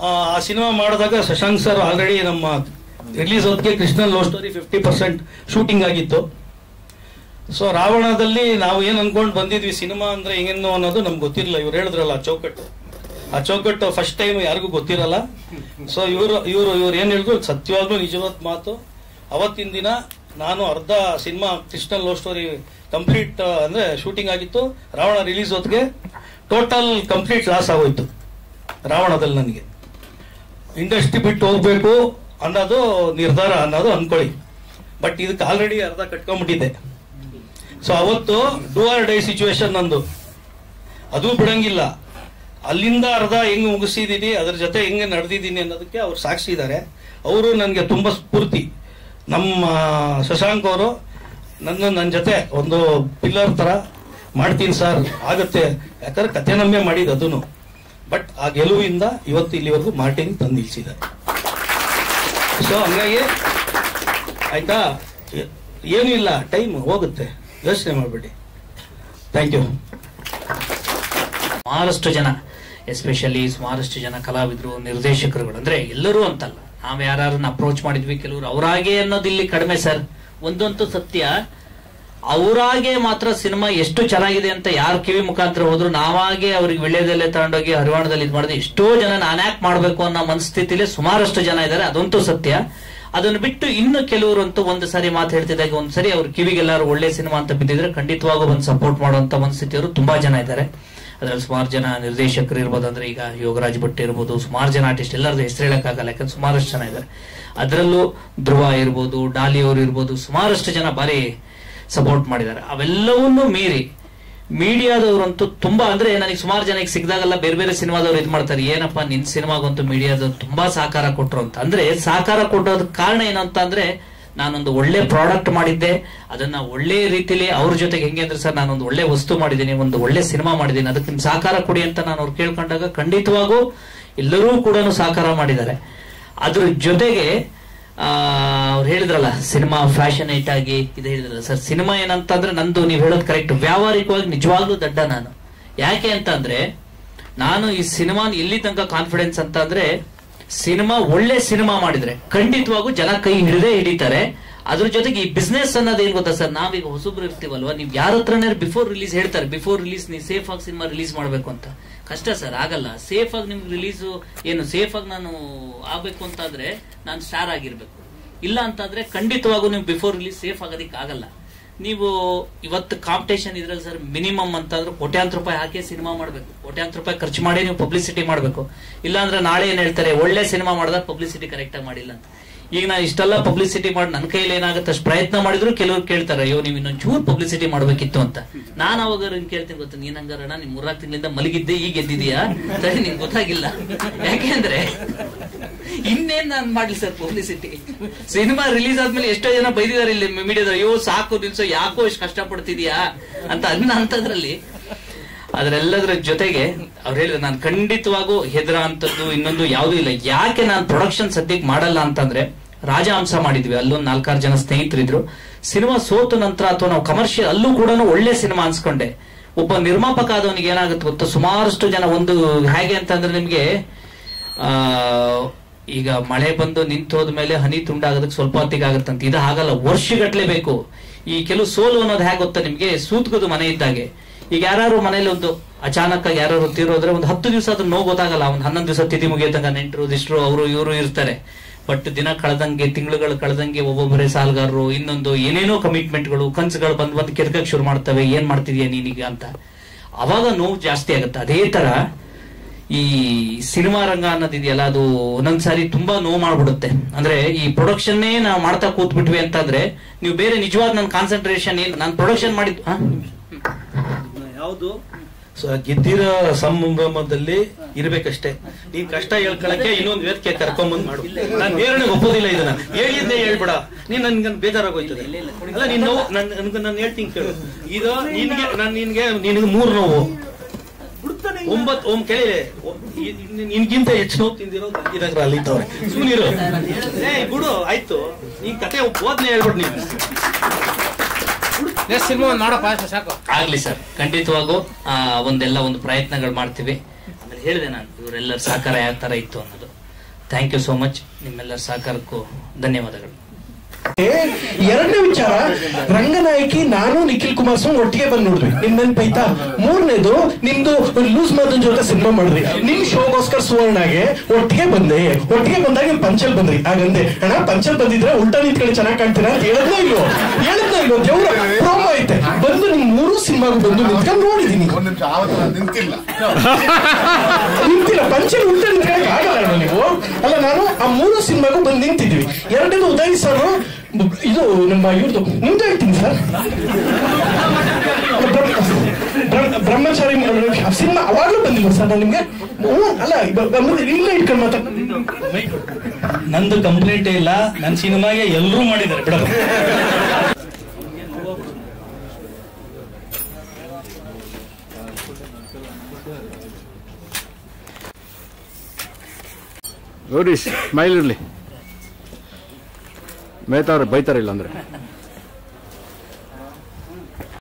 ಆ ಸಿನಿಮಾ ಮಾಡಿದಾಗ ಶಶಾಂಕ್ ಸರ್ ಆಲ್ರೆಡಿ ನಮ್ಮ ರಿಲೀಸ್ ಹೊತ್ತಿಗೆ ಕೃಷ್ಣ ಲವ್ ಸ್ಟೋರಿ 50% ಶೂಟಿಂಗ್ ಆಗಿತ್ತು. ಸೊ ರಾವಣದಲ್ಲಿ ನಾವು ಏನ್ ಅನ್ಕೊಂಡು ಬಂದಿದ್ವಿ, ಸಿನಿಮಾ ಅಂದ್ರೆ ಹೆಂಗೇನು ಅನ್ನೋದು ನಮ್ಗೆ ಗೊತ್ತಿರಲಿಲ್ಲ. ಇವ್ರು ಹೇಳಿದ್ರಲ್ಲ ಆ ಚೌಕಟ್ಟು ಫಸ್ಟ್ ಟೈಮ್ ಯಾರಿಗೂ ಗೊತ್ತಿರಲ್ಲ. ಸೊ ಇವ್ರು ಏನ್ ಹೇಳಿದ್ರು ಸತ್ಯವಾಗ್ಲೂ ನಿಜವಾದ ಮಾತು. ಅವತ್ತಿನ ದಿನ ನಾನು ಅರ್ಧ cinema Krishna love story complete ಅಂದ್ರೆ ಶೂಟಿಂಗ್ ಆಗಿತ್ತು. ರಾವಣ ರಿಲೀಸ್ ಹೊತ್ತಿಗೆ ಟೋಟಲ್ ಕಂಪ್ಲೀಟ್ ಲಾಸ್ ಆಗೋಯ್ತು ರಾವಣದಲ್ಲಿ. ನನಗೆ ಇಂಡಸ್ಟ್ರಿ ಬಿಟ್ಟು ಹೋಗ್ಬೇಕು ಅನ್ನೋದು ನಿರ್ಧಾರ ಅನ್ನೋದು ಅನ್ಕೊಳ್ಳಿ. ಬಟ್ ಇದಕ್ಕೆ ಆಲ್ರೆಡಿ ಅರ್ಧ ಕಟ್ಕೊಂಡ್ಬಿಟ್ಟಿದ್ದೆ. ಸೊ ಅವತ್ತು ಡೂ ಆರ್ ಡೈ ಸಿಚುವೇಶನ್ ನಂದು, ಅದು ಬಿಡಂಗಿಲ್ಲ. ಅಲ್ಲಿಂದ ಅರ್ಧ ಹೆಂಗ್ ಮುಗಿಸಿದೀನಿ, ಅದ್ರ ಜೊತೆ ಹೆಂಗೆ ನಡೆದಿದ್ದೀನಿ ಅನ್ನೋದಕ್ಕೆ ಅವ್ರು ಸಾಕ್ಷಿ ಇದ್ದಾರೆ. ಅವರು ನನಗೆ ತುಂಬಾ ಸ್ಫೂರ್ತಿ. ನಮ್ಮ ಶಶಾಂಕ್ ಅವರು ನನ್ನ ಜೊತೆ ಒಂದು ಪಿಲ್ಲರ್ ತರ ಮಾಡ್ತೀನಿ ಸರ್, ಆಗತ್ತೆ, ಯಾಕಂದ್ರೆ ಕತೆ ನಮ್ಮೇ ಮಾಡಿದ್ ಅದನ್ನು. ಬಟ್ ಆ ಗೆಲುವಿಂದ ಇವತ್ತು ಇಲ್ಲಿವರೆಗೂ ಮಾರ್ಟಿನ್ ತಂದು ನಿಲ್ಸಿದ್ದಾರೆ. ಸೊ ಹಂಗಾಗಿ ಆಯ್ತಾ, ಏನೂ ಇಲ್ಲ, ಟೈಮ್ ಹೋಗುತ್ತೆ, ಯೋಚನೆ ಮಾಡಬೇಡಿ. Thank you. ಸುಮಾರಷ್ಟು ಜನ, ಎಸ್ಪೆಷಲಿ ಸುಮಾರಷ್ಟು ಜನ ಕಲಾವಿದರು, ನಿರ್ದೇಶಕರುಗಳು, ಅಂದ್ರೆ ಎಲ್ಲರೂ ಅಂತಲ್ಲ, ನಾವ್ ಯಾರನ್ನ ಅಪ್ರೋಚ್ ಮಾಡಿದ್ವಿ, ಕೆಲವರು ಅವರಾಗೆ ಅನ್ನೋದು ಇಲ್ಲಿ ಕಡಿಮೆ ಸರ್. ಒಂದಂತೂ ಸತ್ಯ, ಅವರಾಗೆ ಮಾತ್ರ ಸಿನಿಮಾ ಎಷ್ಟು ಚೆನ್ನಾಗಿದೆ ಅಂತ ಯಾರು ಕಿವಿ ಮುಖಾಂತರ ಹೋದ್ರು ನಾವಾಗೆ ಅವ್ರಿಗೆ ವಿಳ್ಯದಲ್ಲೇ ತಗೊಂಡೋಗಿ ಹರಿವಾಣದಲ್ಲಿ ಇದು ಮಾಡಿದ್ರೆ ಎಷ್ಟೋ ಜನ ನಾನ್ಯಾಕ್ ಮಾಡ್ಬೇಕು ಅನ್ನೋ ಮನಸ್ಥಿತಿಲಿ ಸುಮಾರಷ್ಟು ಜನ ಇದ್ದಾರೆ. ಅದಂತೂ ಸತ್ಯ. ಅದನ್ನು ಬಿಟ್ಟು ಇನ್ನು ಕೆಲವರು ಅಂತೂ ಒಂದು ಸಾರಿ ಮಾತು ಹೇಳ್ತಿದ್ದಾಗ ಒಂದ್ಸರಿ ಅವ್ರ ಕಿವಿಗೆಲ್ಲಾರು ಒಳ್ಳೆ ಸಿನಿಮಾ ಅಂತ ಬಿದ್ದಿದ್ರೆ ಖಂಡಿತವಾಗೂ ಬಂದು ಸಪೋರ್ಟ್ ಮಾಡುವಂತ ಮನಸ್ಥಿತಿಯವರು ತುಂಬಾ ಜನ ಇದ್ದಾರೆ. ಅದ್ರಲ್ಲಿ ಸುಮಾರು ಜನ ನಿರ್ದೇಶಕರು ಇರ್ಬೋದು, ಅಂದ್ರೆ ಈಗ ಯೋಗರಾಜ್ ಭಟ್ ಇರ್ಬೋದು, ಸುಮಾರು ಜನ ಆರ್ಟಿಸ್ಟ್, ಎಲ್ಲರದ್ದು ಹೆಸರು ಹೇಳಕ್ಕಾಗಲ್ಲ, ಯಾಕಂದ್ರೆ ಸುಮಾರಷ್ಟು ಜನ ಇದ್ದಾರೆ. ಅದರಲ್ಲೂ ಧ್ರುವ ಇರ್ಬೋದು, ಡಾಲಿ ಅವರು ಇರ್ಬೋದು, ಸುಮಾರಷ್ಟು ಜನ ಬಾರಿ ಸಪೋರ್ಟ್ ಮಾಡಿದ್ದಾರೆ. ಅವೆಲ್ಲವನ್ನೂ ಮೀರಿ ಮೀಡಿಯಾದವರಂತೂ ತುಂಬಾ, ಅಂದ್ರೆ ನನಗೆ ಸುಮಾರು ಜನಕ್ಕೆ ಸಿಕ್ಕಿದಾಗಲ್ಲ ಬೇರೆ ಬೇರೆ ಸಿನಿಮಾದವ್ರು ಇದು ಮಾಡ್ತಾರೆ, ಏನಪ್ಪಾ ನಿನ್ ಸಿನಿಮಾಗಂತೂ ಮೀಡಿಯಾದವ್ರು ತುಂಬಾ ಸಹಕಾರ ಕೊಟ್ರು ಅಂತ. ಅಂದ್ರೆ ಸಹಕಾರ ಕೊಟ್ಟೋದಕ್ಕೆ ಕಾರಣ ಏನಂತ ಅಂದ್ರೆ, ನಾನೊಂದು ಒಳ್ಳೆ ಪ್ರಾಡಕ್ಟ್ ಮಾಡಿದ್ದೆ, ಅದನ್ನ ಒಳ್ಳೆ ರೀತಿಲಿ ಅವ್ರ ಜೊತೆಗೆ ಹೆಂಗೆ ಅಂದ್ರೆ ಸರ್ ನಾನೊಂದು ಒಳ್ಳೆ ವಸ್ತು ಮಾಡಿದ್ದೀನಿ, ಒಂದು ಒಳ್ಳೆ ಸಿನಿಮಾ ಮಾಡಿದ್ದೀನಿ, ಅದಕ್ಕೆ ನಿಮ್ ಸಹಕಾರ ಕೊಡಿ ಅಂತ ನಾನು ಅವ್ರು ಕೇಳ್ಕೊಂಡಾಗ ಖಂಡಿತವಾಗೂ ಎಲ್ಲರೂ ಕೂಡ ಸಹಕಾರ ಮಾಡಿದ್ದಾರೆ. ಅದ್ರ ಜೊತೆಗೆ ಅವ್ರು ಹೇಳಿದ್ರಲ್ಲ ಸಿನಿಮಾ ಫ್ಯಾಷನ್ ಐಟ್ ಆಗಿ ಇದು ಹೇಳಿದ್ರಲ್ಲ ಸರ್, ಸಿನಿಮಾ ಏನಂತಂದ್ರೆ ನಂದು ನೀವು ಹೇಳೋದು ಕರೆಕ್ಟ್, ವ್ಯಾವಹಾರಿಕವಾಗಿ ನಿಜವಾಗ್ಲೂ ದಡ್ಡ ನಾನು. ಯಾಕೆ ಅಂತಂದ್ರೆ ನಾನು ಈ ಸಿನಿಮಾ ಎಲ್ಲಿ ತನಕ ಕಾನ್ಫಿಡೆನ್ಸ್ ಅಂತ ಅಂದ್ರೆ, ಸಿನಿಮಾ ಒಳ್ಳೆ ಸಿನಿಮಾ ಮಾಡಿದ್ರೆ ಖಂಡಿತವಾಗೂ ಜನ ಕೈ ಹಿಡಿತಾರೆ. ಅದ್ರ ಜೊತೆಗೆ ಈ ಬಿಸ್ನೆಸ್ ಅನ್ನೋದು ಏನ್ ಗೊತ್ತಾ ಸರ್, ನಾವೀಗ ಹೊಸಬ್ರು ಇರ್ತೀವಲ್ವಾ, ನೀವು ಯಾರ ಹತ್ರನೇ ಬಿಫೋರ್ ರಿಲೀಸ್ ಹೇಳ್ತಾರೆ, ಬಿಫೋರ್ ರಿಲೀಸ್ ನೀವು ಸೇಫ್ ಆಗಿ ಸಿನಿಮಾ ರಿಲೀಸ್ ಮಾಡ್ಬೇಕು ಅಂತ. ಕಷ್ಟ ಸರ್, ಆಗಲ್ಲ. ಸೇಫ್ ಆಗಿ ನಿಮ್ಗೆ ರಿಲೀಸ್ ಏನು ಸೇಫ್ ಆಗಿ ನಾನು ಆಗ್ಬೇಕು ಅಂತಂದ್ರೆ ನಾನು ಸ್ಟಾರ್ ಆಗಿರ್ಬೇಕು, ಇಲ್ಲ ಅಂತಂದ್ರೆ ಖಂಡಿತವಾಗೂ ನೀವು ಬಿಫೋರ್ ರಿಲೀಸ್ ಸೇಫ್ ಆಗೋದಿಕ್ ಆಗಲ್ಲ. ನೀವು ಇವತ್ತು ಕಾಂಪಿಟೇಷನ್ ಇದ್ರಲ್ಲಿ ಸರ್ ಮಿನಿಮಮ್ ಅಂತಂದ್ರೆ ಕೋಟ್ಯಾಂತರ ರೂಪಾಯಿ ಹಾಕಿ ಸಿನಿಮಾ ಮಾಡ್ಬೇಕು, ಕೋಟ್ಯಾಂತರ ರೂಪಾಯಿ ಖರ್ಚು ಮಾಡಿ ನೀವು ಪಬ್ಲಿಸಿಟಿ ಮಾಡ್ಬೇಕು. ಇಲ್ಲಾಂದ್ರೆ ನಾಳೆ ಏನ್ ಹೇಳ್ತಾರೆ, ಒಳ್ಳೆ ಸಿನಿಮಾ ಮಾಡಿದಾಗ ಪಬ್ಲಿಸಿಟಿ ಕರೆಕ್ಟ್ ಆಗಿ ಮಾಡಿಲ್ಲ ಅಂತ. ಈಗ ನಾನು ಇಷ್ಟೆಲ್ಲ ಪಬ್ಲಿಸಿಟಿ ಮಾಡಿ ನನ್ನ ಕೈಯಲ್ಲಿ ಏನಾಗುತ್ತೆ ಅಷ್ಟು ಪ್ರಯತ್ನ ಮಾಡಿದ್ರು ಕೆಲವರು ಕೇಳ್ತಾರೆ, ಅಯ್ಯೋ ನೀವು ಇನ್ನೊಂದು ಚೂರು ಪಬ್ಲಿಸಿಟಿ ಮಾಡ್ಬೇಕಿತ್ತು ಅಂತ. ನಾನು ಅವಾಗ ಕೇಳ್ತೀನಿ, ಗೊತ್ತಾ ನೀನ್ ಹಂಗಾರಣ ನಿಮ್ 3 ತಿಂಗಳಿಂದ ಮಲಗಿದ್ದೆ, ಈಗ ಎದ್ದಿದೀಯಾ ಸರಿ ನಿಂಗೆ ಗೊತ್ತಾಗಿಲ್ಲ. ಯಾಕೆಂದ್ರೆ ಇನ್ನೇನ್ ನಾನು ಮಾಡ್ಲಿ ಸರ್ ಪಬ್ಲಿಸಿಟಿ. ಸಿನಿಮಾ ರಿಲೀಸ್ ಆದ್ಮೇಲೆ ಎಷ್ಟೋ ಜನ ಬೈದಿದ್ದಾರೆ ಇಲ್ಲಿ ಮೀಡಿಯಾದ, ಅಯ್ಯೋ ಸಾಕು ನಿಲ್ಸೋ, ಯಾಕೋ ಇಷ್ಟು ಕಷ್ಟ ಪಡ್ತಿದ್ಯಾ ಅಂತ ಅಂತದ್ರಲ್ಲಿ. ಅದ್ರೆಲ್ಲದ್ರ ಜೊತೆಗೆ ಅವ್ರು ಹೇಳಿದ್ರೆ ನಾನು ಖಂಡಿತವಾಗೂ ಹೆದರ ಅಂತದ್ದು ಇನ್ನೊಂದು ಯಾವ್ದು ಇಲ್ಲ. ಯಾಕೆ ನಾನು ಪ್ರೊಡಕ್ಷನ್ ಸದ್ಯಕ್ಕೆ ಮಾಡಲ್ಲ ಅಂತಂದ್ರೆ, ರಾಜಹಂಸ ಮಾಡಿದ್ವಿ, ಅಲ್ಲೊಂದು 4-6 ಜನ ಸ್ನೇಹಿತರಿದ್ರು. ಸಿನಿಮಾ ಸೋತ ನಂತರ ಅಥವಾ ನಾವು ಕಮರ್ಷಿಯಲ್ ಅಲ್ಲೂ ಕೂಡ ಒಳ್ಳೆ ಸಿನಿಮಾ ಅನ್ಸ್ಕೊಂಡೆ. ಒಬ್ಬ ನಿರ್ಮಾಪಕ ಆದವನಿಗೆ ಏನಾಗುತ್ತೆ ಗೊತ್ತಾ, ಸುಮಾರಷ್ಟು ಜನ ಒಂದು ಹೇಗೆ ಅಂತಂದ್ರೆ ನಿಮ್ಗೆ ಈಗ ಮಳೆ ಬಂದು ನಿಂತು ಹೋದ್ಮೇಲೆ ಹನಿ ತುಂಡಾಗೋದಕ್ಕೆ ಸ್ವಲ್ಪ ಹೊತ್ತಿಗೆ ಆಗುತ್ತಂತ, ಇದು ಹಾಗಲ್ಲ, ವರ್ಷಗಟ್ಲೆ ಬೇಕು. ಈ ಕೆಲವು ಸೋಲು ಅನ್ನೋದು ಹೇಗೆ ಗೊತ್ತಾ ನಿಮ್ಗೆ, ಸೂತ್ಕದು ಮನೆ ಇದ್ದಾಗೆ. ಈಗ ಯಾರು ಮನೇಲಿ ಒಂದು ಅಚಾನಕ್ ಆಗಿ ಯಾರು ತೀರೋದ್ರೆ ಒಂದು 10 ದಿವಸ ಅದ್ರ ನೋವು ಗೊತ್ತಾಗಲ್ಲ, ಒಂದು 11 ದಿವಸ ತಿಥಿ ಮುಗಿಯತಂಗ ನೆಂಟರು ದಿಷ್ಟರು ಅವರು ಇವರು ಇರ್ತಾರೆ. ಬಟ್ ದಿನ ಕಳೆದಂಗೆ, ತಿಂಗಳುಗಳು ಕಳೆದಂಗೆ ಒಬ್ಬೊಬ್ಬರೇ ಸಾಲಗಾರರು, ಇನ್ನೊಂದು ಏನೇನೋ ಕಮಿಟ್ಮೆಂಟ್ಗಳು, ಕನ್ಸುಗಳು ಬಂದ್ ಕಿರ್ಕಕ್ ಶುರು ಮಾಡ್ತವೆ, ಏನ್ ಮಾಡ್ತಿದ್ಯಾ ನೀನೀಗ ಅಂತ. ಅವಾಗ ನೋವು ಜಾಸ್ತಿ ಆಗುತ್ತೆ. ಅದೇ ತರ ಈ ಸಿನಿಮಾ ರಂಗ ಅನ್ನೋದಿದೆಯಲ್ಲ, ಅದು ಒಂದೊಂದ್ಸಾರಿ ತುಂಬಾ ನೋವು ಮಾಡ್ಬಿಡುತ್ತೆ. ಅಂದ್ರೆ ಈ ಪ್ರೊಡಕ್ಷನ್ನೇ ನಾವು ಮಾಡ್ತಾ ಕೂತ್ಬಿಟ್ವಿ ಅಂತಂದ್ರೆ ನೀವು ಬೇರೆ ನಿಜವಾದ ನನ್ನ ಕಾನ್ಸಂಟ್ರೇಷನ್ ಏನು, ನಾನು ಪ್ರೊಡಕ್ಷನ್ ಮಾಡಿದ್ದು ಯಾವುದು ಗೆದ್ದಿರೋ ಸಂಭ್ರಮದಲ್ಲಿ ಇರ್ಬೇಕಷ್ಟೇ. ನೀನ್ ಕಷ್ಟ ಹೇಳ್ಕೊಳಕ್ಕೆ ಇನ್ನೊಂದು ವೇದಿಕೆ ಕರ್ಕೊಂಬಂದ್ ಮಾಡು. ನಾನು ಬೇರೆ ಒಪ್ಪೋದಿಲ್ಲ ಇದನ್ನ. ಹೇಳಿದ್ದೆ ಹೇಳ್ಬಿಡ, ನೀನ್ ನನ್ಗೆ ಬೇಜಾರಾಗೋಯ್ತದೆ. ಅಲ್ಲ ನೀನ್ ನೋವು ನಾನು ಹೇಳ್ತೀನಿ ಕೇಳು. ಇದು ನಿನ್ಗೆ 3 ನೋವು 9 ಕೇಳಿ ನಿನ್ಗಿಂತ ಹೆಚ್ಚು ನೋವು ತಿಂದಿರೋ ಇದಾಗ ಅಲ್ಲಿದ್ದವ್ರೆ. ಸುಮ್ಮನಿರು, ಬಿಡು ಆಯ್ತು. ಈ ಕತೆ ಓದ್ನೆ ಹೇಳ್ಬಿಡ್ ನೀನು. ಸಿನಿಮಾ ನೋಡಪ್ಪ ಸಾಕು. ಆಗ್ಲಿ ಸರ್, ಖಂಡಿತವಾಗೂ ಒಂದು ಪ್ರಯತ್ನಗಳು ಮಾಡ್ತೀವಿ. ಆಮೇಲೆ ಹೇಳಿದೆ ನಾನು, ಇವರೆಲ್ಲರ ಸಹಕಾರ ಯಾವ ತರ ಇತ್ತು ಅನ್ನೋದು. Thank you so much. ನಿಮ್ಮೆಲ್ಲರ ಸಹಕಾರಕ್ಕೂ ಧನ್ಯವಾದಗಳು. ಎರಡನೇ ವಿಚಾರ, ರಂಗನಾಯಕಿ ನಾನು ನಿಖಿಲ್ ಕುಮಾರಸ್ವಾಮಿ ಒಟ್ಟಿಗೆ ಬಂದು ನೋಡಿದ್ವಿ. ನಿಮ್ ನೆನ್ಪೈತಾ? 3ನೇದು ನಿಮ್ದು ಲೂಸ್ ಮದನ್ ಜೊತೆ ಸಿನಿಮಾ ಮಾಡಿದ್ರಿ. ನಿಮ್ ಶೋಗೋಸ್ಕರ ಸುವರ್ಣಗೆ ಒಟ್ಟಿಗೆ ಬಂದೆ. ಒಟ್ಟಿಗೆ ಬಂದಾಗ ನಿಮ್ ಪಂಚಲ್ ಬಂದ್ರಿ. ಹಾಗಂದೆ ಅಣ್ಣ ಪಂಚಲ್ ಬಂದಿದ್ರೆ ಉಲ್ಟಾ ನಿಂತ್ಕೊಂಡು ಚೆನ್ನಾಗಿ ಕಾಣ್ತೀರಾ ಅಂತ ಹೇಳದ್ನೋ ಇಲ್ವೋ ದೇವ್ರ ಪ್ರೋಮೋ ಐತೆ. ಬಂದು ನಿಮ್ 3 ಸಿನಿಮಾಗೂ ಬಂದು ನಿಂತ್ಕೊಂಡು ನೋಡಿದೀನಿ. ನಿಂತಿಲ್ಲ, ಪಂಚಲ್ ಉಲ್ಟಾ ನಿಂತ್ಕೊಳಕ್ ಆಗಲ್ಲ ನೀವು. ಅಲ್ಲ, ನಾನು ಆ 3 ಸಿನಿಮಾಗೂ ಬಂದು ನಿಂತಿದ್ವಿ. ಎರಡನೇದು ಉದಯ್ ಸರ್, ಇದು ನಮ್ಮ ಇವ್ರದ್ದು ನಿಮ್ದು ಹೇಳ್ತೀನಿ ಸರ್, ಬ್ರಹ್ಮಚಾರಿ ಸಿನಿಮಾ ಅವಾಗ್ಲೂ ಬಂದಿಲ್ಲ ಸರ್ ನಾನು ನಿಮ್ಗೆ. ಅಲ್ಲ ಇಲ್ಲ ಇಟ್ಕೊಂಡು ಮಾತಾಡ. ನಂದು ಕಂಪ್ಲೇಂಟೇ ಇಲ್ಲ, ನನ್ನ ಸಿನಿಮಾಗೆ ಎಲ್ಲರೂ ಮಾಡಿದ್ದಾರೆ ಬಿಡ. ನೋಡಿ ಸ್ಮೈಲ್ ಇರ್ಲಿ, ಬೈತಾರಿಲ್ಲ ಅಂದ್ರೆ